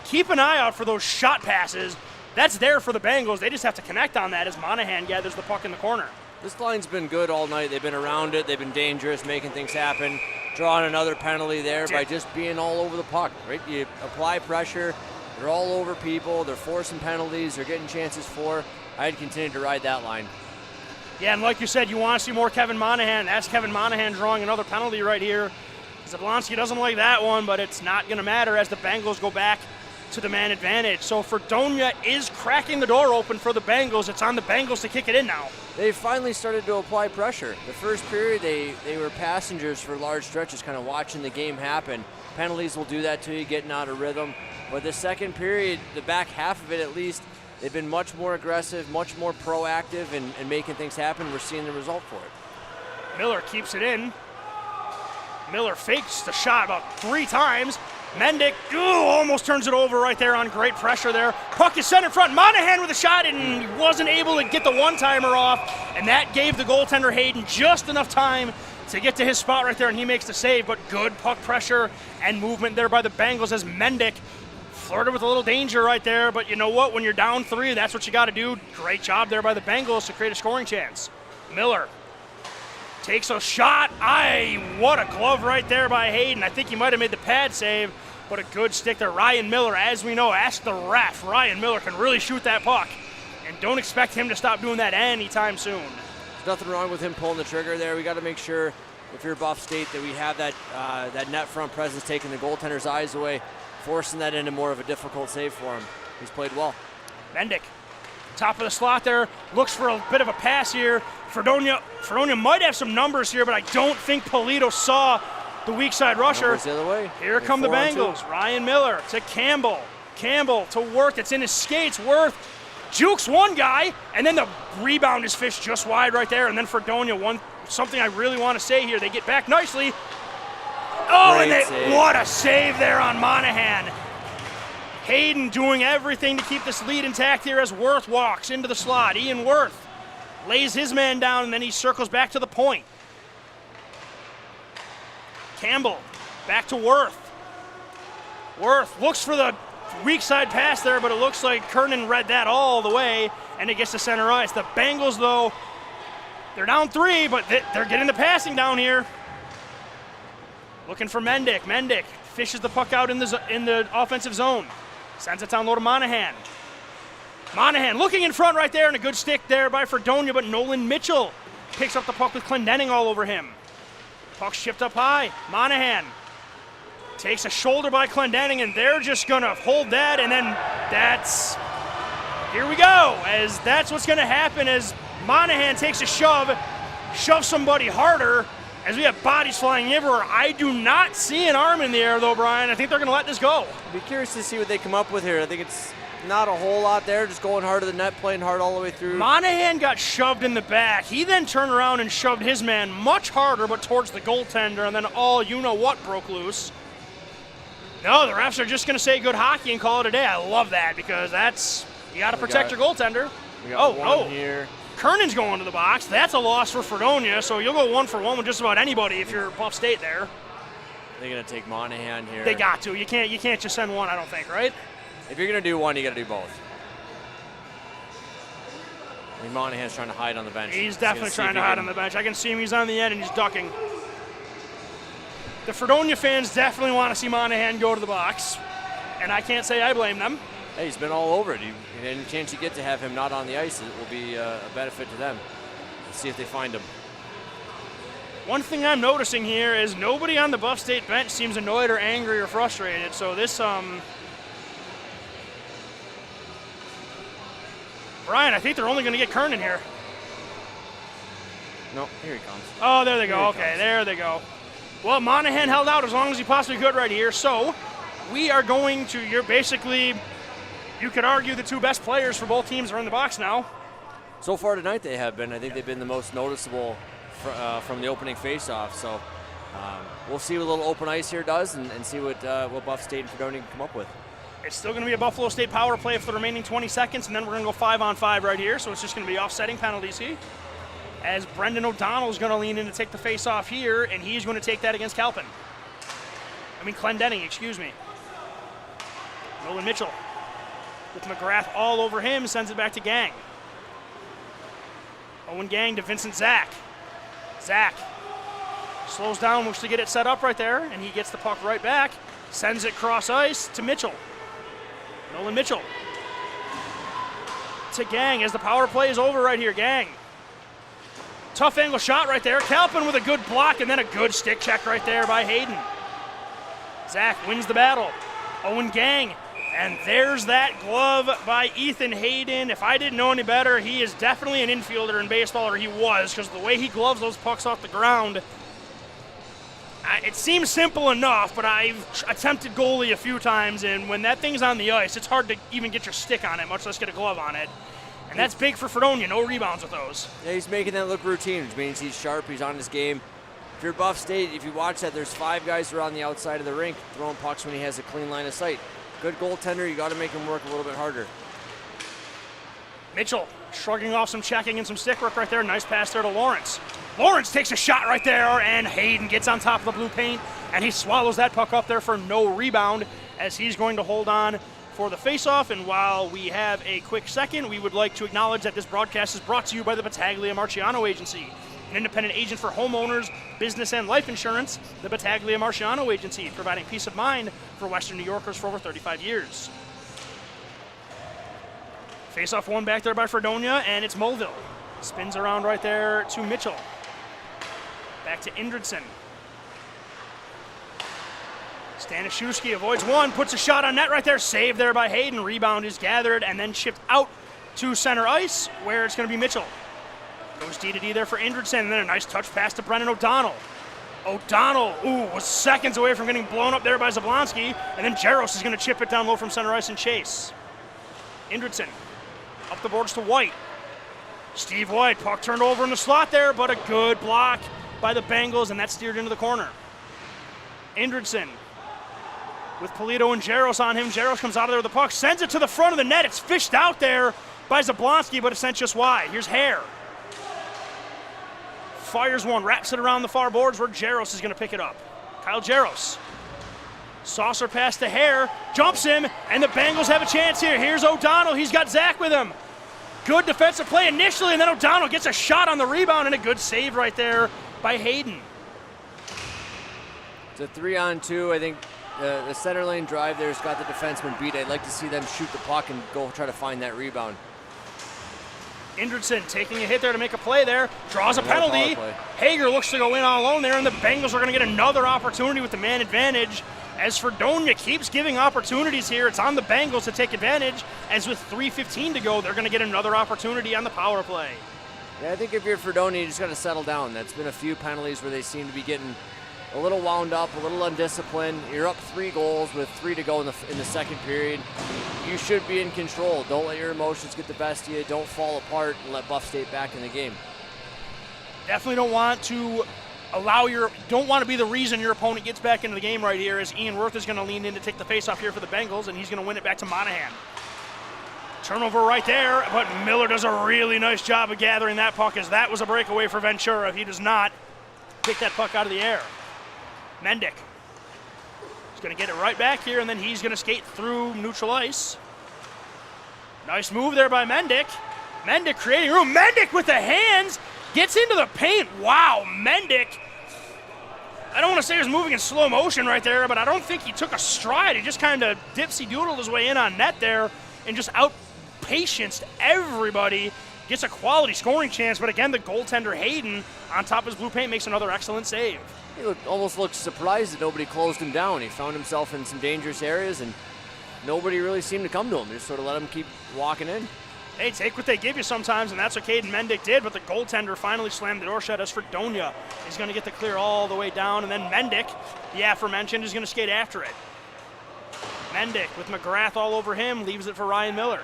Keep an eye out for those shot passes. That's there for the Bengals. They just have to connect on that as Monahan gathers the puck in the corner. This line's been good all night. They've been around it. They've been dangerous, making things happen. Drawing another penalty there by just being all over the puck, right? You apply pressure. They're all over people. They're forcing penalties. They're getting chances for. I'd continue to ride that line. Yeah, and like you said, you want to see more Kevin Monahan. That's Kevin Monahan drawing another penalty right here. Zablonski doesn't like that one, but it's not going to matter as the Bengals go back to the man advantage. So Fredonia is cracking the door open for the Bengals. It's on the Bengals to kick it in now. They finally started to apply pressure. The first period, they were passengers for large stretches, kind of watching the game happen. Penalties will do that to you, getting out of rhythm. But the second period, the back half of it at least, they've been much more aggressive, much more proactive and making things happen. We're seeing the result for it. Miller keeps it in. Miller fakes the shot about 3 times. Mendick almost turns it over right there on great pressure there. Puck is sent in front. Monahan with a shot and he wasn't able to get the one-timer off, and that gave the goaltender Hayden just enough time to get to his spot right there, and he makes the save. But good puck pressure and movement there by the Bengals as Mendick flirted with a little danger right there. But you know what? When you're down 3, that's what you got to do. Great job there by the Bengals to create a scoring chance. Miller takes a shot. What a glove right there by Hayden. I think he might have made the pad save, but a good stick there. Ryan Miller, as we know, ask the ref. Ryan Miller can really shoot that puck, and don't expect him to stop doing that anytime soon. There's nothing wrong with him pulling the trigger there. We got to make sure, if you're Buff State, that we have that net front presence, taking the goaltender's eyes away, forcing that into more of a difficult save for him. He's played well. Mendick, top of the slot there, looks for a bit of a pass here. Fredonia might have some numbers here, but I don't think Polito saw the weak side rusher. The other way. Here come the Bengals. Ryan Miller to Campbell. Campbell to Worth. It's in his skates. Worth jukes one guy, and then the rebound is fished just wide right there. And then Fredonia, something I really want to say here. They get back nicely. What a save there on Monahan. Hayden doing everything to keep this lead intact here as Worth walks into the slot. Ian Worth lays his man down, and then he circles back to the point. Campbell back to Worth. Worth looks for the weak side pass there, but it looks like Kernan read that all the way, and it gets to center ice. The Bengals, though, they're down 3, but they're getting the passing down here. Looking for Mendick. Mendick fishes the puck out in the offensive zone. Sends it down low to Monahan. Monahan looking in front right there, and a good stick there by Fredonia, but Nolan Mitchell picks up the puck with Clendenning all over him. Puck shipped up high. Monahan takes a shoulder by Clendenning, and they're just going to hold that, and then here we go, as that's what's going to happen as Monahan takes a shove, shoves somebody harder, as we have bodies flying everywhere. I do not see an arm in the air, though, Brian. I think they're going to let this go. I'd be curious to see what they come up with here. I think it's not a whole lot there, just going hard to the net, playing hard all the way through. Monahan got shoved in the back. He then turned around and shoved his man much harder, but towards the goaltender, and then you-know-what broke loose. No, the refs are just going to say good hockey and call it a day. I love that, because you got to protect your goaltender. We got one here. Kernan's going to the box. That's a loss for Fredonia, so you'll go 1-for-1 with just about anybody if you're Buff State there. They're going to take Monahan here. They got to. You can't just send one, I don't think, right? If you're going to do one, you got to do both. I mean, Monahan's trying to hide on the bench. He's definitely trying to hide on the bench. I can see him. He's on the end, and he's ducking. The Fredonia fans definitely want to see Monahan go to the box, and I can't say I blame them. Hey, he's been all over it. Any chance you get to have him not on the ice, it will be a benefit to them. Let's see if they find him. One thing I'm noticing here is nobody on the Buff State bench seems annoyed or angry or frustrated. So this, Brian, I think they're only going to get Kernan here. No, here he comes. Oh, there they go. Okay, there they go. Well, Monahan held out as long as he possibly could right here. So we are going to, you could argue the two best players for both teams are in the box now. So far tonight they have been. I think they've been the most noticeable from the opening faceoff. So we'll see what a little open ice here does and see what Buff State and Fredonia can come up with. It's still going to be a Buffalo State power play for the remaining 20 seconds, and then we're going to go 5-on-5 right here. So it's just going to be offsetting penalties here. As Brendan O'Donnell is going to lean in to take the face-off here, and he's going to take that against Clendenning, excuse me. Nolan Mitchell with McGrath all over him, sends it back to Gang. Owen Gang to Vincent Zach. Zach slows down, looks to get it set up right there, and he gets the puck right back, sends it cross ice to Mitchell. Nolan Mitchell to Gang as the power play is over right here. Gang. Tough angle shot right there. Kalpin with a good block and then a good stick check right there by Hayden. Zach wins the battle. Owen Gang. And there's that glove by Ethan Hayden. If I didn't know any better, he is definitely an infielder in baseball, or he was, because the way he gloves those pucks off the ground, it seems simple enough, but I've attempted goalie a few times, and when that thing's on the ice, it's hard to even get your stick on it, much less get a glove on it. And that's big for Fredonia. No rebounds with those. Yeah, he's making that look routine, which means he's sharp, he's on his game. If you're Buff State, if you watch that, there's 5 guys who are on the outside of the rink throwing pucks when he has a clean line of sight. Good goaltender, you got to make him work a little bit harder. Mitchell shrugging off some checking and some stick work right there. Nice pass there to Lawrence. Lawrence takes a shot right there, and Hayden gets on top of the blue paint, and he swallows that puck up there for no rebound as he's going to hold on for the faceoff. And while we have a quick second, we would like to acknowledge that this broadcast is brought to you by the Battaglia Marciano Agency, an independent agent for homeowners, business, and life insurance. The Battaglia Marciano Agency, providing peace of mind for Western New Yorkers for over 35 years. Face-off one back there by Fredonia, and it's Mulville. Spins around right there to Mitchell. Back to Indridson. Stanishewski avoids one, puts a shot on net right there. Saved there by Hayden. Rebound is gathered and then shipped out to center ice, where it's going to be Mitchell. Goes D to D there for Indridson, and then a nice touch pass to Brendan O'Donnell. O'Donnell, was seconds away from getting blown up there by Zablonski, and then Jaros is going to chip it down low from center ice and chase. Indridson up the boards to White. Steve White, puck turned over in the slot there, but a good block by the Bengals, and that steered into the corner. Indridson with Polito and Jaros on him. Jaros comes out of there with the puck, sends it to the front of the net. It's fished out there by Zablonski, but it's sent just wide. Here's Hare. Fires one, wraps it around the far boards where Jaros is going to pick it up. Kyle Jaros. Saucer pass to Hare, jumps him, and the Bengals have a chance here. Here's O'Donnell, he's got Zach with him. Good defensive play initially, and then O'Donnell gets a shot on the rebound, and a good save right there by Hayden. It's a 3-on-2. I think the center lane drive there's got the defenseman beat. I'd like to see them shoot the puck and go try to find that rebound. Indridson taking a hit there to make a play there, draws a penalty. Hager looks to go in all alone there, and the Bengals are going to get another opportunity with the man advantage. As Fredonia keeps giving opportunities here, it's on the Bengals to take advantage, as with 3:15 to go, they're going to get another opportunity on the power play. Yeah, I think if you're Fredonia, you just got to settle down. That's been a few penalties where they seem to be getting a little wound up, a little undisciplined. You're up 3 goals with 3 to go in the second period. You should be in control. Don't let your emotions get the best of you. Don't fall apart and let Buff State back in the game. Definitely don't want to don't want to be the reason your opponent gets back into the game right here, as Ian Worth is going to lean in to take the faceoff here for the Bengals, and he's going to win it back to Monahan. Turnover right there, but Miller does a really nice job of gathering that puck, as that was a breakaway for Ventura. He does not pick that puck out of the air. Mendick is going to get it right back here, and then he's going to skate through neutral ice. Nice move there by Mendick. Mendick creating room. Mendick with the hands gets into the paint. Wow, Mendick I don't want to say he was moving in slow motion right there, but I don't think he took a stride. He just kind of dipsy-doodled his way in on net there and just out-patience everybody. Gets a quality scoring chance, but again, the goaltender Hayden on top of his blue paint makes another excellent save. He almost looked surprised that nobody closed him down. He found himself in some dangerous areas, and nobody really seemed to come to him. They just sort of let him keep walking in. Hey, take what they give you sometimes, and that's what Caden Mendick did, but the goaltender finally slammed the door shut as Fredonia is going to get the clear all the way down, and then Mendick, the aforementioned, is going to skate after it. Mendick with McGrath all over him, leaves it for Ryan Miller.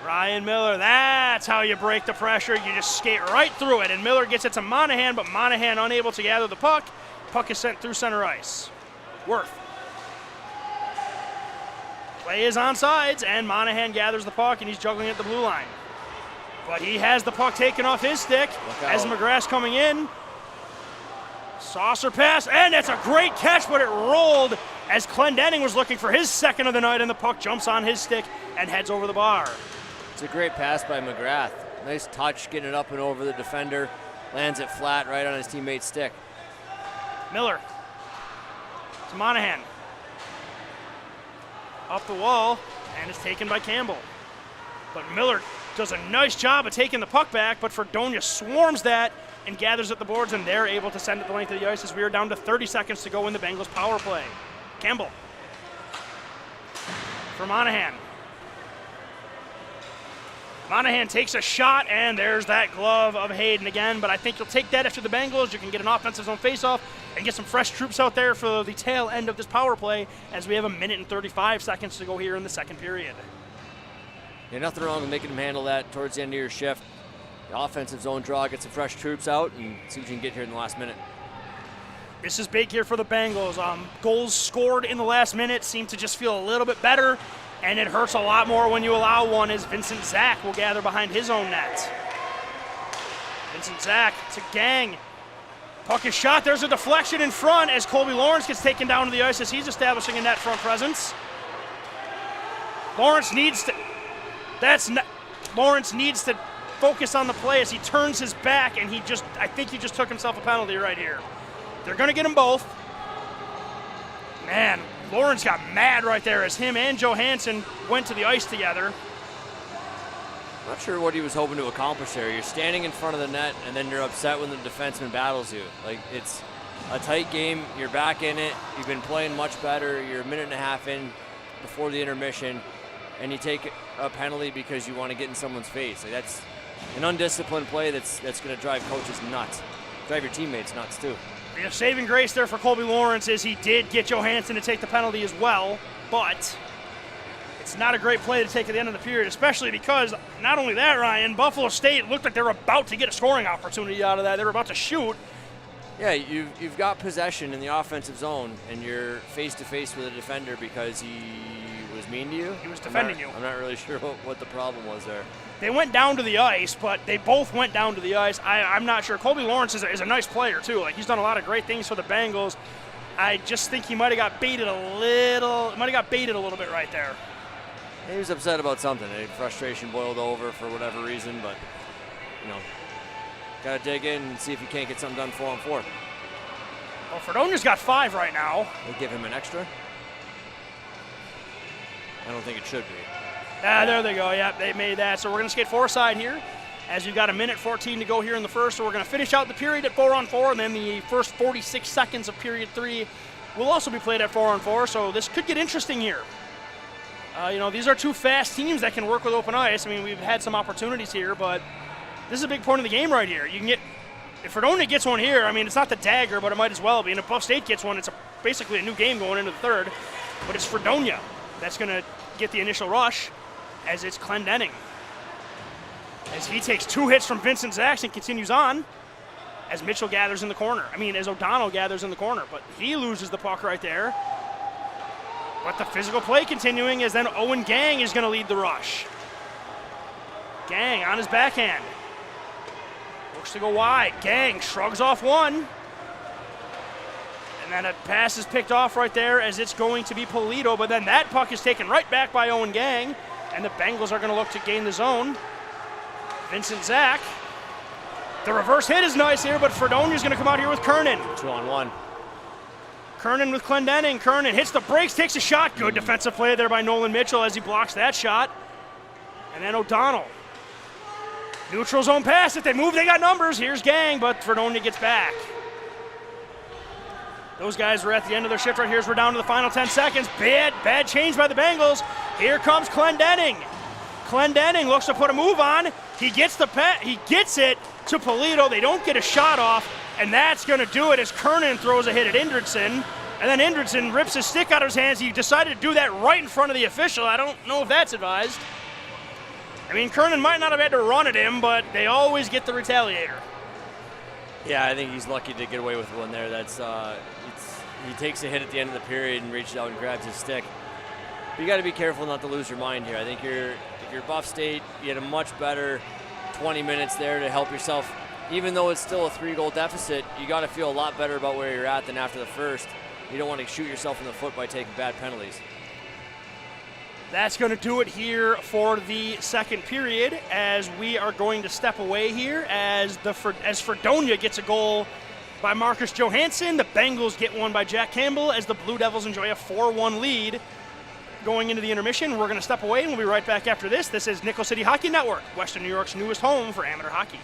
Ryan Miller, that's how you break the pressure. You just skate right through it, and Miller gets it to Monahan, but Monahan unable to gather the puck. Puck is sent through center ice. Worth. Play is on sides, and Monahan gathers the puck, and he's juggling at the blue line. But he has the puck taken off his stick as McGrath's coming in. Saucer pass, and it's a great catch, but it rolled as Clendenning was looking for his second of the night, and the puck jumps on his stick and heads over the bar. It's a great pass by McGrath. Nice touch, getting it up and over the defender. Lands it flat right on his teammate's stick. Miller to Monahan. Up the wall, and it's taken by Campbell. But Miller does a nice job of taking the puck back, but Fredonia swarms that and gathers at the boards, and they're able to send it the length of the ice as we are down to 30 seconds to go in the Bengals power play. Campbell for Monahan. Monahan takes a shot, and there's that glove of Hayden again, but I think you'll take that after the Bengals. You can get an offensive zone faceoff and get some fresh troops out there for the tail end of this power play as we have 1 minute and 35 seconds to go here in the second period. Yeah, nothing wrong with making them handle that towards the end of your shift. The offensive zone draw, get some fresh troops out, and see what you can get here in the last minute. This is big here for the Bengals. Goals scored in the last minute seem to just feel a little bit better, and it hurts a lot more when you allow one as Vincent Zach will gather behind his own net. Vincent Zach to Gang. Puck is shot. There's a deflection in front as Colby Lawrence gets taken down to the ice as he's establishing a net front presence. Lawrence needs to focus on the play as he turns his back, and I think he just took himself a penalty right here. They're going to get them both. Man, Lawrence got mad right there as him and Johansson went to the ice together. Not sure what he was hoping to accomplish there. You're standing in front of the net, and then you're upset when the defenseman battles you. Like, it's a tight game. You're back in it. You've been playing much better. You're 1.5 minutes in before the intermission, and you take a penalty because you want to get in someone's face. Like, that's an undisciplined play that's going to drive coaches nuts. Drive your teammates nuts, too. The saving grace there for Colby Lawrence is he did get Johansson to take the penalty as well, but it's not a great play to take at the end of the period, especially because not only that, Ryan, Buffalo State looked like they were about to get a scoring opportunity out of that. They were about to shoot. Yeah, you've got possession in the offensive zone, and you're face-to-face with a defender because he was mean to you? He was defending you. I'm not really sure what the problem was there. They went down to the ice, but they both went down to the ice. I'm not sure. Colby Lawrence is a nice player, too. Like, he's done a lot of great things for the Bengals. I just think he might have got baited a little bit right there. He was upset about something. Frustration boiled over for whatever reason, but, got to dig in and see if you can't get something done 4-on-4. Well, Fredonia's got 5 right now. They give him an extra? I don't think it should be. There they go. Yeah, they made that. So we're going to skate 4-side here as you've got 1:14 to go here in the first. So we're going to finish out the period at 4-on-4, and then the first 46 seconds of period 3 will also be played at 4-on-4. So this could get interesting here. These are two fast teams that can work with open ice. I mean, we've had some opportunities here, but this is a big point of the game right here. If Fredonia gets one here, I mean, it's not the dagger, but it might as well be. And if Buff State gets one, it's basically a new game going into the third. But it's Fredonia that's going to get the initial rush as it's Clendenning. As he takes 2 hits from Vincent Zach and continues on as Mitchell gathers in the corner. As O'Donnell gathers in the corner, but he loses the puck right there. But the physical play continuing as then Owen Gang is going to lead the rush. Gang on his backhand. Looks to go wide. Gang shrugs off one. And then a pass is picked off right there as it's going to be Polito, but then that puck is taken right back by Owen Gang, and the Bengals are going to look to gain the zone. Vincent Zach The reverse hit is nice here, but Fredonia's going to come out here with Kernan. 2-on-1. Kernan with Clendening. Kernan hits the brakes, takes a shot. Good defensive play there by Nolan Mitchell as he blocks that shot. And then O'Donnell. Neutral zone pass. If they move, they got numbers. Here's Gang, but Fredonia gets back. Those guys were at the end of their shift right here as we're down to the final 10 seconds. Bad change by the Bengals. Here comes Clendening. Clendening looks to put a move on. He gets it to Polito. They don't get a shot off, and that's going to do it as Kernan throws a hit at Indridson. And then Indridson rips his stick out of his hands. He decided to do that right in front of the official. I don't know if that's advised. I mean, Kernan might not have had to run at him, but they always get the retaliator. Yeah, I think he's lucky to get away with one there. He takes a hit at the end of the period and reaches out and grabs his stick. But you got to be careful not to lose your mind here. I think if you're Buff State, you had a much better 20 minutes there to help yourself. Even though it's still a 3-goal deficit, you got to feel a lot better about where you're at than after the first. You don't want to shoot yourself in the foot by taking bad penalties. That's going to do it here for the second period as we are going to step away here as Fredonia gets a goal by Marcus Johansson. The Bengals get one by Jack Campbell as the Blue Devils enjoy a 4-1 lead going into the intermission. We're going to step away and we'll be right back after this. This is Nickel City Hockey Network, Western New York's newest home for amateur hockey.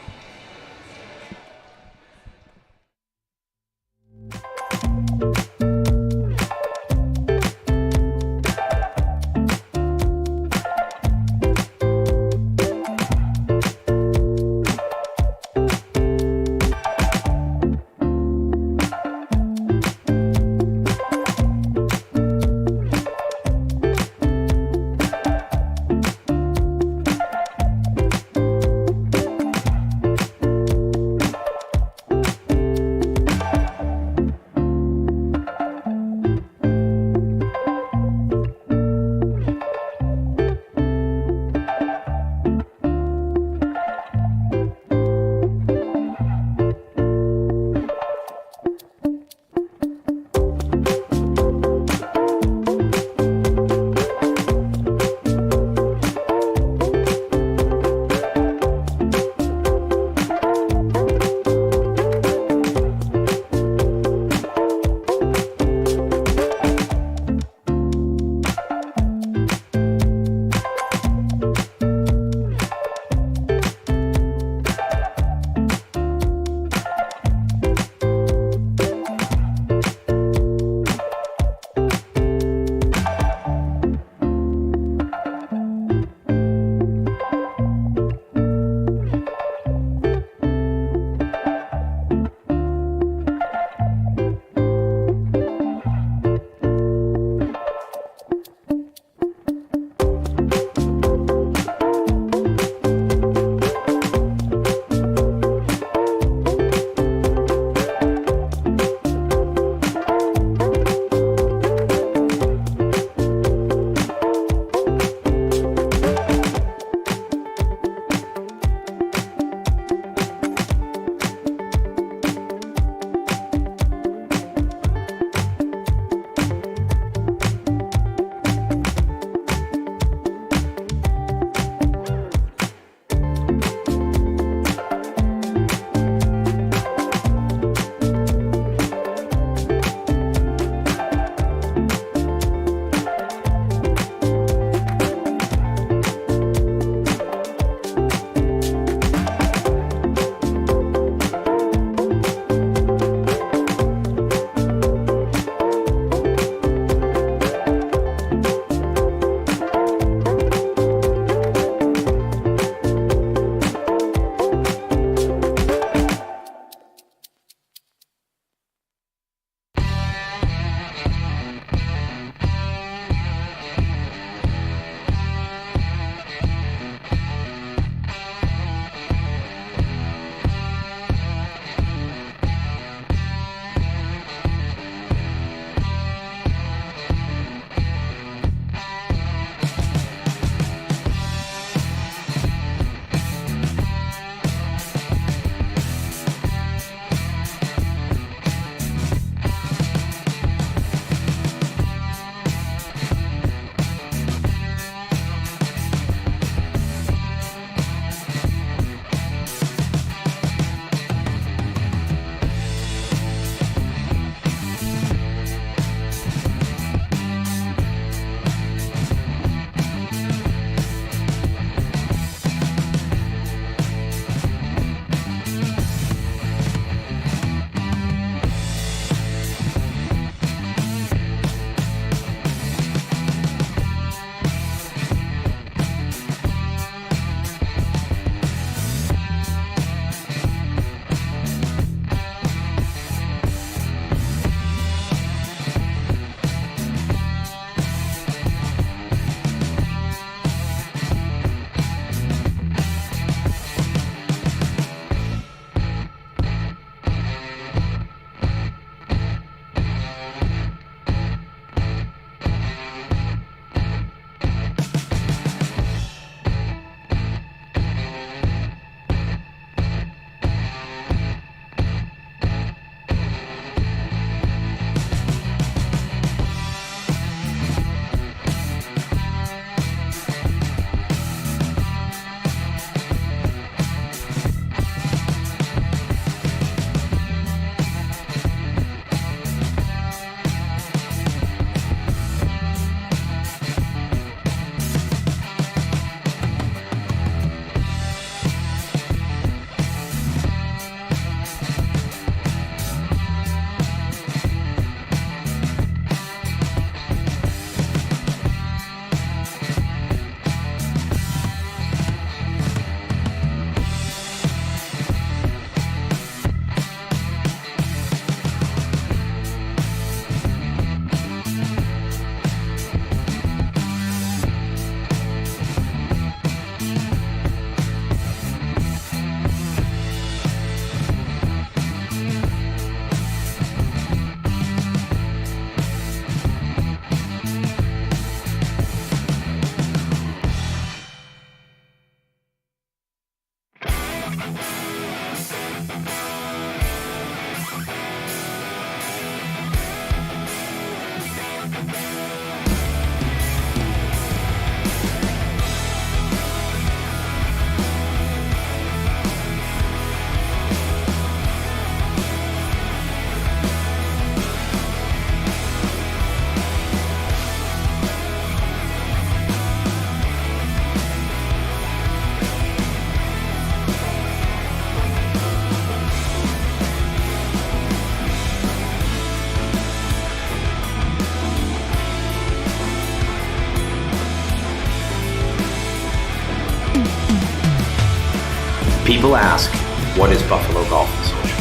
People ask, what is Buffalo Golf and Social?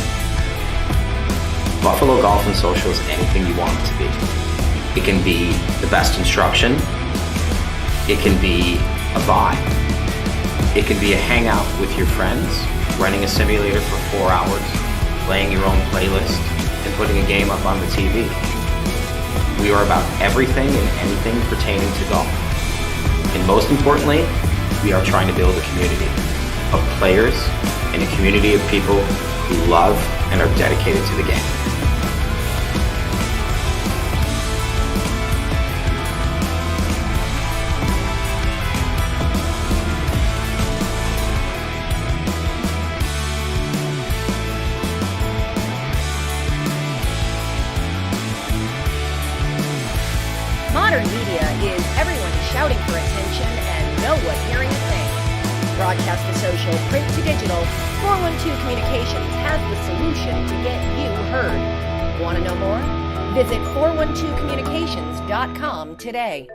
Buffalo Golf and Social is anything you want it to be. It can be the best instruction. It can be a vibe. It can be a hangout with your friends, running a simulator for 4 hours, playing your own playlist, and putting a game up on the TV. We are about everything and anything pertaining to golf. And most importantly, we are trying to build a community of players and a community of people who love and are dedicated to the game. Modern media is everyone shouting for attention and no one hearing a thing. Broadcast to social, print to digital, 412 Communications has the solution to get you heard. Want to know more? Visit 412communications.com today.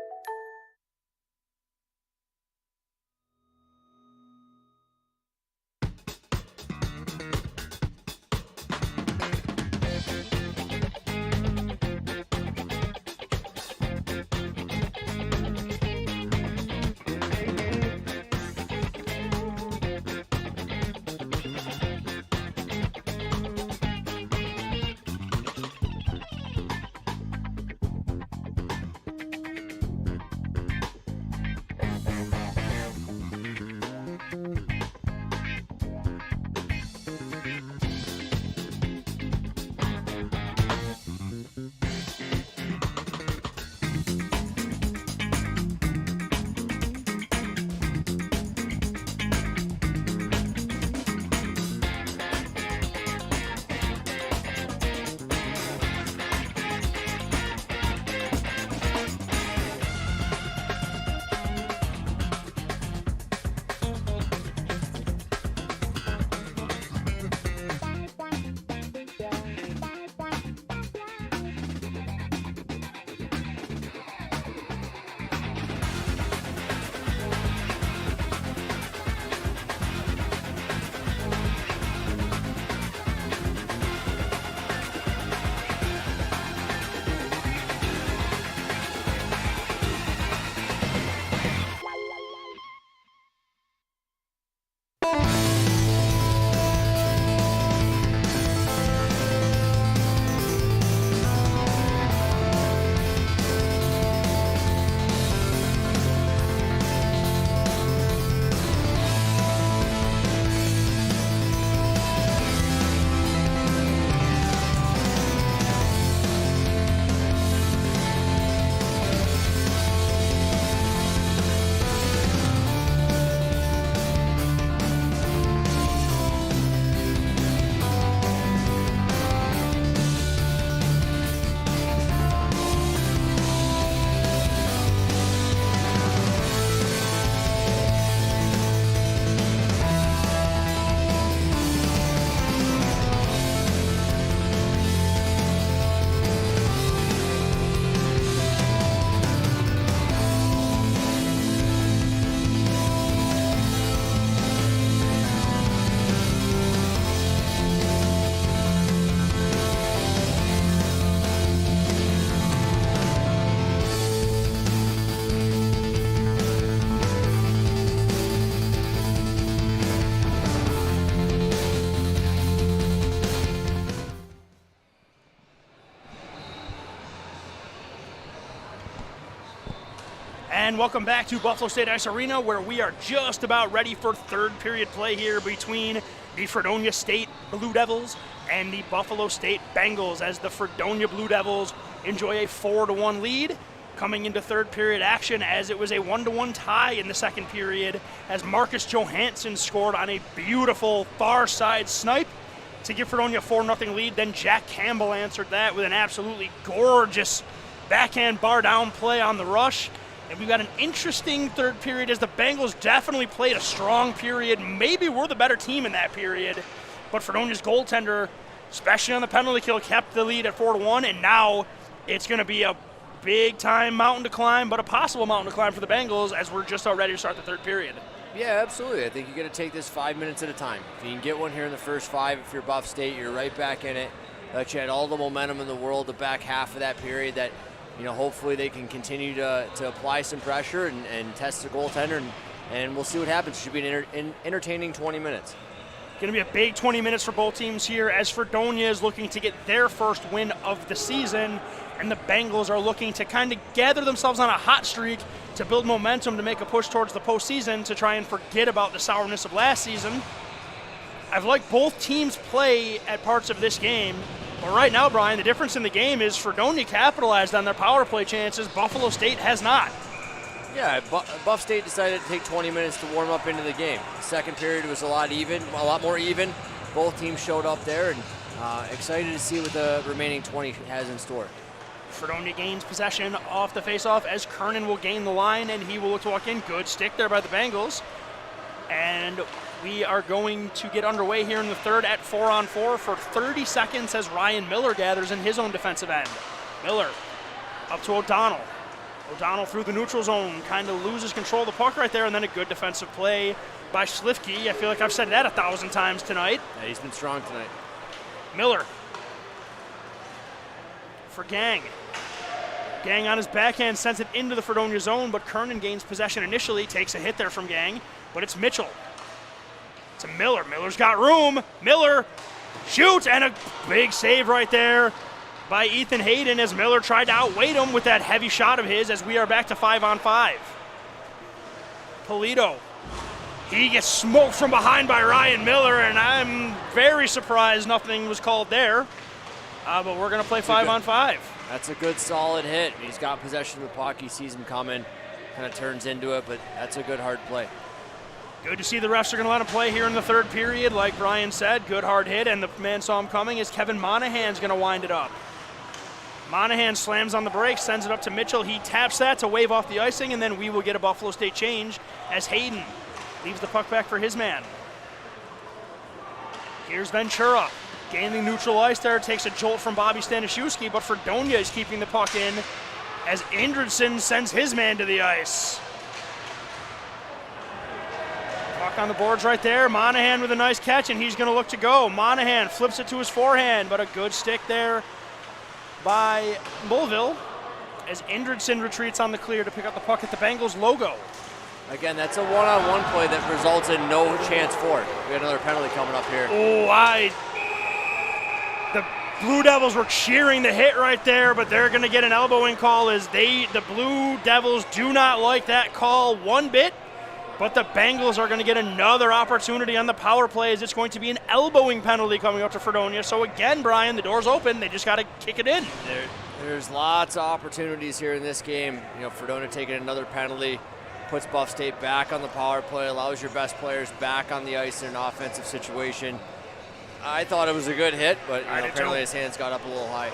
And welcome back to Buffalo State Ice Arena, where we are just about ready for third period play here between the Fredonia State Blue Devils and the Buffalo State Bengals, as the Fredonia Blue Devils enjoy a 4-1 lead coming into third period action, as it was a 1-1 tie in the second period, as Marcus Johansson scored on a beautiful far side snipe to give Fredonia a 4-0 lead. Then Jack Campbell answered that with an absolutely gorgeous backhand bar down play on the rush. And we've got an interesting third period, as the Bengals definitely played a strong period. Maybe we're the better team in that period, but Fredonia's goaltender, especially on the penalty kill, kept the lead at 4-1, and now it's going to be a big-time mountain to climb, but a possible mountain to climb for the Bengals, as we're just about ready to start the third period. Yeah, absolutely. I think you got to take this 5 minutes at a time. If you can get one here in the first 5, if you're Buff State, you're right back in it. That you had all the momentum in the world the back half of that period, that hopefully they can continue to apply some pressure and test the goaltender, and we'll see what happens. It should be an entertaining 20 minutes. Going to be a big 20 minutes for both teams here, as Fredonia is looking to get their first win of the season, and the Bengals are looking to kind of gather themselves on a hot streak to build momentum to make a push towards the postseason, to try and forget about the sourness of last season. I've liked both teams play at parts of this game. But right now, Brian, the difference in the game is Fredonia capitalized on their power play chances. Buffalo State has not. Yeah, Buff State decided to take 20 minutes to warm up into the game. The second period was a lot more even. Both teams showed up there, and excited to see what the remaining 20 has in store. Fredonia gains possession off the faceoff, as Kernan will gain the line, and he will look to walk in. Good stick there by the Bengals. And we are going to get underway here in the third at 4-on-4 for 30 seconds, as Ryan Miller gathers in his own defensive end. Miller up to O'Donnell. O'Donnell through the neutral zone, kind of loses control of the puck right there, and then a good defensive play by Schlifke. I feel like I've said that 1,000 times tonight. Yeah, he's been strong tonight. Miller for Gang. Gang on his backhand sends it into the Fredonia zone, but Kernan gains possession initially, takes a hit there from Gang, but it's Mitchell. To Miller. Miller's got room. Miller shoots, and a big save right there by Ethan Hayden, as Miller tried to outweight him with that heavy shot of his, as we are back to 5-on-5. Polito. He gets smoked from behind by Ryan Miller, and I'm very surprised nothing was called there. But we're going to play 5-on-5. That's a good, solid hit. He's got possession of the puck. He sees him coming, kind of turns into it, but that's a good, hard play. Good to see the refs are going to let him play here in the third period. Like Brian said, good hard hit, and the man saw him coming, as Kevin Monahan's going to wind it up. Monahan slams on the brakes, sends it up to Mitchell. He taps that to wave off the icing, and then we will get a Buffalo State change, as Hayden leaves the puck back for his man. Here's Ventura, gaining neutral ice there, takes a jolt from Bobby Stanishewski, but Fredonia is keeping the puck in, as Indridson sends his man to the ice. Puck on the boards right there. Monahan with a nice catch, and he's going to look to go. Monahan flips it to his forehand, but a good stick there by Mulville, as Indridson retreats on the clear to pick up the puck at the Bengals logo. Again, that's a one-on-one play that results in no chance for it. We got another penalty coming up here. Oh, the Blue Devils were cheering the hit right there, but they're going to get an elbowing call, as the Blue Devils do not like that call one bit. But the Bengals are going to get another opportunity on the power play, as it's going to be an elbowing penalty coming up to Fredonia. So again, Brian, the door's open. They just got to kick it in. There's lots of opportunities here in this game. Fredonia taking another penalty puts Buff State back on the power play, allows your best players back on the ice in an offensive situation. I thought it was a good hit, but apparently his hands got up a little high.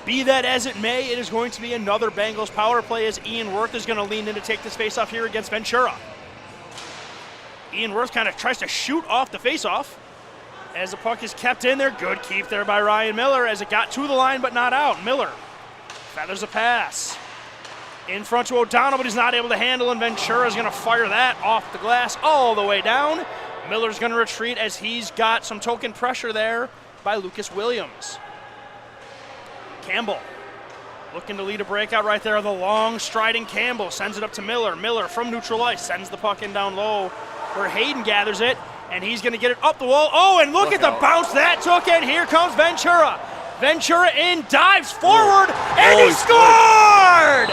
Be that as it may, it is going to be another Bengals power play, as Ian Worth is going to lean in to take this faceoff here against Ventura. Ian Worth kind of tries to shoot off the faceoff, as the puck is kept in there. Good keep there by Ryan Miller, as it got to the line but not out. Miller feathers a pass in front to O'Donnell, but he's not able to handle, and Ventura is going to fire that off the glass all the way down. Miller's going to retreat, as he's got some token pressure there by Lucas Williams. Campbell looking to lead a breakout right there. The long striding Campbell sends it up to Miller. Miller from neutral ice sends the puck in down low, where Hayden gathers it, and he's going to get it up the wall. Oh, and look at the bounce that took, and here comes Ventura. Ventura in, dives forward, and he scored!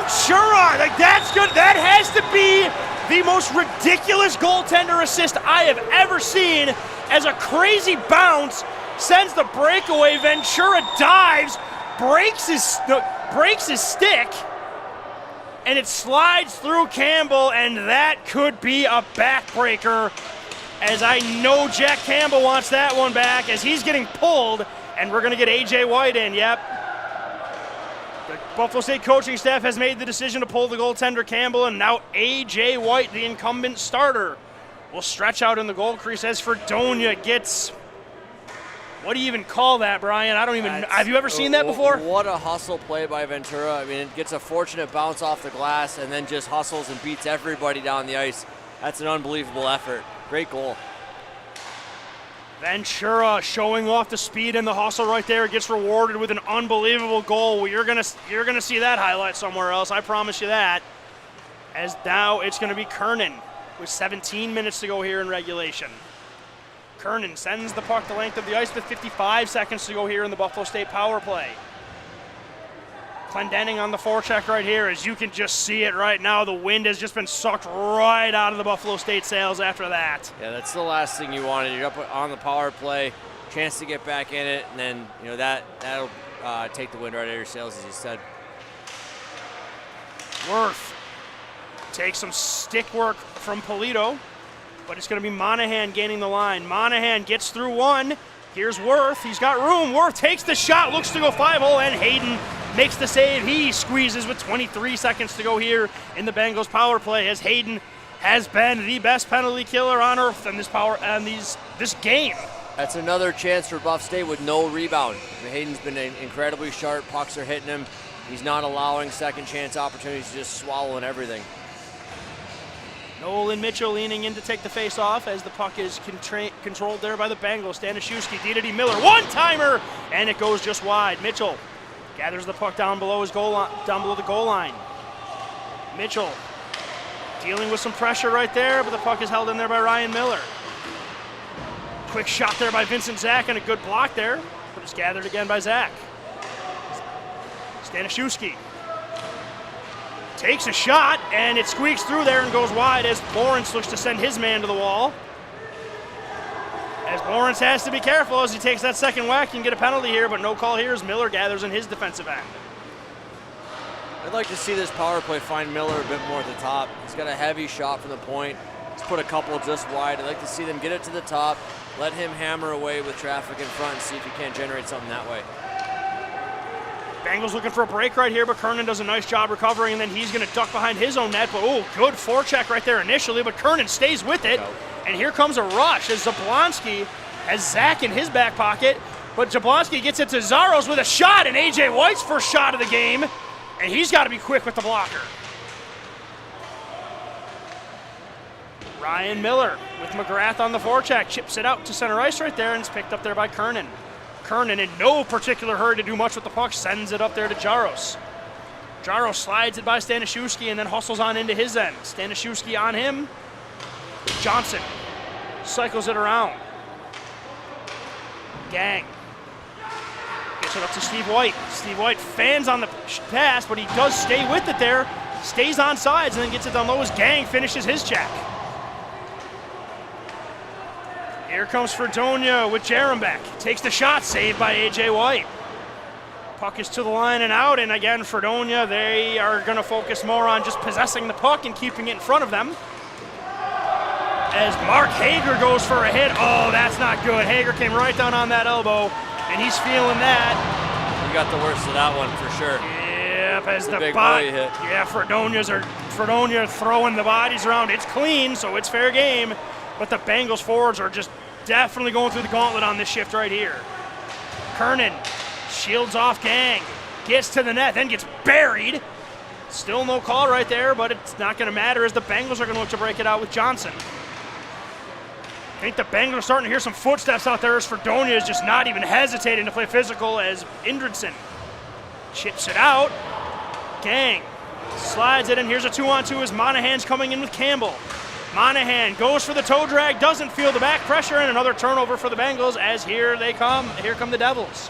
Ventura, like that's good. That has to be the most ridiculous goaltender assist I have ever seen, as a crazy bounce sends the breakaway. Ventura dives, breaks his stick, and it slides through Campbell, and that could be a backbreaker, as I know Jack Campbell wants that one back, as he's getting pulled, and we're going to get A.J. White in. Yep. The Buffalo State coaching staff has made the decision to pull the goaltender Campbell, and now A.J. White, the incumbent starter, will stretch out in the goal crease as Fredonia gets... What do you even call that, Brian? I don't even... Have you ever seen that before? What a hustle play by Ventura. I mean, it gets a fortunate bounce off the glass and then just hustles and beats everybody down the ice. That's an unbelievable effort. Great goal. Ventura showing off the speed and the hustle right there. Gets rewarded with an unbelievable goal. Well, you're gonna see that highlight somewhere else. I promise you that. As now it's gonna be Kernan with 17 minutes to go here in regulation. Kernan sends the puck the length of the ice with 55 seconds to go here in the Buffalo State power play. Clendenning on the forecheck right here, as you can just see it right now. The wind has just been sucked right out of the Buffalo State sails after that. Yeah, that's the last thing you wanted. You're up on the power play, chance to get back in it, and then that'll take the wind right out of your sails, as you said. Worth takes some stick work from Polito, but it's going to be Monahan gaining the line. Monahan gets through one. Here's Worth. He's got room. Worth takes the shot, looks to go 5-0, and Hayden makes the save. He squeezes with 23 seconds to go here in the Bengals power play, as Hayden has been the best penalty killer on earth in this game. That's another chance for Buff State with no rebound. Hayden's been incredibly sharp. Pucks are hitting him. He's not allowing second chance opportunities, just swallowing everything. Nolan Mitchell leaning in to take the face off, as the puck is controlled there by the Bengals. Stanishewski, D Miller, one-timer, and it goes just wide. Mitchell gathers the puck down below the goal line. Mitchell dealing with some pressure right there, but the puck is held in there by Ryan Miller. Quick shot there by Vincent Zach, and a good block there, but it's gathered again by Zach. Stanishewski takes a shot, and it squeaks through there and goes wide, as Lawrence looks to send his man to the wall. As Lawrence has to be careful as he takes that second whack and get a penalty here, but no call here as Miller gathers in his defensive end. I'd like to see this power play find Miller a bit more at the top. He's got a heavy shot from the point. He's put a couple just wide. I'd like to see them get it to the top, let him hammer away with traffic in front and see if he can't generate something that way. Bengals looking for a break right here, but Kernan does a nice job recovering, and then he's going to duck behind his own net. But, good forecheck right there initially, but Kernan stays with it. And here comes a rush as Jablonski has Zach in his back pocket, but Jablonski gets it to Zaros with a shot, and A.J. White's first shot of the game, and he's got to be quick with the blocker. Ryan Miller with McGrath on the forecheck, chips it out to center ice right there, and it's picked up there by Kernan. Kernan, in no particular hurry to do much with the puck, sends it up there to Jaros. Jaros slides it by Stanishewski and then hustles on into his end. Stanishewski on him. Johnson cycles it around. Gang gets it up to Steve White. Steve White fans on the pass, but he does stay with it there. Stays on sides and then gets it down low as Gang finishes his check. Here comes Fredonia with Jerembek. Takes the shot, saved by A.J. White. Puck is to the line and out, and again, Fredonia, they are going to focus more on just possessing the puck and keeping it in front of them. As Mark Hager goes for a hit. Oh, that's not good. Hager came right down on that elbow, and he's feeling that. We got the worst of that one for sure. Yep, as the big body hit. Yeah, Fredonia throwing the bodies around. It's clean, so it's fair game. But the Bengals forwards are just definitely going through the gauntlet on this shift right here. Kernan shields off Gang, gets to the net, then gets buried. Still no call right there, but it's not going to matter as the Bengals are going to look to break it out with Johnson. I think the Bengals are starting to hear some footsteps out there as Fredonia is just not even hesitating to play physical as Indridson chips it out. Gang slides it in. Here's a 2-on-2 as Monahan's coming in with Campbell. Monahan goes for the toe drag, doesn't feel the back pressure, and another turnover for the Bengals as here they come. Here come the Devils.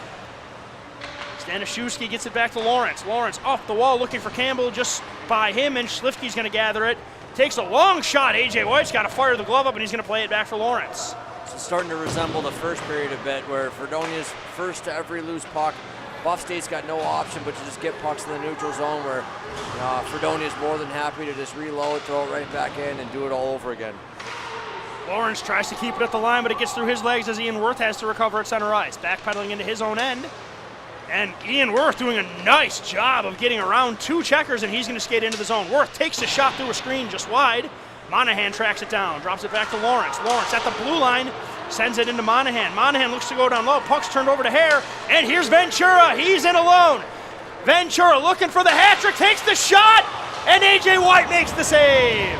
Stanishewski gets it back to Lawrence. Lawrence off the wall looking for Campbell, just by him, and Schlifke's going to gather it. Takes a long shot. A.J. White's got to fire the glove up, and he's going to play it back for Lawrence. It's starting to resemble the first period a bit, where Fredonia's first to every loose puck. Buff State's got no option but to just get pucks in the neutral zone, where Fredonia's more than happy to just reload, throw it right back in, and do it all over again. Lawrence tries to keep it at the line, but it gets through his legs as Ian Worth has to recover at center ice. Backpedaling into his own end. And Ian Worth doing a nice job of getting around 2 checkers, and he's going to skate into the zone. Worth takes a shot through a screen just wide. Monahan tracks it down, drops it back to Lawrence. Lawrence at the blue line, sends it into Monahan. Monahan looks to go down low. Puck's turned over to Hare, and here's Ventura. He's in alone. Ventura looking for the hat trick, takes the shot, and A.J. White makes the save.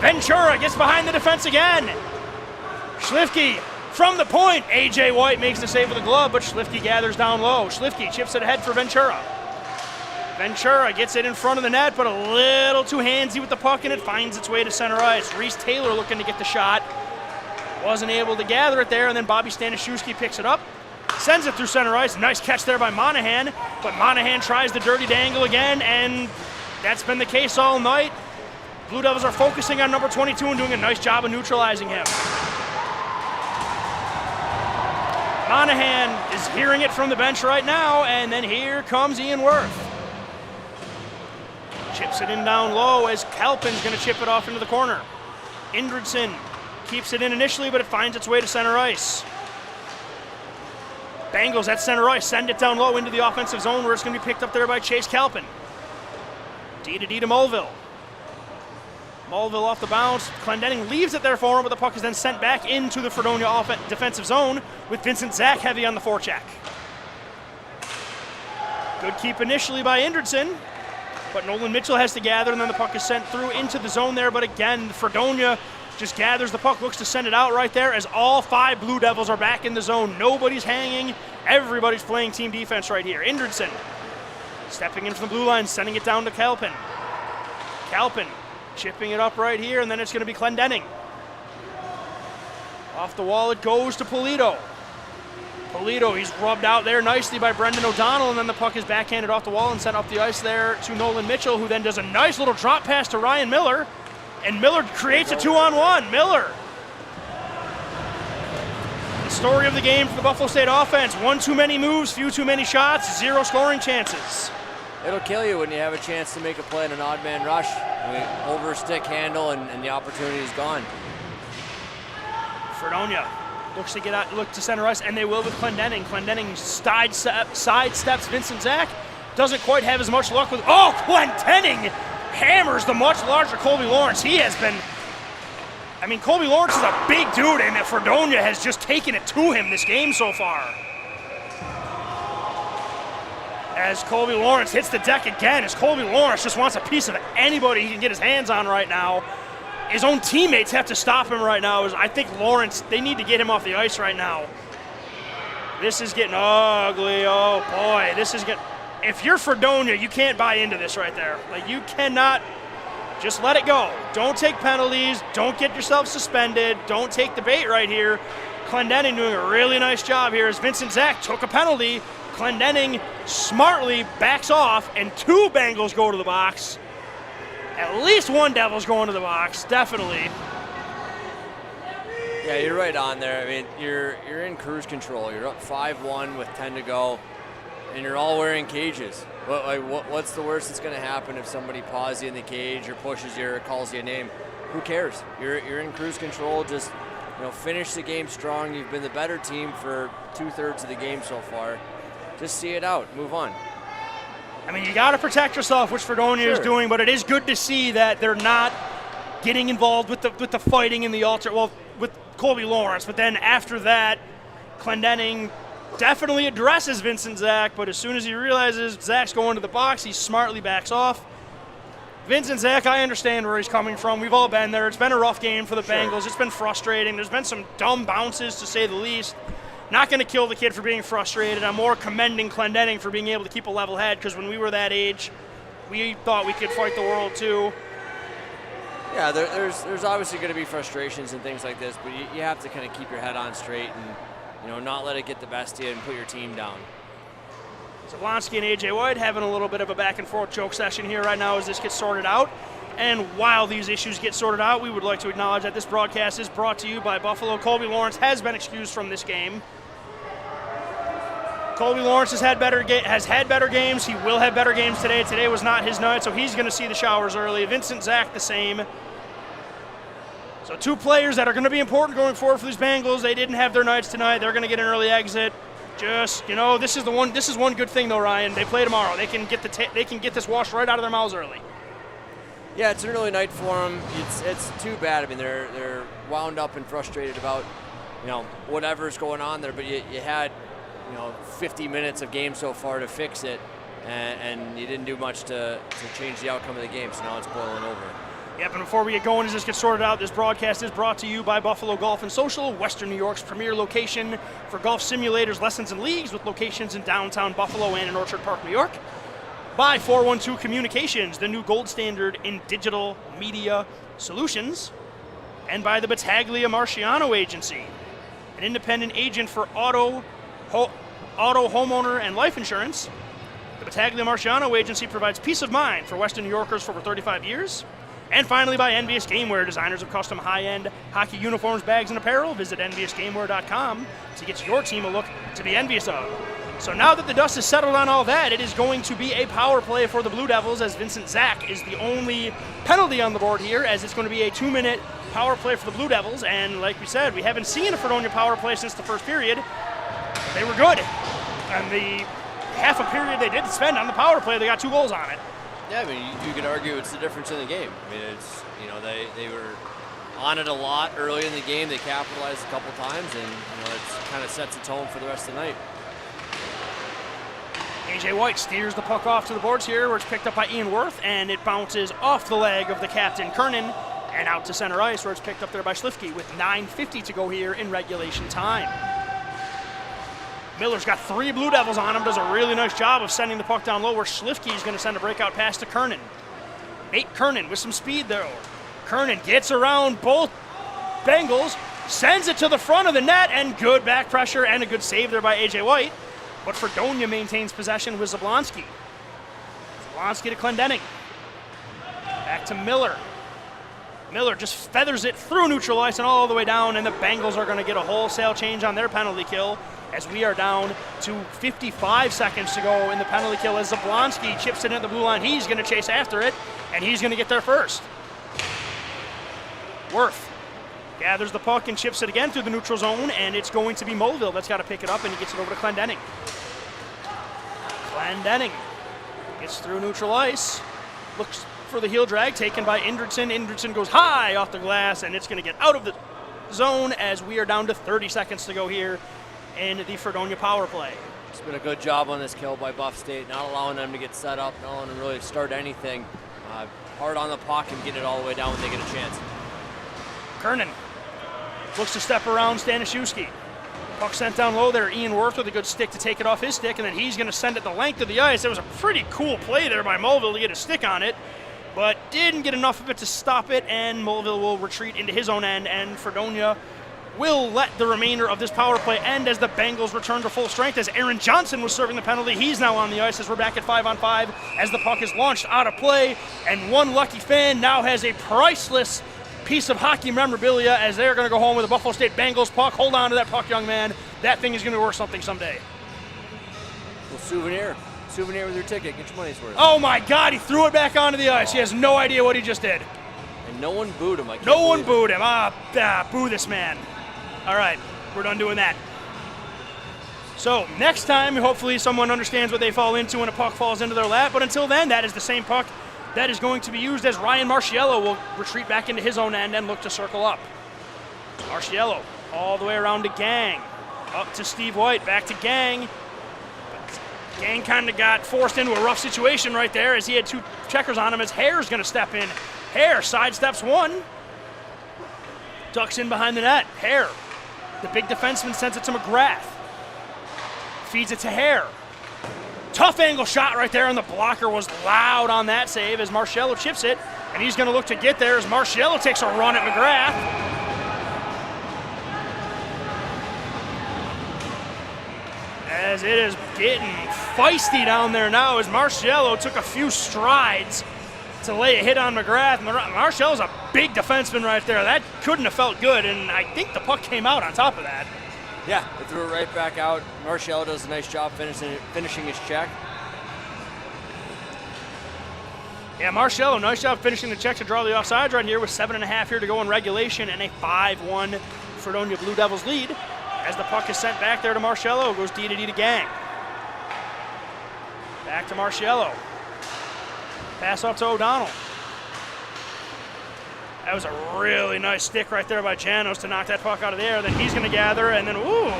Ventura gets behind the defense again. Schlifke from the point. A.J. White makes the save with the glove, but Schlifke gathers down low. Schlifke chips it ahead for Ventura. Ventura gets it in front of the net, but a little too handsy with the puck, and it finds its way to center ice. Reese Taylor looking to get the shot. Wasn't able to gather it there, and then Bobby Stanishewski picks it up, sends it through center ice. Nice catch there by Monahan, but Monahan tries the dirty dangle again, and that's been the case all night. Blue Devils are focusing on number 22 and doing a nice job of neutralizing him. Monahan is hearing it from the bench right now, and then here comes Ian Worth. Chips it in down low as Kalpin's going to chip it off into the corner. Indridson keeps it in initially, but it finds its way to center ice. Bengals at center ice send it down low into the offensive zone, where it's going to be picked up there by Chase Kalpin. D to Mulville. Mulville off the bounce. Clendenning leaves it there for him, but the puck is then sent back into the Fredonia defensive zone with Vincent Zach heavy on the forecheck. Good keep initially by Indridson, but Nolan Mitchell has to gather, and then the puck is sent through into the zone there. But again, Fredonia just gathers the puck, looks to send it out right there as all 5 Blue Devils are back in the zone. Nobody's hanging. Everybody's playing team defense right here. Indridson stepping in from the blue line, sending it down to Kalpin. Kalpin chipping it up right here, and then it's going to be Clendenning. Off the wall it goes to Polito. Polito, he's rubbed out there nicely by Brendan O'Donnell, and then the puck is backhanded off the wall and sent up the ice there to Nolan Mitchell, who then does a nice little drop pass to Ryan Miller, and Miller creates a 2-on-1. Miller. The story of the game for the Buffalo State offense: 1 too many moves, few too many shots, 0 scoring chances. It'll kill you when you have a chance to make a play in an odd man rush. Over a stick handle, and the opportunity is gone. Fredonia looks to get out, look to center ice, and they will with Clendenning. Clendenning sidesteps Vincent Zach. Doesn't quite have as much luck with. Oh, Clendenning hammers the much larger Colby Lawrence. He has been. I mean, Colby Lawrence is a big dude, and Fredonia has just taken it to him this game so far. As Colby Lawrence hits the deck again, as Colby Lawrence just wants a piece of anybody he can get his hands on right now. His own teammates have to stop him right now. I think Lawrence, they need to get him off the ice right now. This is getting ugly. Oh, boy. This is getting... If you're Fredonia, you can't buy into this right there. Like, you cannot... Just let it go. Don't take penalties. Don't get yourself suspended. Don't take the bait right here. Clendenning doing a really nice job here as Vincent Zach took a penalty. Clendenning smartly backs off, and 2 Bengals go to the box. At least 1 Devil's going to the box, definitely. Yeah, you're right on there. I mean, you're in cruise control. You're up 5-1 with 10 to go, and you're all wearing cages. What's the worst that's going to happen if somebody paws you in the cage or pushes you or calls you a name? Who cares? You're in cruise control. Just finish the game strong. You've been the better team for 2/3 of the game so far. Just see it out. Move on. I mean, you got to protect yourself, which Fredonia is doing, but it is good to see that they're not getting involved with the fighting in the with Colby Lawrence. But then after that, Clendenning definitely addresses Vincent Zach, but as soon as he realizes Zach's going to the box, he smartly backs off. Vincent Zach, I understand where he's coming from. We've all been there. It's been a rough game for the Bengals. It's been frustrating. There's been some dumb bounces, to say the least. Not going to kill the kid for being frustrated. I'm more commending Clendenning for being able to keep a level head, because when we were that age, we thought we could fight the world too. Yeah, there's obviously going to be frustrations and things like this, but you have to kind of keep your head on straight and not let it get the best of you and put your team down. Zablonski and A.J. White having a little bit of a back and forth joke session here right now as this gets sorted out. And while these issues get sorted out, we would like to acknowledge that this broadcast is brought to you by Buffalo. Colby Lawrence has been excused from this game. Colby Lawrence has had better games. He will have better games today. Today was not his night, so he's going to see the showers early. Vincent Zach the same. So two players that are going to be important going forward for these Bengals. They didn't have their nights tonight. They're going to get an early exit. Just, this is one good thing though, Ryan. They play tomorrow. They can get this washed right out of their mouths early. Yeah, it's an early night for them. It's too bad. I mean, they're wound up and frustrated about, whatever's going on there. But you had, 50 minutes of game so far to fix it, and you didn't do much to change the outcome of the game. So now it's boiling over. Yep, and before we get going, as this gets sorted out, this broadcast is brought to you by Buffalo Golf and Social, Western New York's premier location for golf simulators, lessons, and leagues, with locations in downtown Buffalo and in Orchard Park, New York. By 412 Communications, the new gold standard in digital media solutions. And by the Battaglia Marciano Agency, an independent agent for auto, homeowner, and life insurance. The Battaglia Marciano Agency provides peace of mind for Western New Yorkers for over 35 years. And finally, by Envious Gameware, designers of custom high-end hockey uniforms, bags, and apparel. Visit enviousgameware.com to get your team a look to be envious of. So now that the dust has settled on all that, it is going to be a power play for the Blue Devils, as Vincent Zach is the only penalty on the board here, as it's going to be a 2-minute power play for the Blue Devils. And like we said, we haven't seen a Fredonia power play since the first period. They were good. And the half a period they did spend on the power play, they got 2 goals on it. Yeah, I mean, you could argue it's the difference in the game. I mean, it's, they were on it a lot early in the game. They capitalized a couple times, and, it kind of sets the tone for the rest of the night. A.J. White steers the puck off to the boards here, where it's picked up by Ian Worth, and it bounces off the leg of the captain, Kernan, and out to center ice, where it's picked up there by Schlifke with 9:50 to go here in regulation time. Miller's got 3 Blue Devils on him, does a really nice job of sending the puck down low, where Schlifke is going to send a breakout pass to Kernan. Nate Kernan with some speed there. Kernan gets around both Bengals, sends it to the front of the net, and good back pressure and a good save there by A.J. White. But Fredonia maintains possession with Zablonski. Zablonski to Clendenning. Back to Miller. Miller just feathers it through neutral ice and all the way down, and the Bengals are going to get a wholesale change on their penalty kill, as we are down to 55 seconds to go in the penalty kill, as Zablonski chips it at the blue line. He's going to chase after it, and he's going to get there first. Worth gathers the puck and chips it again through the neutral zone, and it's going to be Mulville that's got to pick it up, and he gets it over to Clendenning. Clendenning gets through neutral ice, looks for the heel drag taken by Indrickson. Indrickson goes high off the glass, and it's going to get out of the zone, as we are down to 30 seconds to go here in the Fredonia power play. It's been a good job on this kill by Buff State, not allowing them to get set up, not allowing them to really start anything. Hard on the puck and getting it all the way down when they get a chance. Kernan looks to step around Staniszewski. Puck sent down low there. Ian Worth with a good stick to take it off his stick, and then he's going to send it the length of the ice. It was a pretty cool play there by Mulville to get a stick on it, but didn't get enough of it to stop it, and Mulville will retreat into his own end, and Fredonia will let the remainder of this power play end as the Bengals return to full strength, as Aaron Johnson was serving the penalty. He's now on the ice as we're back at 5-on-5 as the puck is launched out of play, and one lucky fan now has a priceless piece of hockey memorabilia, as they're going to go home with a Buffalo State Bengals puck. Hold on to that puck, young man. That thing is going to be worth something someday. Well, souvenir with your ticket. Get your money's worth. Oh my God, he threw it back onto the ice. He has no idea what he just did. And no one booed him. No one booed him. Boo this man. All right, we're done doing that. So next time, hopefully someone understands what they fall into when a puck falls into their lap. But until then, that is the same puck that is going to be used, as Ryan Marciello will retreat back into his own end and look to circle up. Marciello all the way around to Gang. Up to Steve White, back to Gang. But Gang kind of got forced into a rough situation right there, as he had 2 checkers on him, as Hare's going to step in. Hare sidesteps one. Ducks in behind the net. Hare, the big defenseman, sends it to McGrath. Feeds it to Hare. Tough angle shot right there, and the blocker was loud on that save as Marciello chips it, and he's going to look to get there as Marciello takes a run at McGrath. as it is getting feisty down there now as Marciello took a few strides to lay a hit on McGrath. Marciello's a big defenseman right there. That couldn't have felt good, and I think the puck came out on top of that. Yeah, they threw it right back out. Marciello does a nice job finishing his check. Yeah, Marciello, nice job finishing the check to draw the offsides right here with 7.5 here to go in regulation and a 5-1 Fredonia Blue Devils lead. As the puck is sent back there to Marciello, goes D to D to Gang. Back to Marciello. Pass off to O'Donnell. That was a really nice stick right there by Janos to knock that puck out of the air. Then he's going to gather, and then ooh,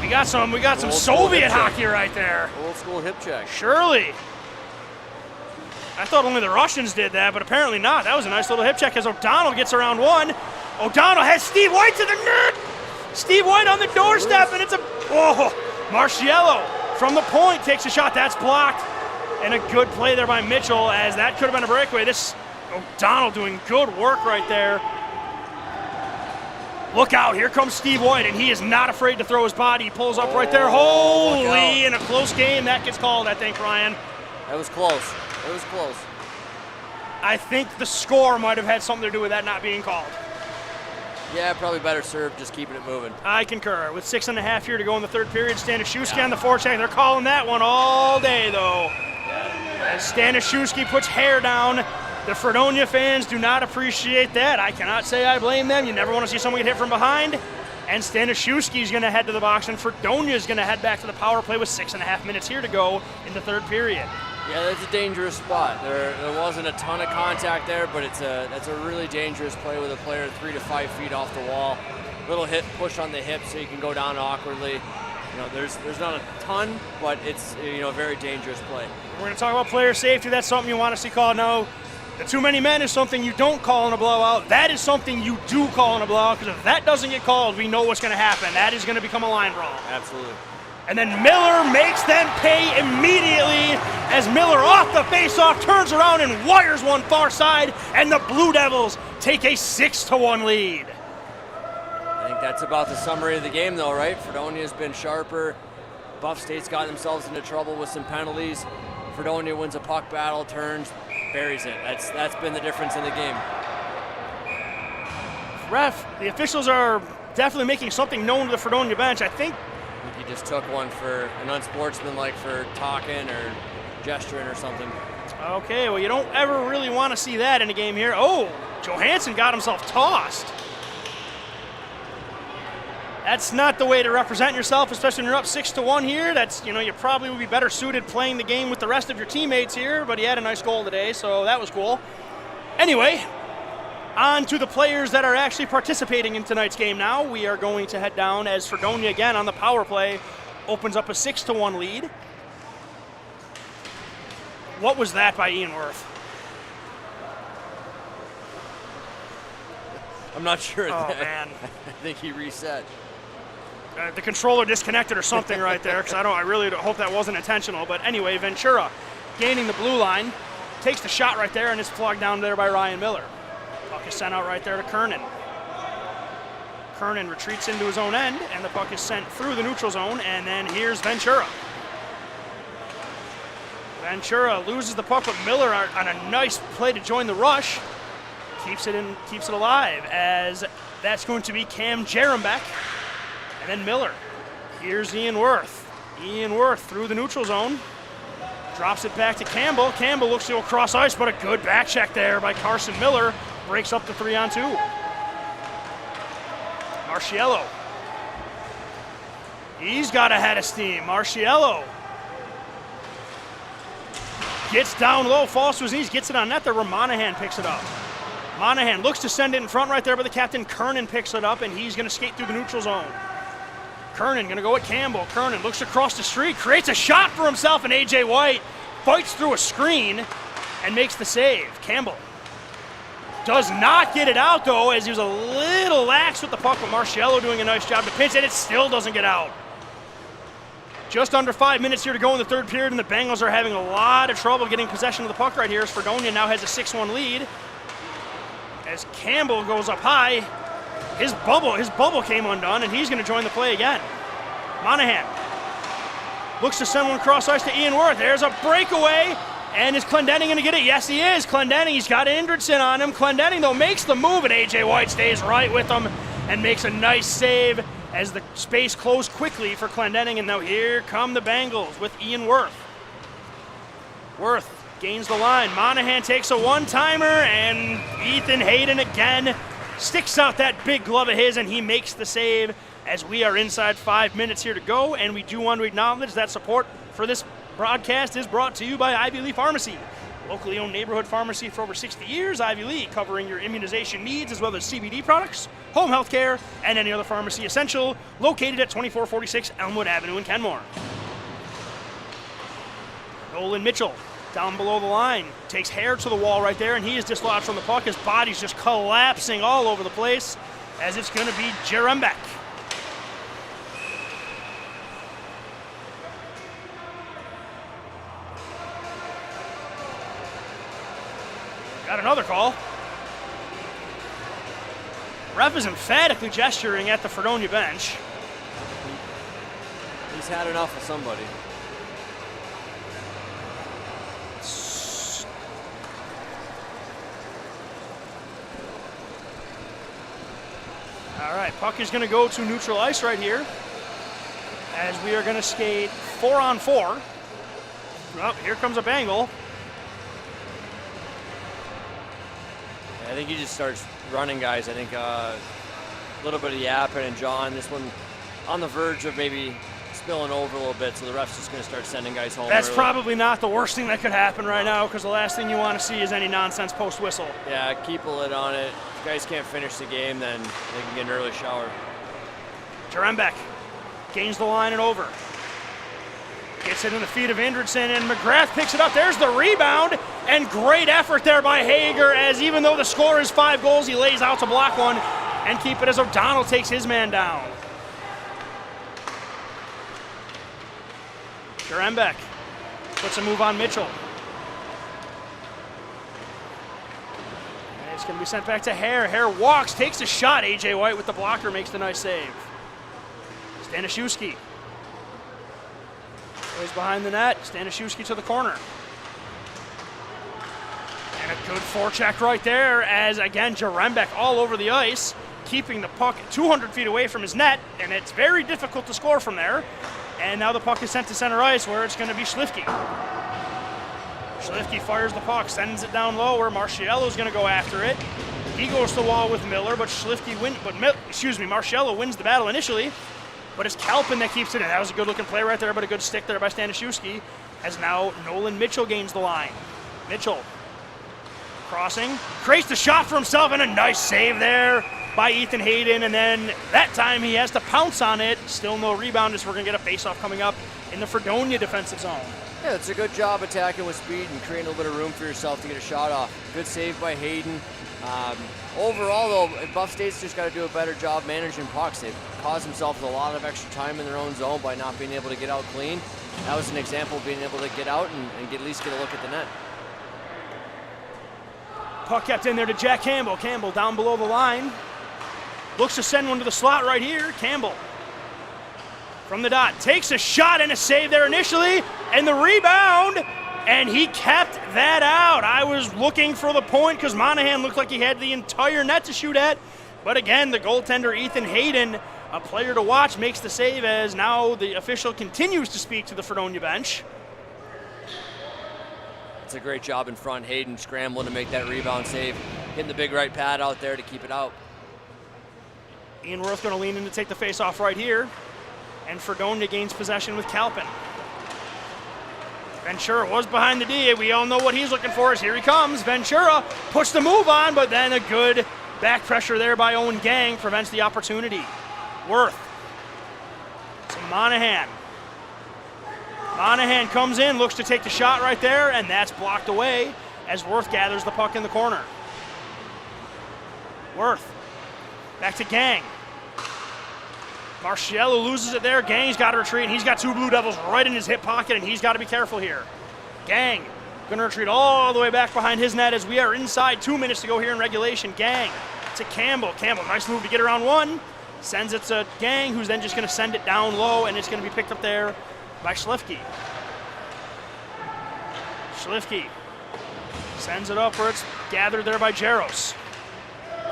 we got some Soviet hockey right there. Old school hip check. Surely. I thought only the Russians did that, but apparently not. That was a nice little hip check as O'Donnell gets around one. O'Donnell has Steve White to the net. Steve White on the doorstep, and it's Marciello from the point takes a shot. That's blocked. And a good play there by Mitchell, as that could have been a breakaway. This O'Donnell doing good work right there. Look out, here comes Steve White, and he is not afraid to throw his body. He pulls up right there. Holy, in a close game, that gets called, I think, Ryan. That was close. It was close. I think the score might have had something to do with that not being called. Yeah, probably better served just keeping it moving. I concur. With 6.5 here to go in the third period, Stanishewski on the forecheck. They're calling that one all day, though. As Stanishewski puts hair down, the Fredonia fans do not appreciate that. I cannot say I blame them. You never want to see someone get hit from behind. And Stanishewski is going to head to the box, and Fredonia is going to head back to the power play with 6.5 minutes here to go in the third period. Yeah, that's a dangerous spot. There wasn't a ton of contact there, but that's a really dangerous play with a player 3 to 5 feet off the wall. Little hit, push on the hip so you can go down awkwardly. You know, there's not a ton, but it's a very dangerous play. We're going to talk about player safety. That's something you want to see called. No, the too many men is something you don't call in a blowout. That is something you do call in a blowout, because if that doesn't get called, we know what's going to happen. That is going to become a line brawl. Absolutely. And then Miller makes them pay immediately as Miller off the faceoff turns around and wires one far side, and the Blue Devils take a 6-1 lead. I think that's about the summary of the game, though, right? Fredonia's been sharper. Buff State's got themselves into trouble with some penalties. Fredonia wins a puck battle, turns, buries it. That's been the difference in the game. Ref, the officials are definitely making something known to the Fredonia bench. I think He just took one for an unsportsmanlike for talking or gesturing or something. Okay, well, you don't ever really want to see that in a game here. Oh, Johansson got himself tossed. That's not the way to represent yourself, especially when you're up 6-1 here. That's, you probably would be better suited playing the game with the rest of your teammates here, but he had a nice goal today, so that was cool. Anyway, on to the players that are actually participating in tonight's game now. We are going to head down as Fredonia again on the power play opens up a 6-1 lead. What was that by Ian Worth? I'm not sure. Oh, man. I think he reset. The controller disconnected or something right there, because I really hope that wasn't intentional. But anyway, Ventura gaining the blue line, takes the shot right there, and it's plugged down there by Ryan Miller. Puck is sent out right there to Kernan. Kernan retreats into his own end, and the puck is sent through the neutral zone, and then here's Ventura. Ventura loses the puck, but Miller on a nice play to join the rush keeps it alive, as that's going to be Cam Jerembeck. And then Miller. Here's Ian Worth. Ian Worth through the neutral zone. Drops it back to Campbell. Campbell looks to go cross ice, but a good back check there by Carson Miller. Breaks up the 3-on-2. Marciello. He's got a head of steam. Marciello gets down low, falls to his knees, gets it on net there where Monahan picks it up. Monahan looks to send it in front right there, but the captain Kernan picks it up, and he's going to skate through the neutral zone. Kernan going to go at Campbell. Kernan looks across the street, creates a shot for himself, and A.J. White fights through a screen and makes the save. Campbell does not get it out, though, as he was a little lax with the puck, but Marciello doing a nice job to pinch it. It still doesn't get out. Just under 5 minutes here to go in the third period, and the Bengals are having a lot of trouble getting possession of the puck right here, as Fredonia now has a 6-1 lead. As Campbell goes up high, his bubble came undone, and he's going to join the play again. Monahan Looks to send one cross ice to Ian Worth. There's a breakaway. And is Clendenning going to get it? Yes, he is. Clendenning, he's got Indridson on him. Clendenning, though, makes the move, and A.J. White stays right with him and makes a nice save as the space closed quickly for Clendenning. And now here come the Bengals with Ian Worth. Worth gains the line. Monahan takes a one-timer, and Ethan Hayden again sticks out that big glove of his, and he makes the save as we are inside 5 minutes here to go. And we do want to acknowledge that support for this broadcast is brought to you by Ivy Lee Pharmacy, locally owned neighborhood pharmacy for over 60 years. Ivy Lee, covering your immunization needs as well as CBD products, home health care, and any other pharmacy essential, located at 2446 Elmwood Avenue in Kenmore. Nolan Mitchell down below the line, takes Hare to the wall right there, and he is dislodged from the puck. His body's just collapsing all over the place as it's going to be Jerembek. Got another call. Ref is emphatically gesturing at the Fredonia bench. He's had enough of somebody. All right, puck is going to go to neutral ice right here as we are going to skate 4-on-4. Oh, here comes a Bengal. I think he just starts running guys. I think a little bit of yapping and John. This one on the verge of maybe spilling over a little bit, so the ref's just going to start sending guys home. That's early. probably not the worst thing that could happen right now, because the last thing you want to see is any nonsense post whistle. Yeah, keep a lid on it. If guys can't finish the game, then they can get an early shower. Jerembek gains the line and over. Gets it in the feet of Indridson, and McGrath picks it up. There's the rebound, and great effort there by Hager, as even though the score is 5 goals, he lays out to block one and keep it as O'Donnell takes his man down. Jerembek puts a move on Mitchell. And it's going to be sent back to Hare. Hare walks, takes a shot. A.J. White with the blocker makes the nice save. Stanishewski goes behind the net. Stanishewski to the corner. And a good forecheck right there as, again, Jerembek all over the ice, keeping the puck 200 feet away from his net, and it's very difficult to score from there. And now the puck is sent to center ice where it's going to be Schlifke. Schlifke fires the puck, sends it down low where Marciello's going to go after it. He goes to the wall with Miller, but Marciello wins the battle initially. But it's Kalpin that keeps it in. That was a good-looking play right there, but a good stick there by Stanishewski, as now Nolan Mitchell gains the line. Mitchell crossing, creates the shot for himself, and a nice save there by Ethan Hayden, and then that time he has to pounce on it. Still no rebound, as we're going to get a face-off coming up in the Fredonia defensive zone. Yeah, it's a good job attacking with speed and creating a little bit of room for yourself to get a shot off. Good save by Hayden. Overall, though, Buff State's just got to do a better job managing pucks. They've caused themselves a lot of extra time in their own zone by not being able to get out clean. That was an example of being able to get out and at least get a look at the net. Puck kept in there to Jack Campbell. Campbell down below the line. Looks to send one to the slot right here. Campbell from the dot takes a shot and a save there initially, and the rebound, and he kept that out. I was looking for the point because Monahan looked like he had the entire net to shoot at, but again, the goaltender Ethan Hayden, a player to watch, makes the save as now the official continues to speak to the Fredonia bench. It's a great job in front. Hayden scrambling to make that rebound save, hitting the big right pad out there to keep it out. Ian Worth going to lean in to take the face-off right here, and Fredonia gains possession with Kalpin. Ventura was behind the D. We all know what he's looking for. As here he comes. Ventura puts the move on, but then a good back pressure there by Owen Gang prevents the opportunity. Worth to Monahan. Monahan comes in, looks to take the shot right there, and that's blocked away as Worth gathers the puck in the corner. Worth back to Gang. Marciello loses it there. Gang's got to retreat, and he's got 2 Blue Devils right in his hip pocket, and he's got to be careful here. Gang going to retreat all the way back behind his net as we are inside 2 minutes to go here in regulation. Gang to Campbell. Campbell, nice move to get around one. Sends it to Gang, who's then just going to send it down low, and it's going to be picked up there by Schlifke. Schlifke sends it up where it's gathered there by Jaros.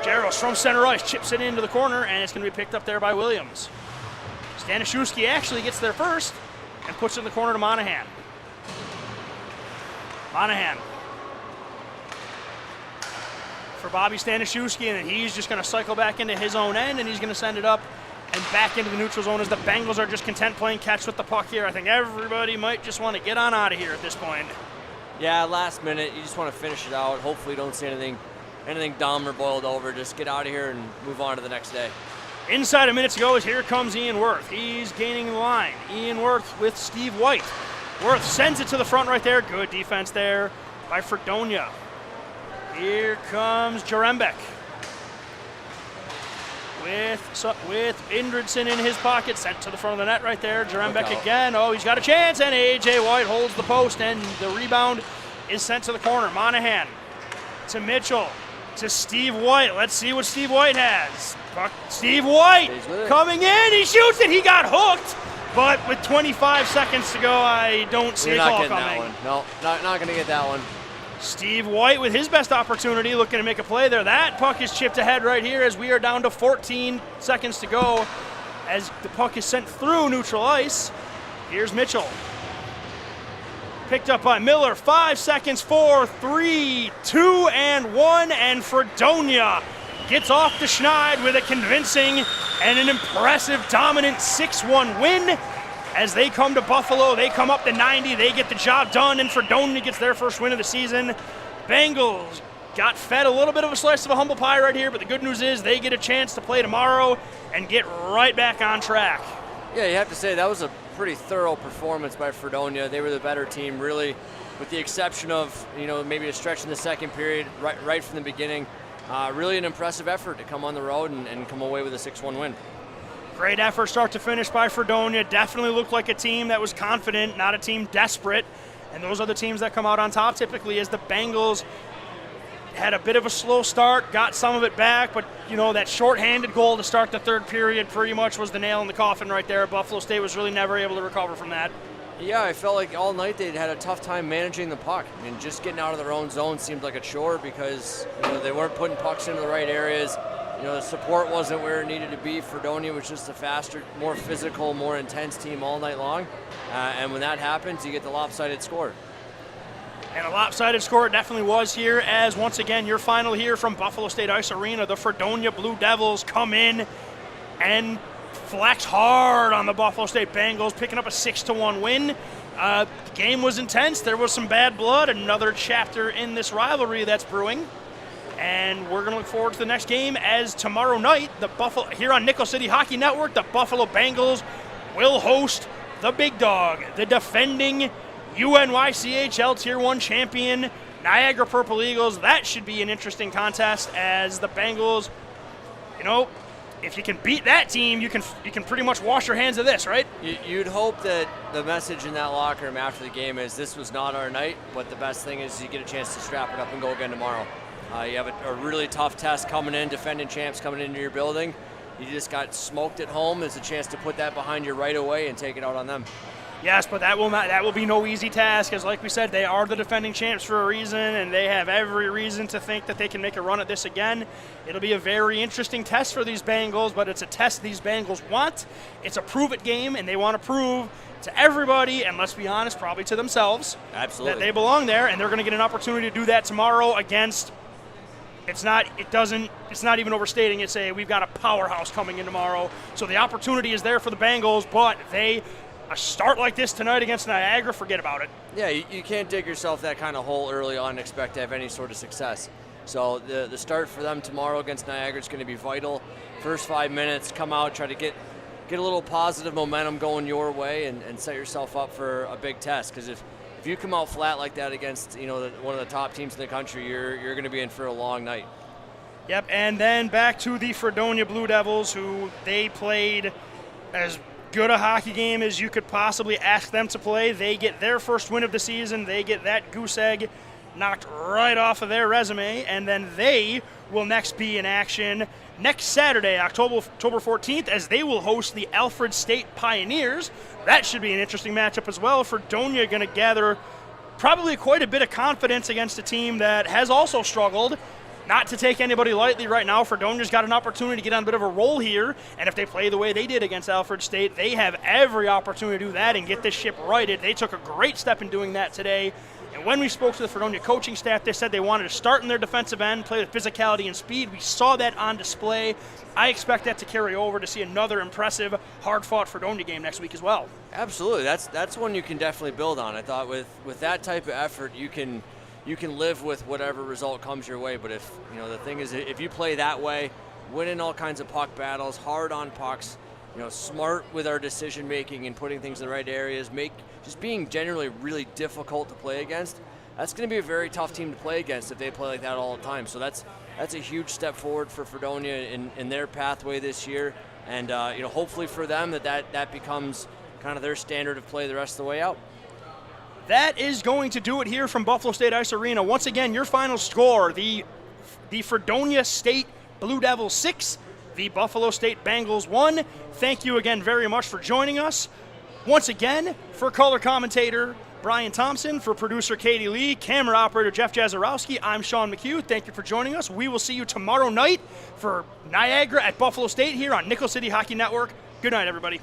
Jaros from center ice chips it into the corner, and it's going to be picked up there by Williams. Stanishewski actually gets there first and puts it in the corner to Monahan. Monahan for Bobby Stanishewski, and then he's just going to cycle back into his own end, and he's going to send it up and back into the neutral zone as the Bengals are just content playing catch with the puck here. I think everybody might just want to get on out of here at this point. Yeah, last minute, you just want to finish it out. Hopefully don't see anything dumb or boiled over. Just get out of here and move on to the next day. Inside a minute to go as here comes Ian Worth. He's gaining the line. Ian Worth with Steve White. Worth sends it to the front right there. Good defense there by Fredonia. Here comes Jarembek. With Indridson in his pocket, sent to the front of the net right there. Jarembek again. Oh, he's got a chance, and A.J. White holds the post, and the rebound is sent to the corner. Monahan to Mitchell to Steve White. Let's see what Steve White has. Steve White coming in. He shoots it. He got hooked, but with 25 seconds to go, I don't see a call coming. No, not going to get that one. Steve White with his best opportunity, looking to make a play there. That puck is chipped ahead right here as we are down to 14 seconds to go as the puck is sent through neutral ice. Here's Mitchell. Picked up by Miller. 5 seconds, 4, 3, 2, and 1, and Fredonia gets off the schneid with a convincing and an impressive, dominant 6-1 win. As they come to Buffalo, they come up to 90, they get the job done, and Fredonia gets their first win of the season. Bengals got fed a little bit of a slice of a humble pie right here, but the good news is they get a chance to play tomorrow and get right back on track. Yeah, you have to say that was a pretty thorough performance by Fredonia. They were the better team, really, with the exception of, maybe a stretch in the second period right from the beginning. Really an impressive effort to come on the road and come away with a 6-1 win. Great effort start to finish by Fredonia. Definitely looked like a team that was confident, not a team desperate. And those are the teams that come out on top typically, as the Bengals had a bit of a slow start, got some of it back, but that shorthanded goal to start the third period pretty much was the nail in the coffin right there. Buffalo State was really never able to recover from that. Yeah, I felt like all night they'd had a tough time managing the puck. I mean, just getting out of their own zone seemed like a chore because they weren't putting pucks into the right areas. The support wasn't where it needed to be. Fredonia was just a faster, more physical, more intense team all night long. And when that happens, you get the lopsided score. And a lopsided score it definitely was here, as once again, your final here from Buffalo State Ice Arena. The Fredonia Blue Devils come in and flex hard on the Buffalo State Bengals, picking up a 6-1 win. The game was intense. There was some bad blood. Another chapter in this rivalry that's brewing. And we're going to look forward to the next game, as tomorrow night, here on Nickel City Hockey Network, the Buffalo Bengals will host the big dog, the defending UNYCHL Tier 1 champion, Niagara Purple Eagles. That should be an interesting contest, as the Bengals, if you can beat that team, you can pretty much wash your hands of this, right? You'd hope that the message in that locker room after the game is this was not our night, but the best thing is you get a chance to strap it up and go again tomorrow. You have a really tough test coming in, defending champs coming into your building. You just got smoked at home. There's a chance to put that behind you right away and take it out on them. Yes, but that will be no easy task, as like we said, they are the defending champs for a reason, and they have every reason to think that they can make a run at this again. It'll be a very interesting test for these Bengals, but it's a test these Bengals want. It's a prove-it game, and they want to prove to everybody, and let's be honest, probably to themselves, absolutely, that they belong there, and they're going to get an opportunity to do that tomorrow against. It's not even overstating it. Say we've got a powerhouse coming in tomorrow, so the opportunity is there for the Bengals. But a start like this tonight against Niagara, forget about it. Yeah, you can't dig yourself that kind of hole early on and expect to have any sort of success. So the start for them tomorrow against Niagara is going to be vital. First 5 minutes, come out, try to get a little positive momentum going your way, and set yourself up for a big test. Because if you come out flat like that against one of the top teams in the country, you're going to be in for a long night. Yep, and then back to the Fredonia Blue Devils, who they played as good a hockey game as you could possibly ask them to play. They get their first win of the season. They get that goose egg knocked right off of their resume, and then they will next be in action next Saturday, October 14th, as they will host the Alfred State Pioneers. That should be an interesting matchup as well. Fredonia going to gather probably quite a bit of confidence against a team that has also struggled. Not to take anybody lightly right now, Fredonia's got an opportunity to get on a bit of a roll here, and if they play the way they did against Alfred State, they have every opportunity to do that and get this ship righted. They took a great step in doing that today. And when we spoke to the Fredonia coaching staff, they said they wanted to start in their defensive end, play with physicality and speed. We saw that on display. I expect that to carry over to see another impressive, hard-fought Fredonia game next week as well. Absolutely. That's one you can definitely build on. I thought with that type of effort, you can live with whatever result comes your way. But if the thing is, if you play that way, winning all kinds of puck battles, hard on pucks, smart with our decision making and putting things in the right areas, just being generally really difficult to play against, that's going to be a very tough team to play against if they play like that all the time. So that's a huge step forward for Fredonia in their pathway this year, and hopefully for them that becomes kind of their standard of play the rest of the way out. That is going to do it here from Buffalo State Ice Arena. Once again, your final score, the Fredonia State Blue Devils 6, the Buffalo State Bengals 1. Thank you again very much for joining us. Once again, for color commentator Brian Thompson, for producer Katie Lee, camera operator Jeff Jazarowski, I'm Sean McHugh. Thank you for joining us. We will see you tomorrow night for Niagara at Buffalo State here on Nickel City Hockey Network. Good night, everybody.